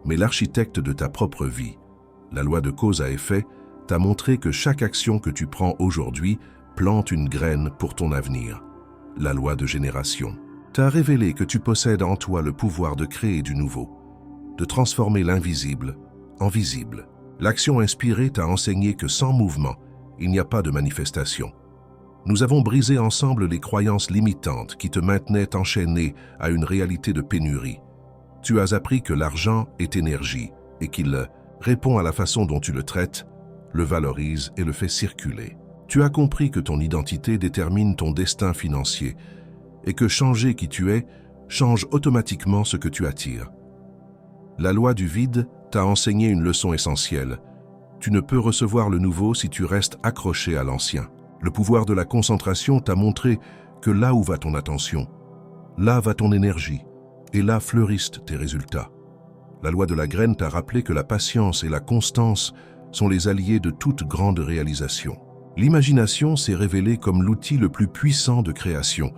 mais l'architecte de ta propre vie. La loi de cause à effet t'a montré que chaque action que tu prends aujourd'hui plante une graine pour ton avenir. La loi de génération t'a révélé que tu possèdes en toi le pouvoir de créer du nouveau, de transformer l'invisible en visible. L'action inspirée t'a enseigné que sans mouvement, il n'y a pas de manifestation. Nous avons brisé ensemble les croyances limitantes qui te maintenaient enchaîné à une réalité de pénurie. Tu as appris que l'argent est énergie et qu'il répond à la façon dont tu le traites, le valorise et le fait circuler. Tu as compris que ton identité détermine ton destin financier et que changer qui tu es change automatiquement ce que tu attires. La loi du vide t'a enseigné une leçon essentielle. Tu ne peux recevoir le nouveau si tu restes accroché à l'ancien. Le pouvoir de la concentration t'a montré que là où va ton attention, là va ton énergie, et là fleurissent tes résultats. La loi de la graine t'a rappelé que la patience et la constance sont les alliés de toute grande réalisation. L'imagination s'est révélée comme l'outil le plus puissant de création,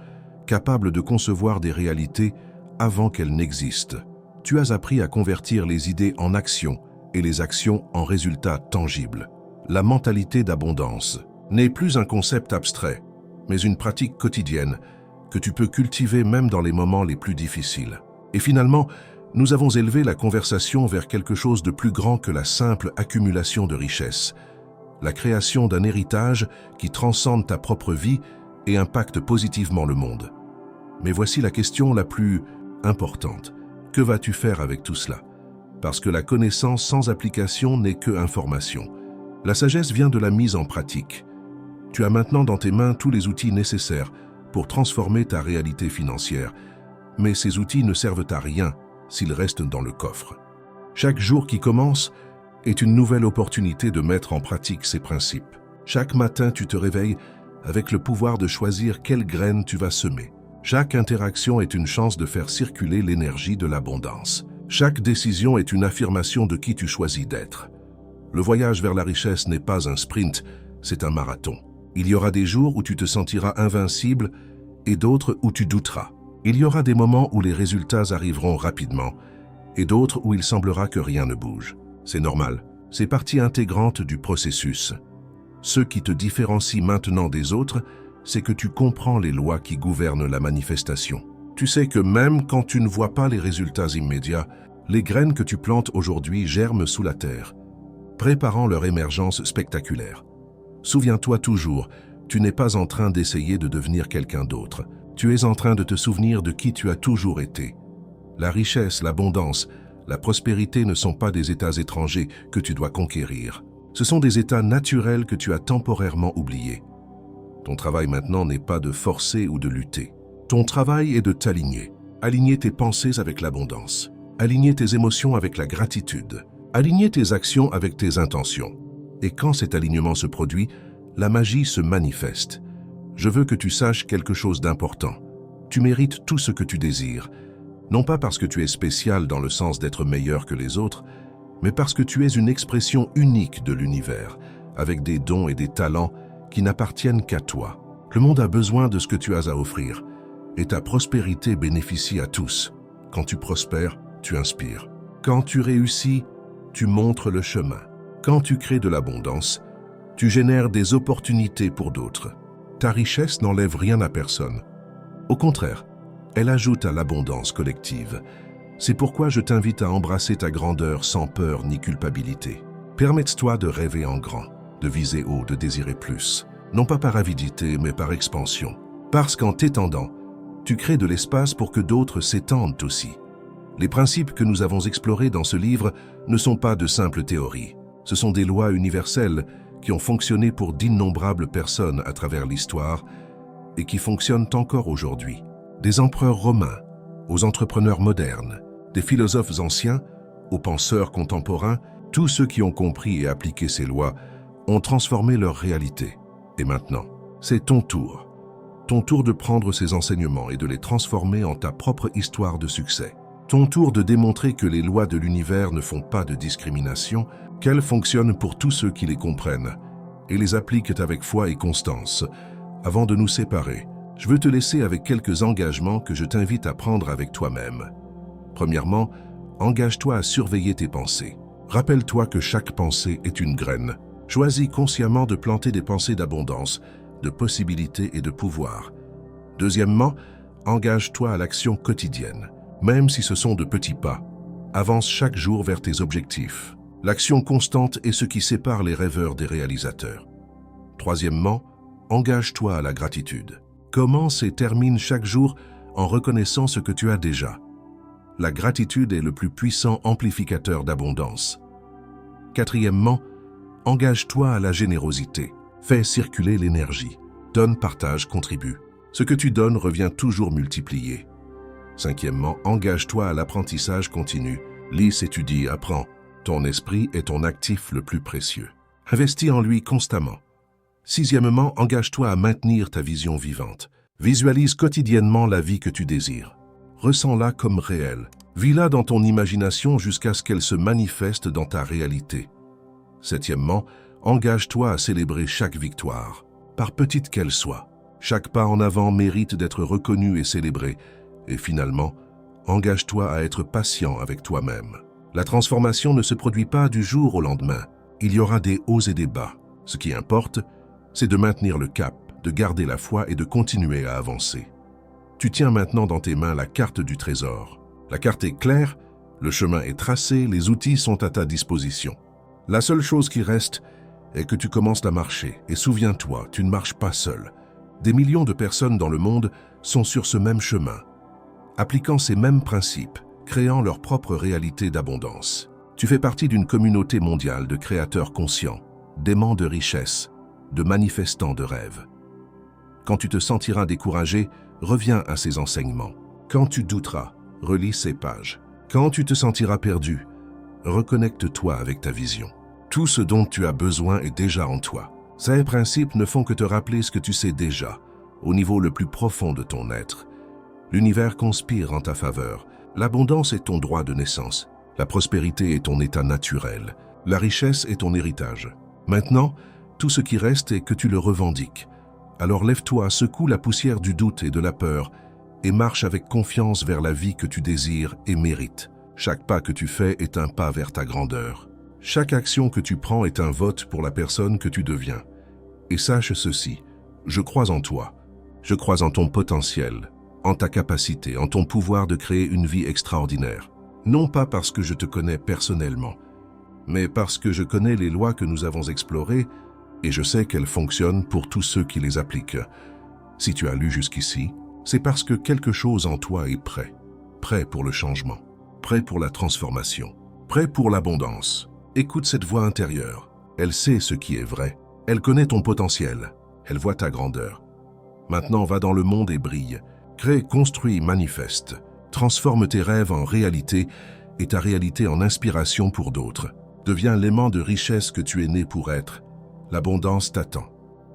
capable de concevoir des réalités avant qu'elles n'existent. Tu as appris à convertir les idées en actions et les actions en résultats tangibles. La mentalité d'abondance n'est plus un concept abstrait, mais une pratique quotidienne que tu peux cultiver même dans les moments les plus difficiles. Et finalement, nous avons élevé la conversation vers quelque chose de plus grand que la simple accumulation de richesses, la création d'un héritage qui transcende ta propre vie et impacte positivement le monde. Mais voici la question la plus importante. Que vas-tu faire avec tout cela? Parce que la connaissance sans application n'est que information. La sagesse vient de la mise en pratique. Tu as maintenant dans tes mains tous les outils nécessaires pour transformer ta réalité financière, mais ces outils ne servent à rien s'ils restent dans le coffre. Chaque jour qui commence est une nouvelle opportunité de mettre en pratique ces principes. Chaque matin, tu te réveilles avec le pouvoir de choisir quelles graines tu vas semer. Chaque interaction est une chance de faire circuler l'énergie de l'abondance. Chaque décision est une affirmation de qui tu choisis d'être. Le voyage vers la richesse n'est pas un sprint, c'est un marathon. Il y aura des jours où tu te sentiras invincible et d'autres où tu douteras. Il y aura des moments où les résultats arriveront rapidement et d'autres où il semblera que rien ne bouge. C'est normal, c'est partie intégrante du processus. Ce qui te différencie maintenant des autres, c'est que tu comprends les lois qui gouvernent la manifestation. Tu sais que même quand tu ne vois pas les résultats immédiats, les graines que tu plantes aujourd'hui germent sous la terre, préparant leur émergence spectaculaire. Souviens-toi toujours, tu n'es pas en train d'essayer de devenir quelqu'un d'autre. Tu es en train de te souvenir de qui tu as toujours été. La richesse, l'abondance, la prospérité ne sont pas des états étrangers que tu dois conquérir. Ce sont des états naturels que tu as temporairement oubliés. Ton travail maintenant n'est pas de forcer ou de lutter. Ton travail est de t'aligner. Aligner tes pensées avec l'abondance. Aligner tes émotions avec la gratitude. Aligner tes actions avec tes intentions. Et quand cet alignement se produit, la magie se manifeste. Je veux que tu saches quelque chose d'important. Tu mérites tout ce que tu désires. Non pas parce que tu es spécial dans le sens d'être meilleur que les autres, mais parce que tu es une expression unique de l'univers, avec des dons et des talents qui n'appartiennent qu'à toi. Le monde a besoin de ce que tu as à offrir, et ta prospérité bénéficie à tous. Quand tu prospères, tu inspires. Quand tu réussis, tu montres le chemin. Quand tu crées de l'abondance, tu génères des opportunités pour d'autres. Ta richesse n'enlève rien à personne. Au contraire, elle ajoute à l'abondance collective. C'est pourquoi je t'invite à embrasser ta grandeur sans peur ni culpabilité. Permets-toi de rêver en grand, de viser haut, de désirer plus. Non pas par avidité, mais par expansion. Parce qu'en t'étendant, tu crées de l'espace pour que d'autres s'étendent aussi. Les principes que nous avons explorés dans ce livre ne sont pas de simples théories. Ce sont des lois universelles qui ont fonctionné pour d'innombrables personnes à travers l'histoire et qui fonctionnent encore aujourd'hui. Des empereurs romains aux entrepreneurs modernes, des philosophes anciens aux penseurs contemporains, tous ceux qui ont compris et appliqué ces lois ont transformé leur réalité. Et maintenant, c'est ton tour. Ton tour de prendre ces enseignements et de les transformer en ta propre histoire de succès. Ton tour de démontrer que les lois de l'univers ne font pas de discrimination, qu'elles fonctionnent pour tous ceux qui les comprennent et les appliquent avec foi et constance. Avant de nous séparer, je veux te laisser avec quelques engagements que je t'invite à prendre avec toi-même. Premièrement, engage-toi à surveiller tes pensées. Rappelle-toi que chaque pensée est une graine. Choisis consciemment de planter des pensées d'abondance, de possibilités et de pouvoir. Deuxièmement, engage-toi à l'action quotidienne. Même si ce sont de petits pas, avance chaque jour vers tes objectifs. L'action constante est ce qui sépare les rêveurs des réalisateurs. Troisièmement, engage-toi à la gratitude. Commence et termine chaque jour en reconnaissant ce que tu as déjà. La gratitude est le plus puissant amplificateur d'abondance. Quatrièmement, engage-toi à la générosité. Fais circuler l'énergie. Donne, partage, contribue. Ce que tu donnes revient toujours multiplié. Cinquièmement, engage-toi à l'apprentissage continu. Lis, étudie, apprends. Ton esprit est ton actif le plus précieux. Investis en lui constamment. Sixièmement, engage-toi à maintenir ta vision vivante. Visualise quotidiennement la vie que tu désires. Ressens-la comme réelle. Vis-la dans ton imagination jusqu'à ce qu'elle se manifeste dans ta réalité. Septièmement, engage-toi à célébrer chaque victoire, par petite qu'elle soit. Chaque pas en avant mérite d'être reconnu et célébré. Et finalement, engage-toi à être patient avec toi-même. La transformation ne se produit pas du jour au lendemain. Il y aura des hauts et des bas. Ce qui importe, c'est de maintenir le cap, de garder la foi et de continuer à avancer. Tu tiens maintenant dans tes mains la carte du trésor. La carte est claire, le chemin est tracé, les outils sont à ta disposition. La seule chose qui reste est que tu commences à marcher. Et souviens-toi, tu ne marches pas seul. Des millions de personnes dans le monde sont sur ce même chemin, appliquant ces mêmes principes, créant leur propre réalité d'abondance. Tu fais partie d'une communauté mondiale de créateurs conscients, d'aimants de richesse, de manifestants de rêves. Quand tu te sentiras découragé, reviens à ces enseignements. Quand tu douteras, relis ces pages. Quand tu te sentiras perdu, reconnecte-toi avec ta vision. Tout ce dont tu as besoin est déjà en toi. Ces principes ne font que te rappeler ce que tu sais déjà, au niveau le plus profond de ton être. L'univers conspire en ta faveur. L'abondance est ton droit de naissance. La prospérité est ton état naturel. La richesse est ton héritage. Maintenant, tout ce qui reste est que tu le revendiques. Alors lève-toi, secoue la poussière du doute et de la peur et marche avec confiance vers la vie que tu désires et mérites. Chaque pas que tu fais est un pas vers ta grandeur. Chaque action que tu prends est un vote pour la personne que tu deviens. Et sache ceci, je crois en toi. Je crois en ton potentiel, en ta capacité, en ton pouvoir de créer une vie extraordinaire. Non pas parce que je te connais personnellement, mais parce que je connais les lois que nous avons explorées et je sais qu'elles fonctionnent pour tous ceux qui les appliquent. Si tu as lu jusqu'ici, c'est parce que quelque chose en toi est prêt. Prêt pour le changement, prêt pour la transformation, prêt pour l'abondance. Écoute cette voix intérieure. Elle sait ce qui est vrai. Elle connaît ton potentiel. Elle voit ta grandeur. Maintenant, va dans le monde et brille. Crée, construis, manifeste. Transforme tes rêves en réalité et ta réalité en inspiration pour d'autres. Deviens l'aimant de richesse que tu es né pour être. L'abondance t'attend.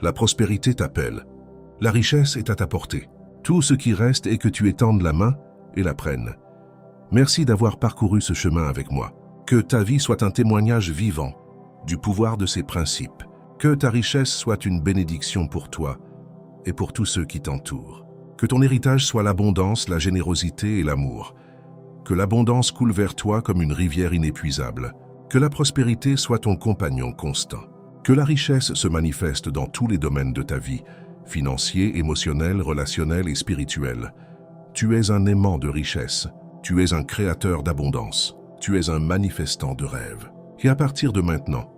La prospérité t'appelle. La richesse est à ta portée. Tout ce qui reste est que tu étendes la main et la prennes. Merci d'avoir parcouru ce chemin avec moi. Que ta vie soit un témoignage vivant du pouvoir de ces principes. Que ta richesse soit une bénédiction pour toi et pour tous ceux qui t'entourent. Que ton héritage soit l'abondance, la générosité et l'amour. Que l'abondance coule vers toi comme une rivière inépuisable. Que la prospérité soit ton compagnon constant. Que la richesse se manifeste dans tous les domaines de ta vie, financier, émotionnel, relationnel et spirituel. Tu es un aimant de richesse. Tu es un créateur d'abondance. Tu es un manifestant de rêve. Et à partir de maintenant,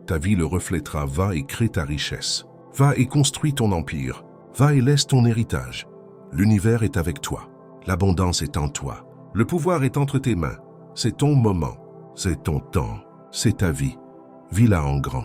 ta vie le reflètera. Va et crée ta richesse. Va et construis ton empire. Va et laisse ton héritage. L'univers est avec toi. L'abondance est en toi. Le pouvoir est entre tes mains. C'est ton moment. C'est ton temps. C'est ta vie. Vis-la en grand.